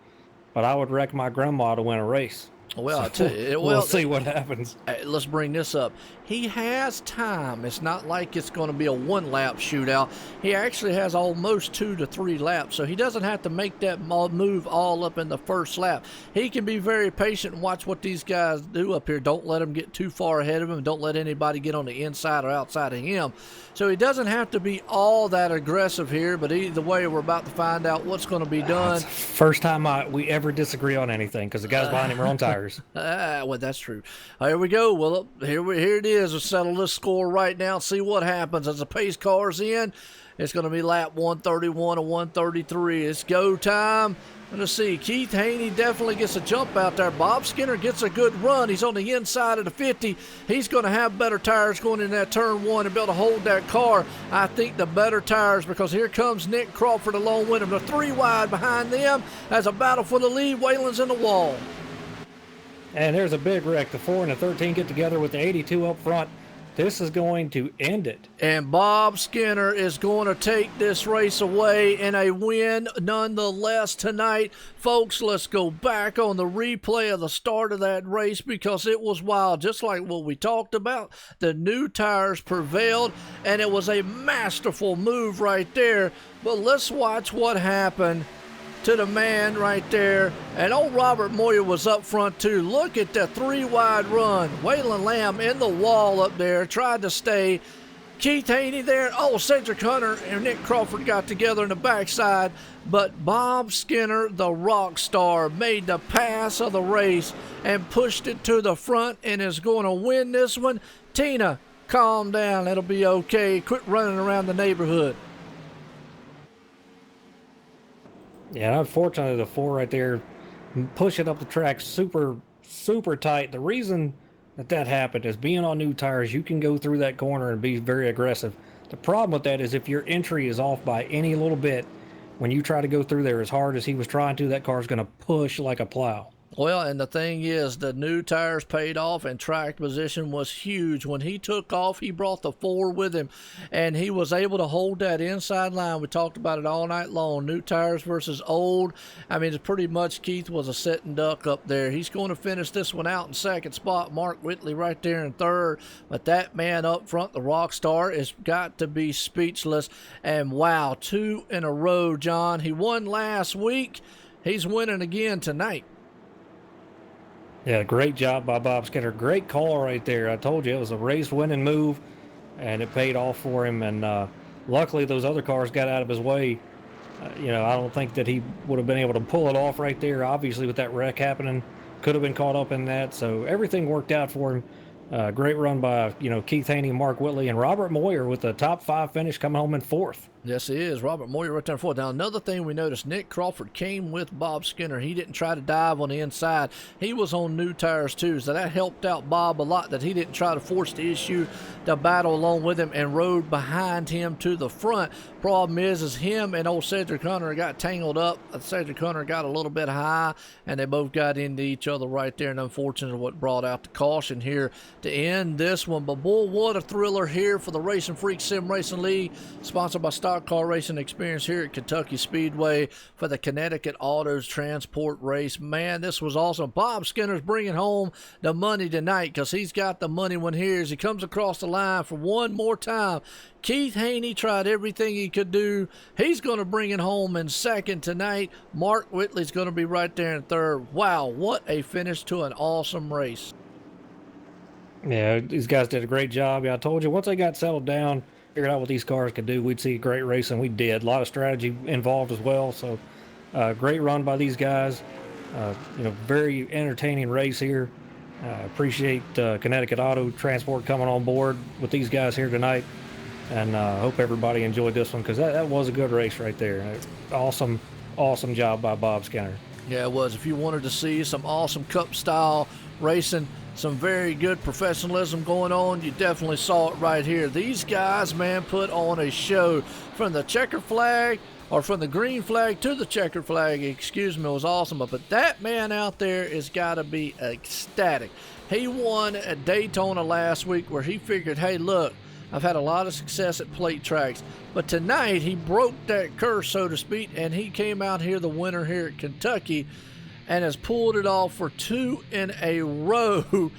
but I would wreck my grandma to win a race. Well, I tell you, we'll see what happens. Let's bring this up. He has time. It's not like it's going to be a one-lap shootout. He actually has almost 2 to 3 laps, so he doesn't have to make that move all up in the first lap. He can be very patient and watch what these guys do up here. Don't let them get too far ahead of him. Don't let anybody get on the inside or outside of him. So he doesn't have to be all that aggressive here, but either way, we're about to find out what's going to be done. First time we ever disagree on anything, because the guys behind him are on tires. Well, that's true. Here we go. Well, here it is. We'll settle this score right now. See what happens as the pace car's in. It's going to be lap 131 to 133. It's go time. Let's see. Keith Haney definitely gets a jump out there. Bob Skinner gets a good run. He's on the inside of the 50. He's going to have better tires going in that turn one and be able to hold that car. I think the better tires, because here comes Nick Crawford along with him. The 3 wide behind them as a battle for the lead. Whalen's in the wall. And there's a big wreck. The 4 and the 13 get together with the 82 up front. This is going to end it. And Bob Skinner is going to take this race away in a win nonetheless tonight. Folks, let's go back on the replay of the start of that race, because it was wild. Just like what we talked about, the new tires prevailed, and it was a masterful move right there. But let's watch what happened to the man right there. And old Robert Moyer was up front too. Look at that 3 wide run. Waylon Lamb in the wall up there, tried to stay. Keith Haney there. Oh, Cedric Hunter and Nick Crawford got together in the backside. But Bob Skinner, the rock star, made the pass of the race and pushed it to the front and is going to win this one. Tina, calm down. It'll be okay. Quit running around the neighborhood. Yeah, unfortunately, the 4 right there, pushing up the track super, super tight. The reason that happened is being on new tires, you can go through that corner and be very aggressive. The problem with that is if your entry is off by any little bit, when you try to go through there as hard as he was trying to, that car's going to push like a plow. Well, and the thing is, the new tires paid off, and track position was huge. When he took off, he brought the 4 with him, and he was able to hold that inside line. We talked about it all night long. New tires versus old. I mean, it's pretty much Keith was a sitting duck up there. He's going to finish this one out in second spot. Mark Whitley right there in third. But that man up front, the rock star, has got to be speechless. And wow, 2 in a row, John. He won last week. He's winning again tonight. Yeah, great job by Bob Skinner. Great call right there. I told you it was a race-winning move, and it paid off for him. And luckily, those other cars got out of his way. I don't think that he would have been able to pull it off right there. Obviously, with that wreck happening, could have been caught up in that. So everything worked out for him. Great run by Keith Haney, Mark Whitley, and Robert Moyer with a top 5 finish, coming home in 4th. Yes, he is. Robert Moyer right there in 4th. Now, another thing we noticed, Nick Crawford came with Bob Skinner. He didn't try to dive on the inside. He was on new tires, too, so that helped out Bob a lot, that he didn't try to force the issue, to battle along with him, and rode behind him to the front. Problem is him and old Cedric Hunter got tangled up. Cedric Hunter got a little bit high, and they both got into each other right there, and unfortunately what brought out the caution here to end this one. But boy, what a thriller here for the RacinFreeks Sim Racing League, sponsored by Stock Car Racing Experience here at Kentucky Speedway for the Connecticut Autos Transport race. Man, this was awesome. Bob Skinner's bringing home the money tonight, because he's got the money one here as he comes across the line for one more time. Keith Haney tried everything he could do. He's going to bring it home in second tonight. Mark Whitley's going to be right there in third. Wow, what a finish to an awesome race. Yeah, these guys did a great job. Yeah, I told you, once they got settled down, figured out what these cars could do, we'd see a great race, and we did. A lot of strategy involved as well. So great run by these guys. Very entertaining race here. Appreciate Connecticut Auto Transport coming on board with these guys here tonight. And hope everybody enjoyed this one, because that was a good race right there. Awesome job by Bob Skinner. Yeah, it was. If you wanted to see some awesome Cup-style racing. Some very good professionalism going on. You definitely saw it right here. These guys, man, put on a show from the checker flag, or from the green flag to the checker flag, excuse me. It was awesome. But that man out there has got to be ecstatic. He won at Daytona last week where he figured, hey, look, I've had a lot of success at plate tracks, but tonight he broke that curse, so to speak, and he came out here the winner here at Kentucky and has pulled it off for 2 in a row.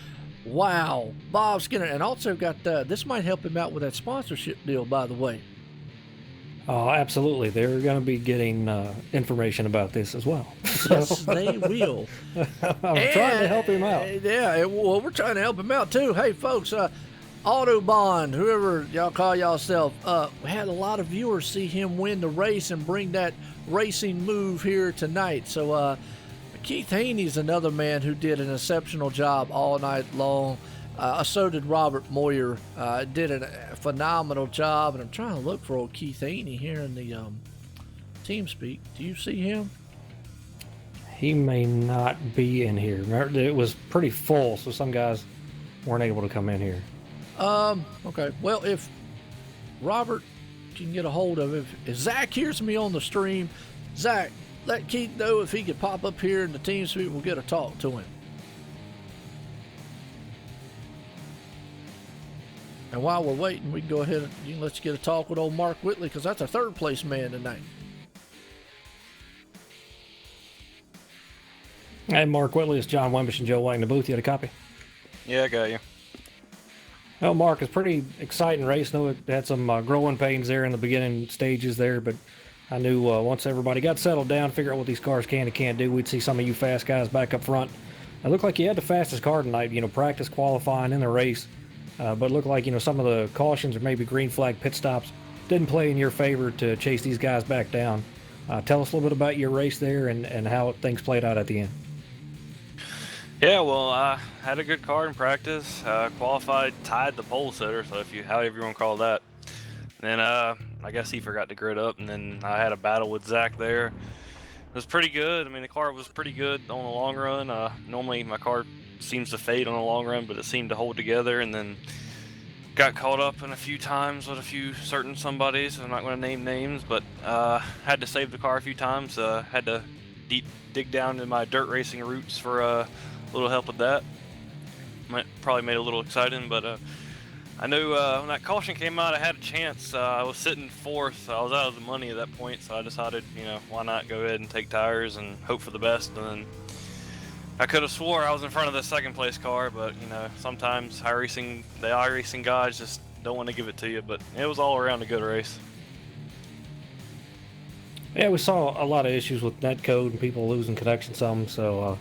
Wow. Bob Skinner. And also got, this might help him out with that sponsorship deal, by the way. Oh, absolutely. They're going to be getting information about this as well. Yes, they will. I'm trying to help him out. Yeah, well, we're trying to help him out, too. Hey, folks, Autobahn, whoever y'all call yourself, we had a lot of viewers see him win the race and bring that racing move here tonight. So, Keith Haney's another man who did an exceptional job all night long. So did Robert Moyer. Did a phenomenal job. And I'm trying to look for old Keith Haney here in the team speak. Do you see him? He may not be in here. Remember, it was pretty full, so some guys weren't able to come in here. Okay. Well, if Robert can get a hold of it, if Zach hears me on the stream, Zach, let Keith know if he could pop up here in the team suite. We'll get a talk to him. And while we're waiting, we can go ahead and let's get a talk with old Mark Whitley, because that's our third place man tonight. Hey, Mark Whitley, it's John Wembish and Joe White in the booth. You had a copy? Yeah, I got you. Well, Mark, it's pretty exciting race. I know it had some growing pains there in the beginning stages there, but I knew once everybody got settled down, figure out what these cars can and can't do, we'd see some of you fast guys back up front. It looked like you had the fastest car tonight, practice qualifying in the race. But it looked like, some of the cautions or maybe green flag pit stops didn't play in your favor to chase these guys back down. Tell us a little bit about your race there and how things played out at the end. Yeah, well, I had a good car in practice. Qualified, tied the pole sitter, so however you want to call that. Then I guess he forgot to grid up, and then I had a battle with Zach there. It was pretty good. I mean, the car was pretty good on the long run. Normally my car seems to fade on the long run, but it seemed to hold together, and then got caught up in a few times with a few certain somebodies. I'm not going to name names, but had to save the car a few times. Had to dig down in my dirt racing roots for a little help with that. Probably made it a little exciting, but I knew when that caution came out, I had a chance. I was sitting fourth. I was out of the money at that point, so I decided, why not go ahead and take tires and hope for the best. And then I could have swore I was in front of the second place car, but sometimes the iRacing guys just don't want to give it to you. But it was all around a good race. Yeah, we saw a lot of issues with netcode and people losing connection some, so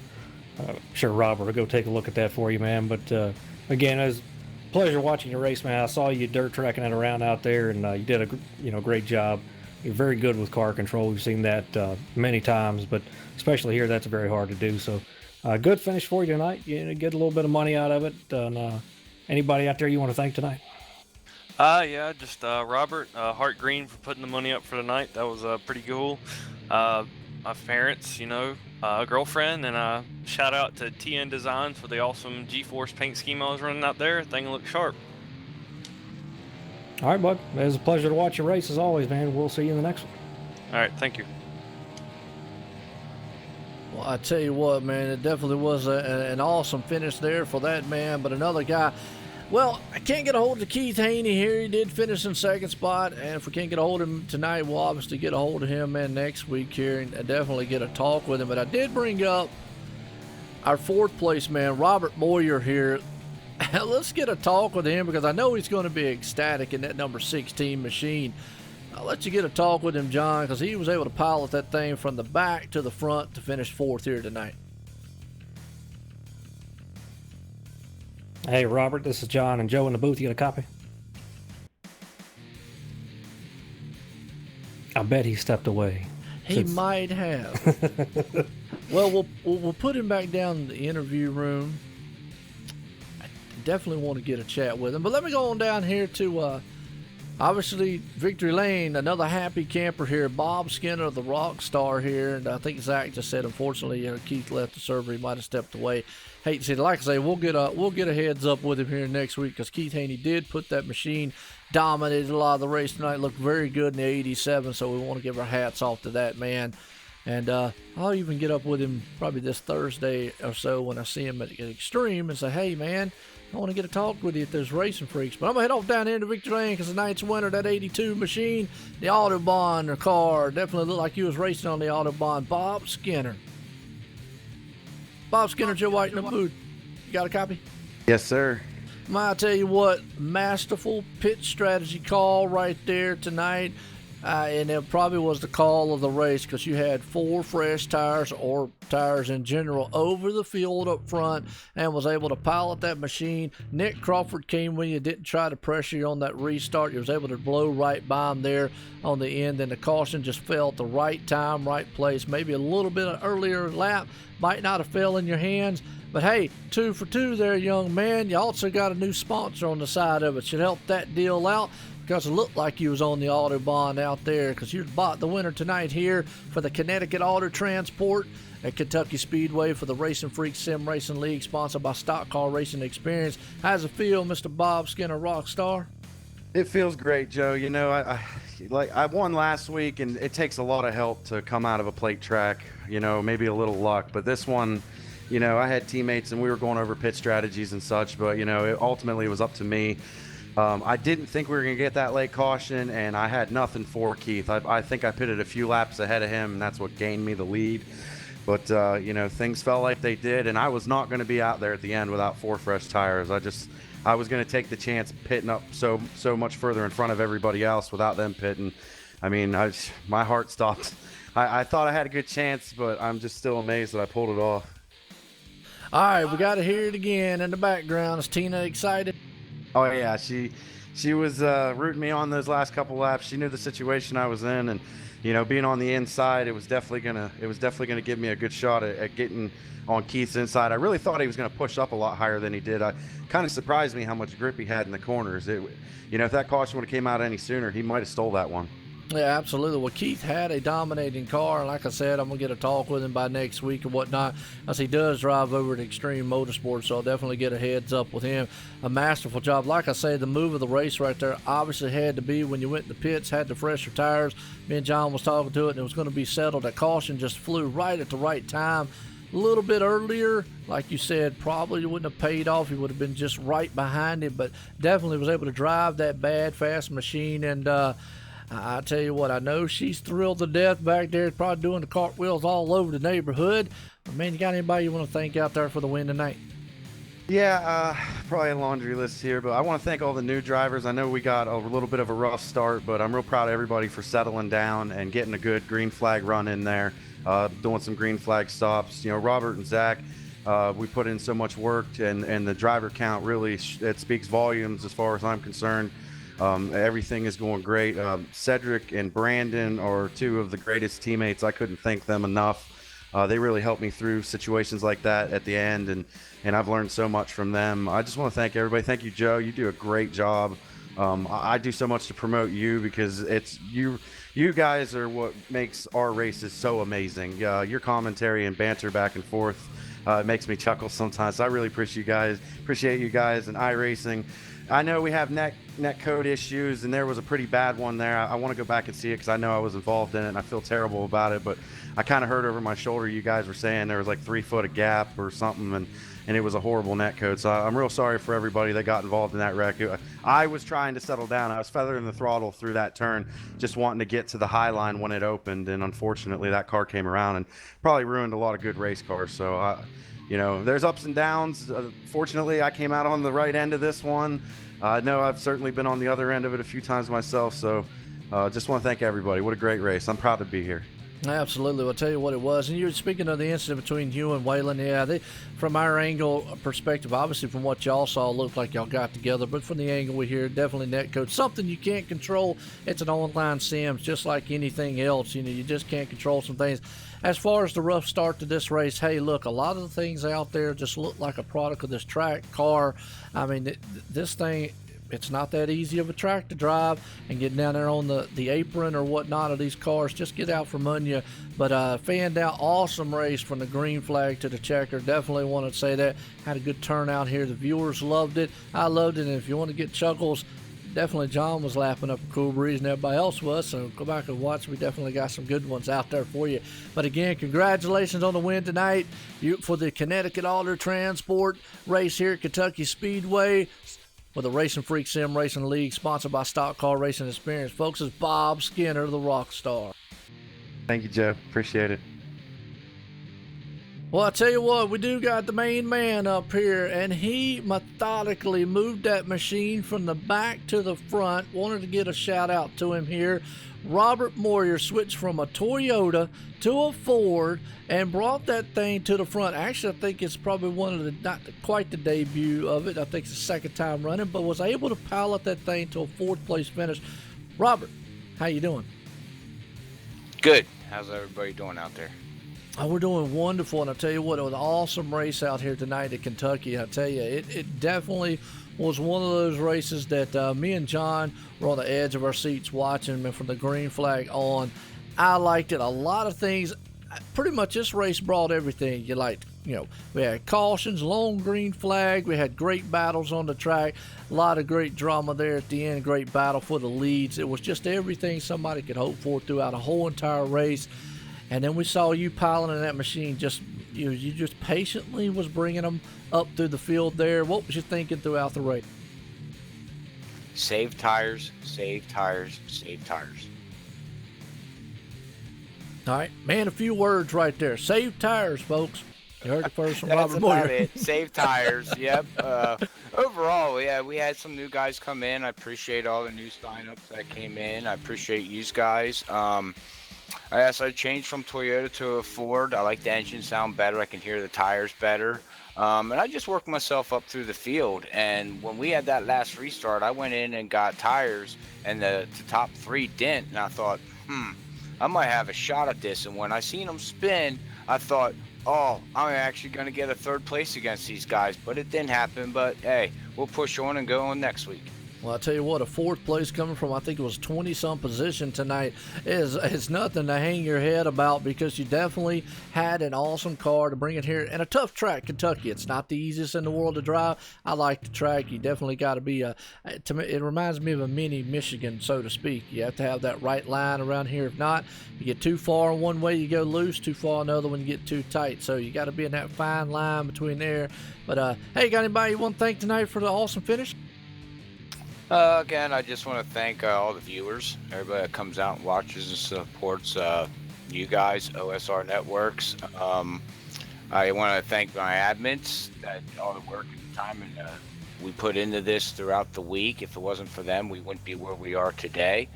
I'm sure Robert will go take a look at that for you, man. But again, it was a pleasure watching your race, man. I saw you dirt tracking it around out there, and you did a great job. You're very good with car control. We've seen that many times, but especially here, that's very hard to do. So good finish for you tonight. You get a little bit of money out of it. And anybody out there you want to thank tonight? Yeah, just Robert, Hart Green for putting the money up for tonight. That was pretty cool. My parents, girlfriend, and shout out to TN Designs for the awesome G-Force paint scheme I was running out there. Thing looked sharp. All right, bud. It was a pleasure to watch your race as always, man. We'll see you in the next one. All right, thank you. Well, I tell you what, man, it definitely was an awesome finish there for that man. But another guy, well, I can't get a hold of Keith Haney here. He did finish in second spot, and if we can't get a hold of him tonight, we'll obviously get a hold of him, man, next week here and definitely get a talk with him. But I did bring up our fourth place man, Robert Moyer here. Let's get a talk with him because I know he's going to be ecstatic in that number 16 machine. I'll let you get a talk with him, John, because he was able to pilot that thing from the back to the front to finish fourth here tonight. Hey, Robert, this is John and Joe in the booth. You got a copy? I bet he stepped away. He might have. Well, we'll put him back down in the interview room. I definitely want to get a chat with him. But let me go on down here to Obviously, Victory Lane, another happy camper here. Bob Skinner, the rock star here. And I think Zach just said, unfortunately, Keith left the server. He might have stepped away. Hate to see it. Like I say, we'll get a heads up with him here next week, because Keith Haney did put that machine, dominated a lot of the race tonight. Looked very good in the 87, so we want to give our hats off to that man. And I'll even get up with him probably this Thursday or so when I see him at Extreme and say, hey, man, I want to get a talk with you at those Racing Freaks. But I'm going to head off down here to Victory Lane, because tonight's winner, that 82 machine, the Autobahn car, definitely looked like he was racing on the Autobahn. Bob Skinner. Bob Skinner, Joe White in the booth. You got a copy? Yes, sir. I tell you what, masterful pit strategy call right there tonight. And it probably was the call of the race, because you had 4 fresh tires, or tires in general, over the field up front, and was able to pilot that machine. Nick Crawford came when you didn't try to pressure you on that restart. You was able to blow right by him there on the end, and the caution just fell at the right time, right place. Maybe a little bit of earlier lap might not have fell in your hands. But hey, 2 for 2 there, young man. You also got a new sponsor on the side of it. Should help that deal out, because it looked like you was on the Autobahn out there, because you bought the winner tonight here for the Connecticut Auto Transport at Kentucky Speedway for the RacinFreeks Sim Racing League, sponsored by Stock Car Racing Experience. How's it feel, Mr. Bob Skinner, Rockstar? It feels great, Joe. You know, I won last week, and it takes a lot of help to come out of a plate track. You know, maybe a little luck, but this one, you know, I had teammates and we were going over pit strategies and such, but you know, ultimately it was up to me. I didn't think we were going to get that late caution, and I had nothing for Keith. I think I pitted a few laps ahead of him, and that's what gained me the lead. But, you know, things felt like they did, and I was not going to be out there at the end without 4 fresh tires. I was going to take the chance pitting up so much further in front of everybody else without them pitting. I mean, my heart stopped. I thought I had a good chance, but I'm just still amazed that I pulled it off. All right, we got to hear it again in the background. Is Tina excited? Oh yeah, she was rooting me on those last couple laps. She knew the situation I was in, and you know, being on the inside, it was definitely gonna give me a good shot at getting on Keith's inside. I really thought he was gonna push up a lot higher than he did. I kind of surprised me how much grip he had in the corners. You know, if that caution would have came out any sooner, he might have stole that one. Yeah, absolutely. Well, Keith had a dominating car, and like I said, I'm going to get a talk with him by next week and whatnot, as he does drive over to Extreme Motorsports, so I'll definitely get a heads up with him. A masterful job. Like I say, the move of the race right there obviously had to be when you went in the pits, had the fresher tires. Me and John was talking to it, and it was going to be settled. That caution just flew right at the right time. A little bit earlier, like you said, probably wouldn't have paid off. He would have been just right behind him, but definitely was able to drive that bad, fast machine, and I tell you what, I know she's thrilled to death back there, probably doing the cartwheels all over the neighborhood. But man, you got anybody you want to thank out there for the win tonight? Yeah, probably a laundry list here, but I want to thank all the new drivers. I know we got a little bit of a rough start, but I'm real proud of everybody for settling down and getting a good green flag run in there, doing some green flag stops. You know, Robert and Zach, we put in so much work, and the driver count really, it speaks volumes as far as I'm concerned. Everything is going great. Cedric and Brandon are 2 of the greatest teammates. I couldn't thank them enough. They really helped me through situations like that at the end, and I've learned so much from them. I just want to thank everybody. Thank you, Joe. You do a great job. I do so much to promote you, because it's you guys are what makes our races so amazing. Your commentary and banter back and forth makes me chuckle sometimes. So I really appreciate you guys, and iRacing. I know we have net code issues, and there was a pretty bad one there. I want to go back and see it, because I know I was involved in it, and I feel terrible about it. But I kind of heard over my shoulder you guys were saying there was like 3 foot of gap or something, and it was a horrible net code. So I'm real sorry for everybody that got involved in that wreck. I was trying to settle down. I was feathering the throttle through that turn, just wanting to get to the high line when it opened, and unfortunately that car came around and probably ruined a lot of good race cars. So you know, there's ups and downs. Fortunately, I came out on the right end of this one. I know I've certainly been on the other end of it a few times myself, so just want to thank everybody. What a great race. I'm proud to be here. Absolutely. I'll tell you what it was. And you're speaking of the incident between you and Waylon. Yeah, from our angle perspective, obviously from what y'all saw, it looked like y'all got together. But from the angle we hear, definitely netcode. Something you can't control. It's an online sim, just like anything else. You know, you just can't control some things. As far as the rough start to this race, hey, look, a lot of the things out there just look like a product of this track car. I mean, this thing it's not that easy of a track to drive, and getting down there on the apron or whatnot of these cars just get out from under you. But fanned out, awesome race from the green flag to the checker. Definitely want to say that. Had a good turnout here. The viewers loved it. I loved it. And if you want to get chuckles, definitely John was laughing up a Cool Breeze and everybody else was. So go back and watch. We definitely got some good ones out there for you. But again, congratulations on the win tonight for the Connecticut Auto Transport race here at Kentucky Speedway with the RacinFreeks Sim Racing League, sponsored by Stock Car Racing Experience. Folks, is Bob Skinner, the rock star. Thank you, Joe. Appreciate it. Well, I tell you what, we do got the main man up here, and he methodically moved that machine from the back to the front. Wanted to get a shout out to him here. Robert Moyer switched from a Toyota to a Ford and brought that thing to the front. Actually, I think it's probably one of the, not quite the debut of it. I think it's the second time running, but was able to pilot that thing to a 4th place finish. Robert, how you doing? Good. How's everybody doing out there? Oh, we're doing wonderful, and I tell you what, it was an awesome race out here tonight at Kentucky. I tell you, it definitely was one of those races that me and John were on the edge of our seats watching, and from the green flag on. I liked it. A lot of things. Pretty much this race brought everything you liked. You know, we had cautions, long green flag. We had great battles on the track. A lot of great drama there at the end. Great battle for the leads. It was just everything somebody could hope for throughout a whole entire race. And then we saw you piloting that machine. Just you just patiently was bringing them up through the field there. What was you thinking throughout the race? Save tires, save tires, save tires. All right, man, a few words right there. Save tires, folks. You heard it first from That's Robert about Moyer. it. Save tires. Yep. Overall, yeah, we had some new guys come in. I appreciate all the new signups that came in. I appreciate you guys. I changed from Toyota to a Ford. I like the engine sound better. I can hear the tires better. And I just worked myself up through the field. And when we had that last restart, I went in and got tires, and the top 3 didn't. And I thought, I might have a shot at this. And when I seen them spin, I thought, oh, I'm actually going to get a 3rd place against these guys. But it didn't happen. But, hey, we'll push on and go on next week. Well, I tell you what, a 4th place coming from, I think it was 20-some position tonight is nothing to hang your head about, because you definitely had an awesome car to bring it here. And a tough track, Kentucky. It's not the easiest in the world to drive. I like the track. You definitely got to be to me, it reminds me of a mini Michigan, so to speak. You have to have that right line around here. If not, you get too far one way, you go loose. Too far another one, you get too tight. So you got to be in that fine line between there. But, hey, got anybody you want to thank tonight for the awesome finish? Again, I just want to thank all the viewers, everybody that comes out and watches and supports you guys, OSRNetworks. I want to thank my admins that all the work and time and we put into this throughout the week. If it wasn't for them, we wouldn't be where we are today.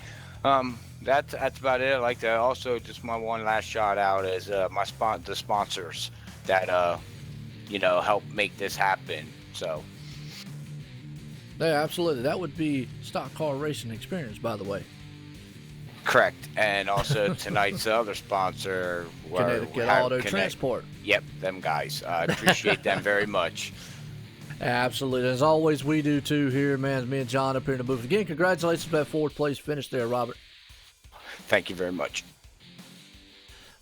That's about it. I'd like to also, just my one last shout out is the sponsors that help make this happen. So. Yeah, absolutely. That would be Stock Car Racing Experience, by the way. Correct. And also tonight's other sponsor, Connecticut Auto Transport. Yep, them guys. I appreciate them very much. Absolutely. As always, we do too here, man. Me and John up here in the booth. Again, congratulations for that 4th place finish there, Robert. Thank you very much.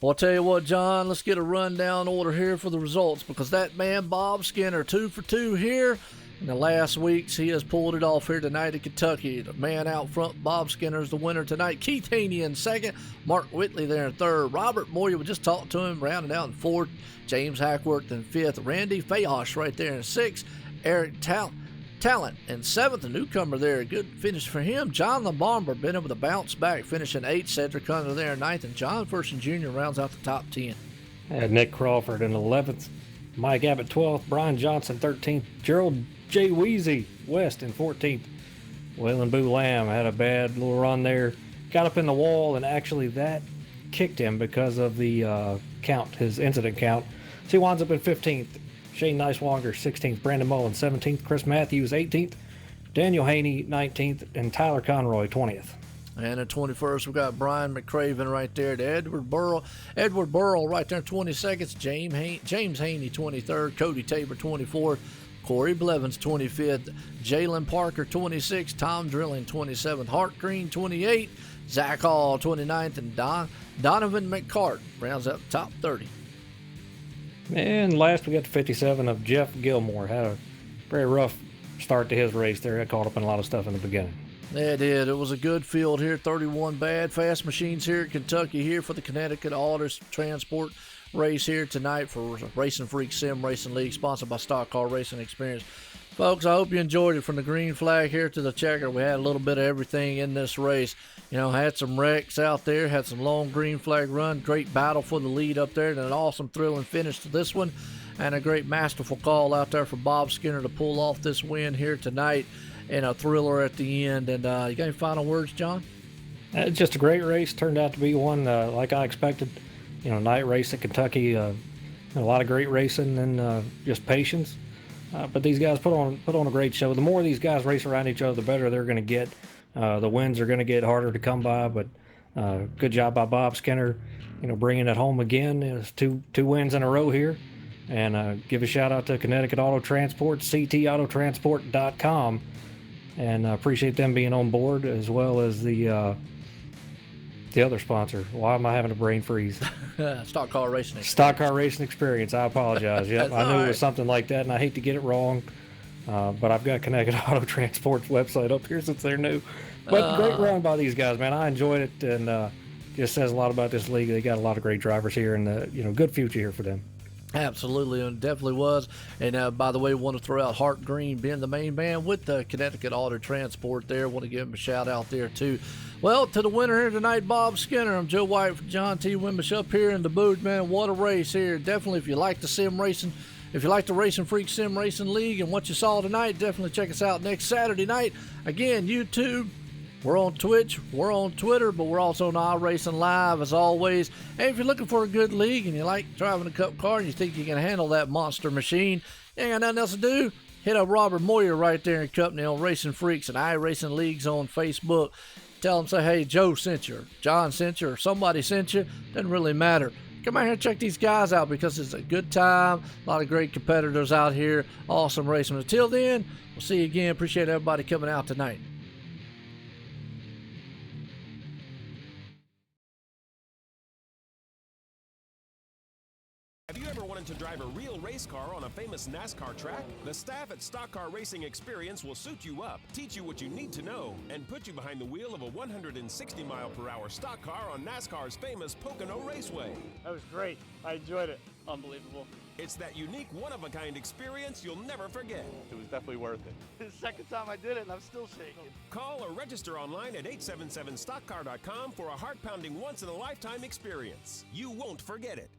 Well, I'll tell you what, John, let's get a rundown order here for the results, because that man, Bob Skinner, 2 for 2 here. In the last weeks, he has pulled it off here tonight at Kentucky. The man out front, Bob Skinner, is the winner tonight. Keith Haney in 2nd. Mark Whitley there in 3rd. Robert Moyer, we just talked to him, rounding out in 4th. James Hackworth in 5th. Randy Fayosh right there in 6th. Eric Talent in 7th. A newcomer there. Good finish for him. John LeBomber been able to bounce back, finishing 8th. Cedric Hunter there in 9th. And John Ferson Jr. rounds out the top 10. And Nick Crawford in 11th. Mike Abbott 12th. Brian Johnson 13th. Gerald J. Wheezy West in 14th. Waylon Boo Lamb had a bad little run there. Got up in the wall, and actually that kicked him because of the count, his incident count. So he winds up in 15th. Shane Nicewanger 16th. Brandon Mullen 17th. Chris Matthews 18th. Daniel Haney 19th. And Tyler Conroy 20th. And at 21st, we got Brian McCraven right there to Edward Burrow. Edward Burrow right there in 22nd. James Haney 23rd. Cody Tabor 24th. Corey Blevins 25th, Jalen Parker 26th, Tom Drilling 27th, Hart Green 28th, Zach Hall 29th, and Donovan McCart rounds up the top 30. And last we got the 57 of Jeff Gilmore. Had a very rough start to his race there. Got caught up in a lot of stuff in the beginning. It did. It was a good field here. 31 bad. Fast Machines here in Kentucky here for the Connecticut Auto Transport race here tonight for RacinFreeks Sim Racing League, sponsored by Stock Car Racing Experience. Folks, I hope you enjoyed it. From the green flag here to the checker, we had a little bit of everything in this race. You know, had some wrecks out there, had some long green flag run, great battle for the lead up there, and an awesome thrilling finish to this one, and a great masterful call out there for Bob Skinner to pull off this win here tonight, and a thriller at the end. And you got any final words, John? It's just a great race. Turned out to be one like I expected. You know, night race at Kentucky, a lot of great racing and just patience. But these guys put on a great show. The more these guys race around each other, the better they're going to get. The wins are going to get harder to come by, but good job by Bob Skinner, bringing it home again. It's two wins in a row here. And give a shout out to Connecticut Auto Transport, ctautotransport.com, and appreciate them being on board, as well as the other sponsor. Why am I having a brain freeze? Stock Car Racing Experience. Stock Car Racing Experience. I apologize. Yep, I knew right. It was something like that, and I hate to get it wrong. But I've got Connecticut Auto Transport's website up here since they're new. But great run by these guys, man. I enjoyed it, and just says a lot about this league. They got a lot of great drivers here, and good future here for them. Absolutely, and definitely was. And by the way, want to throw out Hart Green being the main man with the Connecticut Auto Transport there. Want to give him a shout out there too. Well, to the winner here tonight, Bob Skinner. I'm Joe White for John T. Wimbish up here in the booth, man. What a race here. Definitely, if you like the sim racing, if you like the RacinFreeks Sim Racing League and what you saw tonight, definitely check us out next Saturday night. Again, YouTube. We're on Twitch, we're on Twitter, but we're also on iRacing Live as always. And if you're looking for a good league and you like driving a cup car and you think you can handle that monster machine, you ain't got nothing else to do, hit up Robert Moyer right there in company on RacinFreeks and iRacing Leagues on Facebook. Tell them, say, hey, Joe sent you, or John sent you, or somebody sent you. Doesn't really matter. Come out here and check these guys out because it's a good time. A lot of great competitors out here. Awesome racing. Until then, we'll see you again. Appreciate everybody coming out tonight. Have you ever wanted to drive a real race car on a famous NASCAR track? The staff at Stock Car Racing Experience will suit you up, teach you what you need to know, and put you behind the wheel of a 160-mile-per-hour stock car on NASCAR's famous Pocono Raceway. That was great. I enjoyed it. Unbelievable. It's that unique, one-of-a-kind experience you'll never forget. It was definitely worth it. It's the second time I did it, and I'm still shaking. Call or register online at 877stockcar.com for a heart-pounding, once-in-a-lifetime experience. You won't forget it.